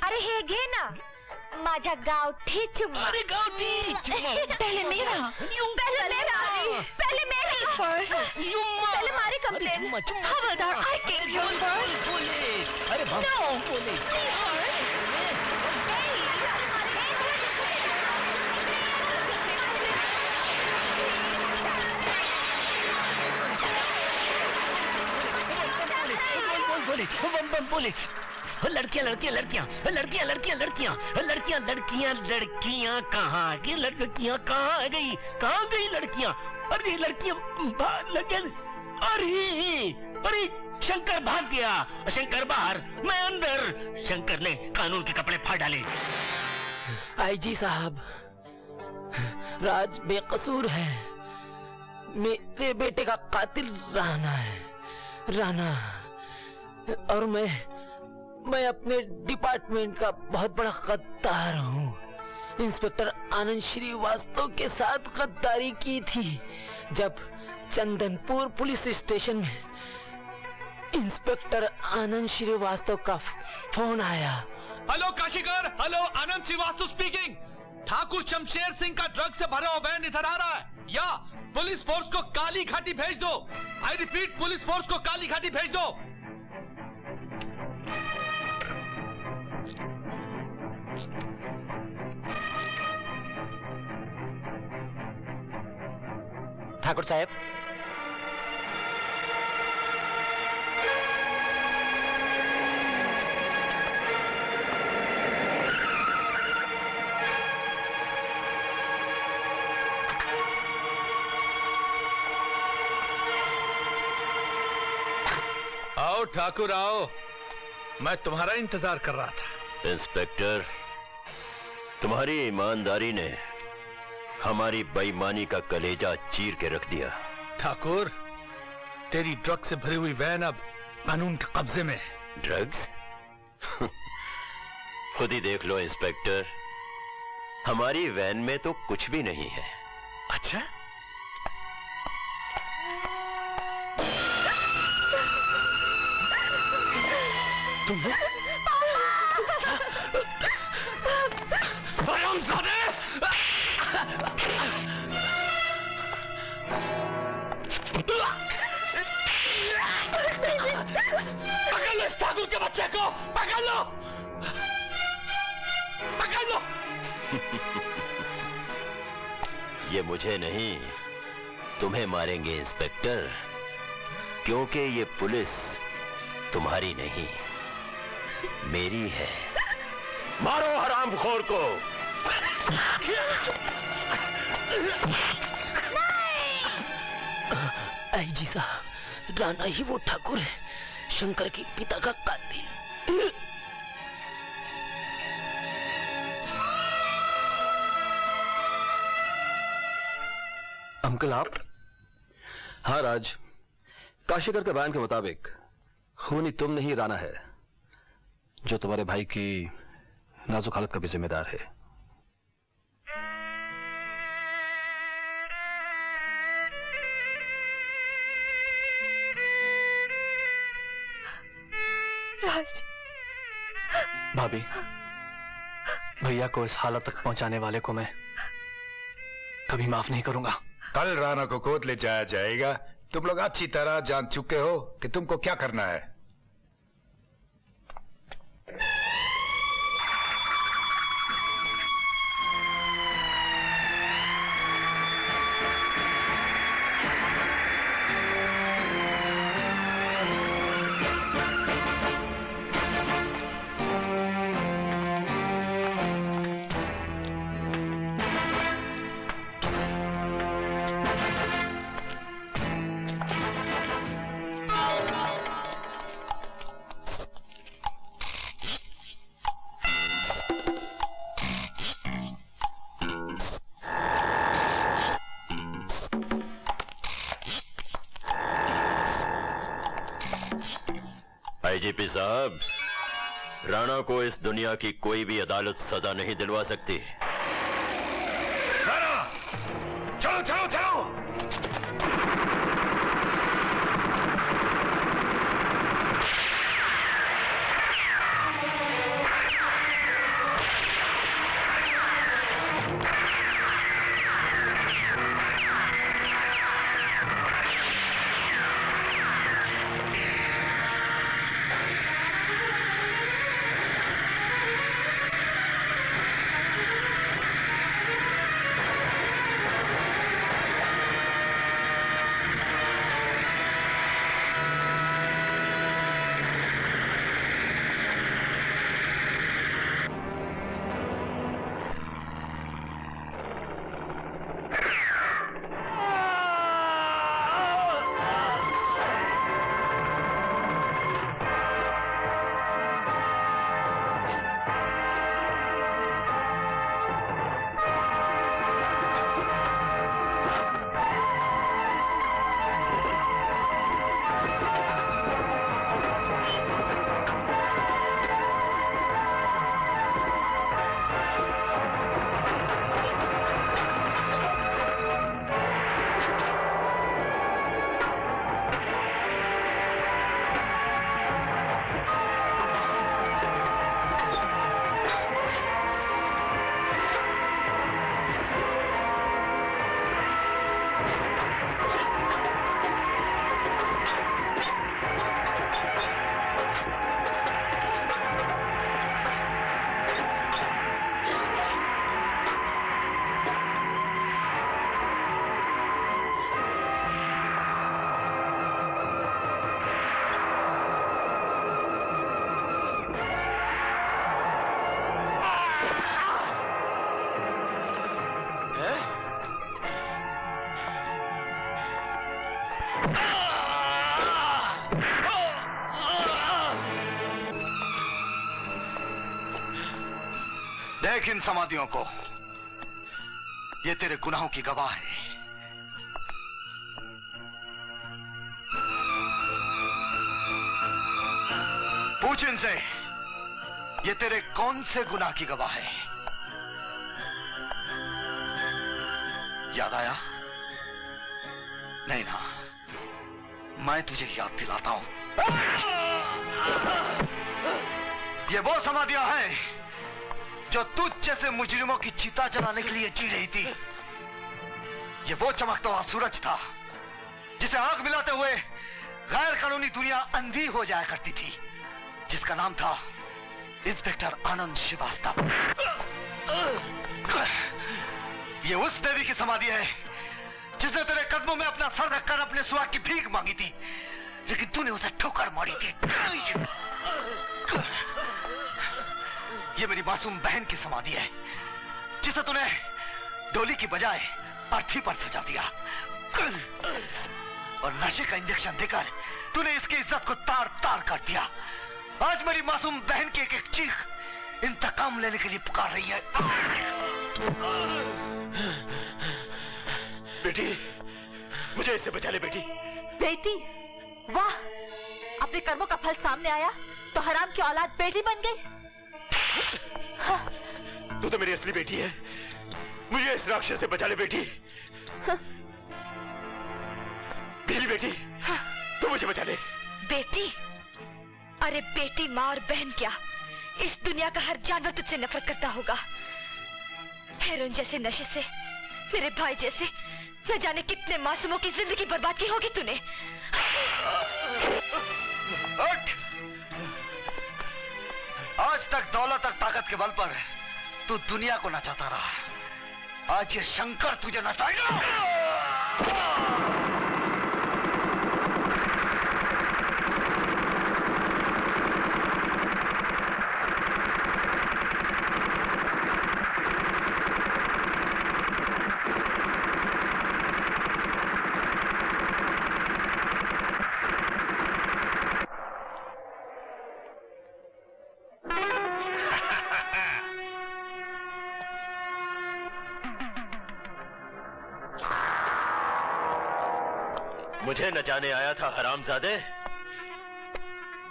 अरे हे घे ना, माझा गावठी चुम्मा। अरे गावठी चुम्मा। पहले मेरा। पहले मेरा। पहले मारी complain. Havildar, I came here first. अरे बोले। बोले लड़कियां लड़कियां लड़कियां लड़कियां लड़कियां लड़कियां लड़कियां लड़कियां लड़कियां कहाँ की लड़कियां कहाँ गई लड़कियां? अरे लड़कियां बाहर लगे। अरे शंकर भाग गया। शंकर बाहर, मैं अंदर। शंकर ने कानून के कपड़े फाड़ डाले। आईजी साहब, राज बेकसूर है। मेरे बेटे का कातिल राणा है, राणा। और मैं अपने डिपार्टमेंट का बहुत बड़ा गद्दार हूँ। इंस्पेक्टर आनंद श्रीवास्तव के साथ गद्दारी की थी। जब चंदनपुर पुलिस स्टेशन में इंस्पेक्टर आनंद श्रीवास्तव का फोन आया। हेलो काशीकर, हेलो आनंद श्रीवास्तव स्पीकिंग। ठाकुर डाकू शमशेर सिंह का ड्रग से भरा हुआ वैन इधर आ रहा है, या पुलिस फोर्स को काली घाटी भेज दो। आई रिपीट, पुलिस फोर्स को काली घाटी भेज दो। ठाकुर साहब, आओ ठाकुर आओ, मैं तुम्हारा इंतजार कर रहा था। इंस्पेक्टर, तुम्हारी ईमानदारी ने हमारी बेईमानी का कलेजा चीर के रख दिया। ठाकुर, तेरी ड्रग से भरी हुई वैन अब कानून के कब्जे में है। ड्रग्स? खुद ही देख लो इंस्पेक्टर, हमारी वैन में तो कुछ भी नहीं है। अच्छा? तुम हरामजादे! पकड़ लो इस ठाकुर के बच्चे को, पकड़ लो, पकड़ लो। ये मुझे नहीं, तुम्हें मारेंगे इंस्पेक्टर, क्योंकि ये पुलिस तुम्हारी नहीं, मेरी है। मारो हरामखोर को। आईजी साहब, राणा ही वो ठाकुर है, शंकर के पिता का कातिल। अंकल आप? हाँ राज, काशीकर के बयान के मुताबिक खूनी तुम नहीं, राणा है जो तुम्हारे भाई की नाजुक हालत का भी जिम्मेदार है। राज, भाभी, भैया को इस हालत तक पहुंचाने वाले को मैं कभी माफ नहीं करूंगा। कल राणा को कोर्ट ले जाया जाएगा। तुम लोग अच्छी तरह जान चुके हो कि तुमको क्या करना है। आईजीपी साहब, राणा को इस दुनिया की कोई भी अदालत सजा नहीं दिलवा सकती। राणा, चलो चलो चलो। देख इन समाधियों को, ये तेरे गुनाहों की गवाह है। पूछ इनसे, ये तेरे कौन से गुनाह की गवाह है? याद आया? नहीं ना, मैं तुझे याद दिलाता हूं। ये वो समाधियां हैं जो तुझ जैसे मुजरिमों की चिता जलाने के लिए जी रही थी। ये वो चमकता हुआ सूरज था जिसे आग मिलाते हुए गैर कानूनी दुनिया अंधी हो जाया करती थी, जिसका नाम था इंस्पेक्टर आनंद श्रीवास्तव। ये उस देवी की समाधि है जिसने तेरे कदमों में अपना सर रखकर अपने सुहाग की भीख मांगी थी, लेकिन तूने उसे ठोकर मारी थी। ये मेरी मासूम बहन की समाधि है जिसे तूने डोली की बजाय अर्थी पर सजा दिया, और नशे का इंजेक्शन देकर तूने इसकी इज्जत को तार तार कर दिया। आज मेरी मासूम बहन की एक एक चीख इंतकाम लेने के लिए पुकार रही है। बेटी, मुझे इससे बचा ले बेटी। बेटी? वाह, अपने कर्मों का फल सामने आया तो हराम की औलाद बेटी बन गई। तू तो मेरी असली बेटी है, मुझे इस राक्षस से बचा ले बेटी। मेरी बेटी, तू मुझे बचा ले। बेटी? अरे बेटी, माँ और बहन क्या, इस दुनिया का हर जानवर तुझसे नफरत करता होगा। हेरोइन जैसे नशे से मेरे भाई जैसे न जाने कितने मासूमों की जिंदगी बर्बाद की होगी तूने। उठ! आज तक दौलत और ताकत के बल पर तू दुनिया को नचाता रहा, आज ये शंकर तुझे नचाएगा। मुझे नचाने आया था हरामजादे।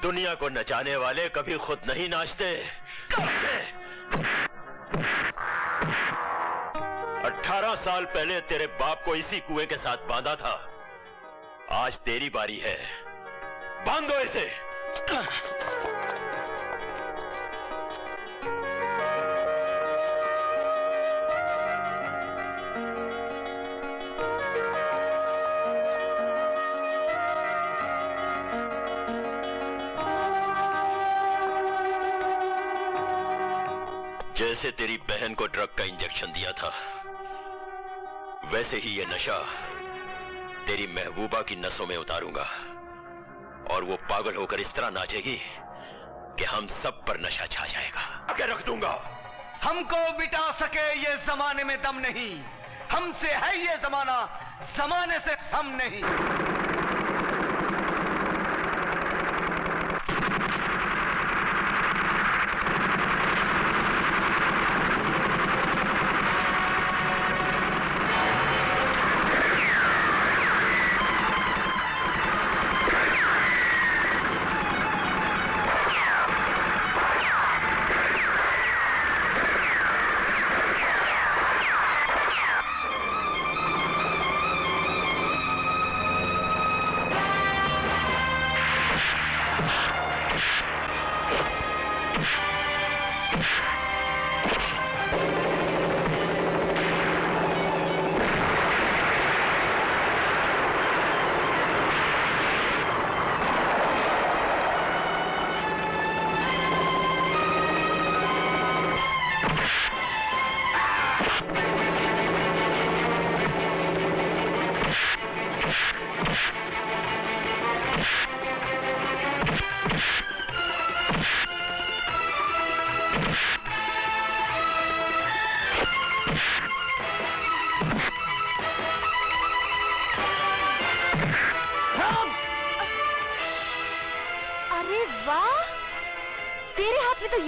दुनिया को नचाने वाले कभी खुद नहीं नाचते। 18 साल पहले तेरे बाप को इसी कुएं के साथ बांधा था, आज तेरी बारी है, बांध दो इसे। जैसे तेरी बहन को ड्रग का इंजेक्शन दिया था, वैसे ही ये नशा तेरी महबूबा की नसों में उतारूंगा, और वो पागल होकर इस तरह नाचेगी कि हम सब पर नशा छा जाएगा। आके रख दूंगा। हमको मिटा सके ये जमाने में दम नहीं, हमसे है ये जमाना, जमाने से हम नहीं।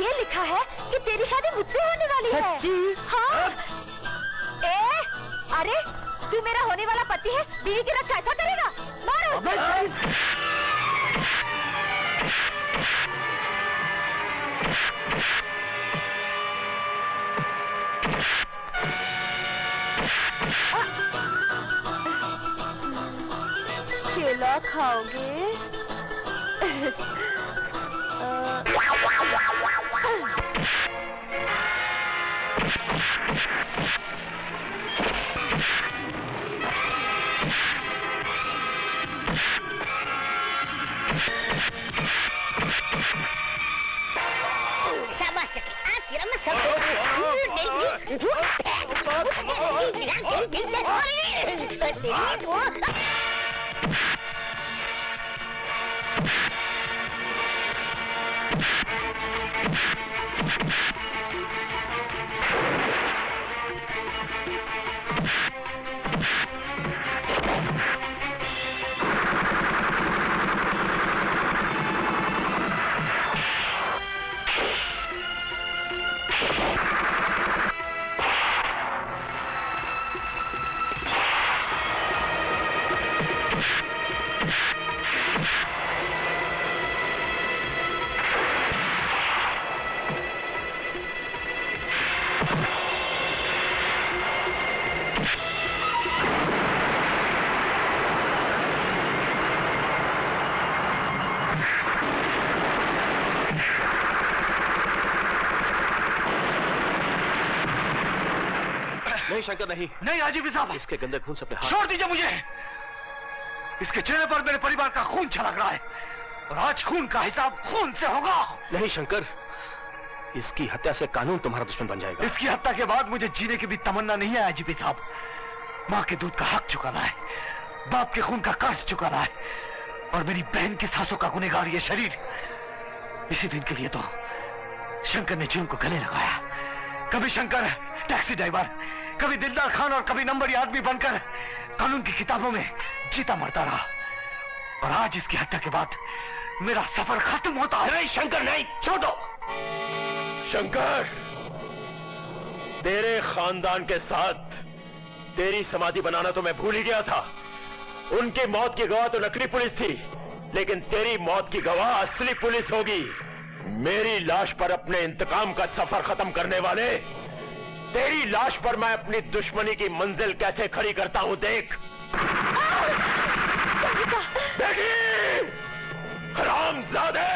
ये लिखा है कि तेरी शादी मुझसे होने वाली है। सच्ची? हाँ। अरे तू मेरा होने वाला पति है, बीवी की रक्षा ऐसा करेगा? मारो उसे। केला खाओगे? शाबाश चकी, आज तेरा मैं सब नहीं शंकर, नहीं नहीं आजीपी साहब, इसके गंदे खून से अपने हाथ छोड़ दीजिए मुझे। इसके चेहरे पर मेरे परिवार का खून छलक रहा है और आज खून का हिसाब खून से होगा। नहीं शंकर, इसकी हत्या से कानून तुम्हारा दुश्मन बन जाएगा। इसकी हत्या के बाद मुझे जीने की भी तमन्ना नहीं है आजीपी साहब। माँ के दूध का हक चुकाना है, बाप के खून का कर्ज चुकाना है और मेरी बहन की सांसों का गुनहगार ये शरीर। इसी दिन के लिए तो शंकर ने जीवन को गले लगाया। कभी शंकर टैक्सी ड्राइवर, कभी दिलदार खान और कभी नंबरी आदमी बनकर कानून की किताबों में जीता मरता रहा और आज इसकी हत्या के बाद मेरा सफर खत्म होता है। नहीं शंकर, नहीं, छोड़ो। शंकर, तेरे खानदान के साथ तेरी समाधि बनाना तो मैं भूल ही गया था। उनकी मौत की गवाह तो नकली पुलिस थी, लेकिन तेरी मौत की गवाह असली पुलिस होगी। मेरी लाश पर अपने इंतकाम का सफर खत्म करने वाले, तेरी लाश पर मैं अपनी दुश्मनी की मंजिल कैसे खड़ी करता हूं, देख। बेटी, हरामजादे!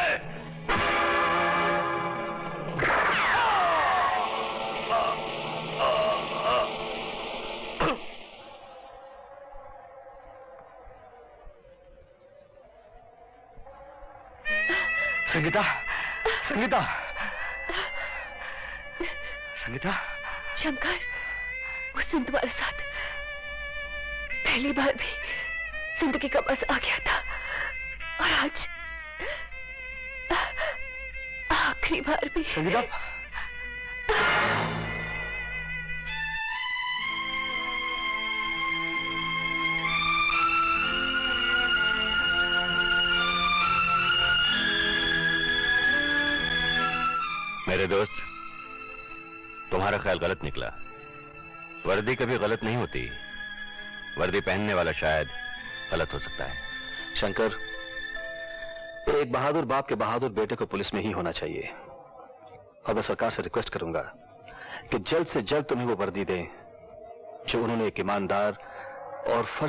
संगीता, संगीता, संगीता। शंकर, वो सिंध तुम्हारे साथ पहली बार भी जिंदगी का बस आ गया था और आज आखिरी बार भी। संगीता, मेरे दोस्त, तुम्हारा ख्याल गलत निकला। वर्दी कभी गलत नहीं होती, वर्दी पहनने वाला शायद गलत हो सकता है। शंकर, एक बहादुर बाप के बहादुर बेटे को पुलिस में ही होना चाहिए और मैं सरकार से रिक्वेस्ट करूंगा कि जल्द से जल्द तुम्हें वो वर्दी दें जो उन्होंने एक ईमानदार और फर्ज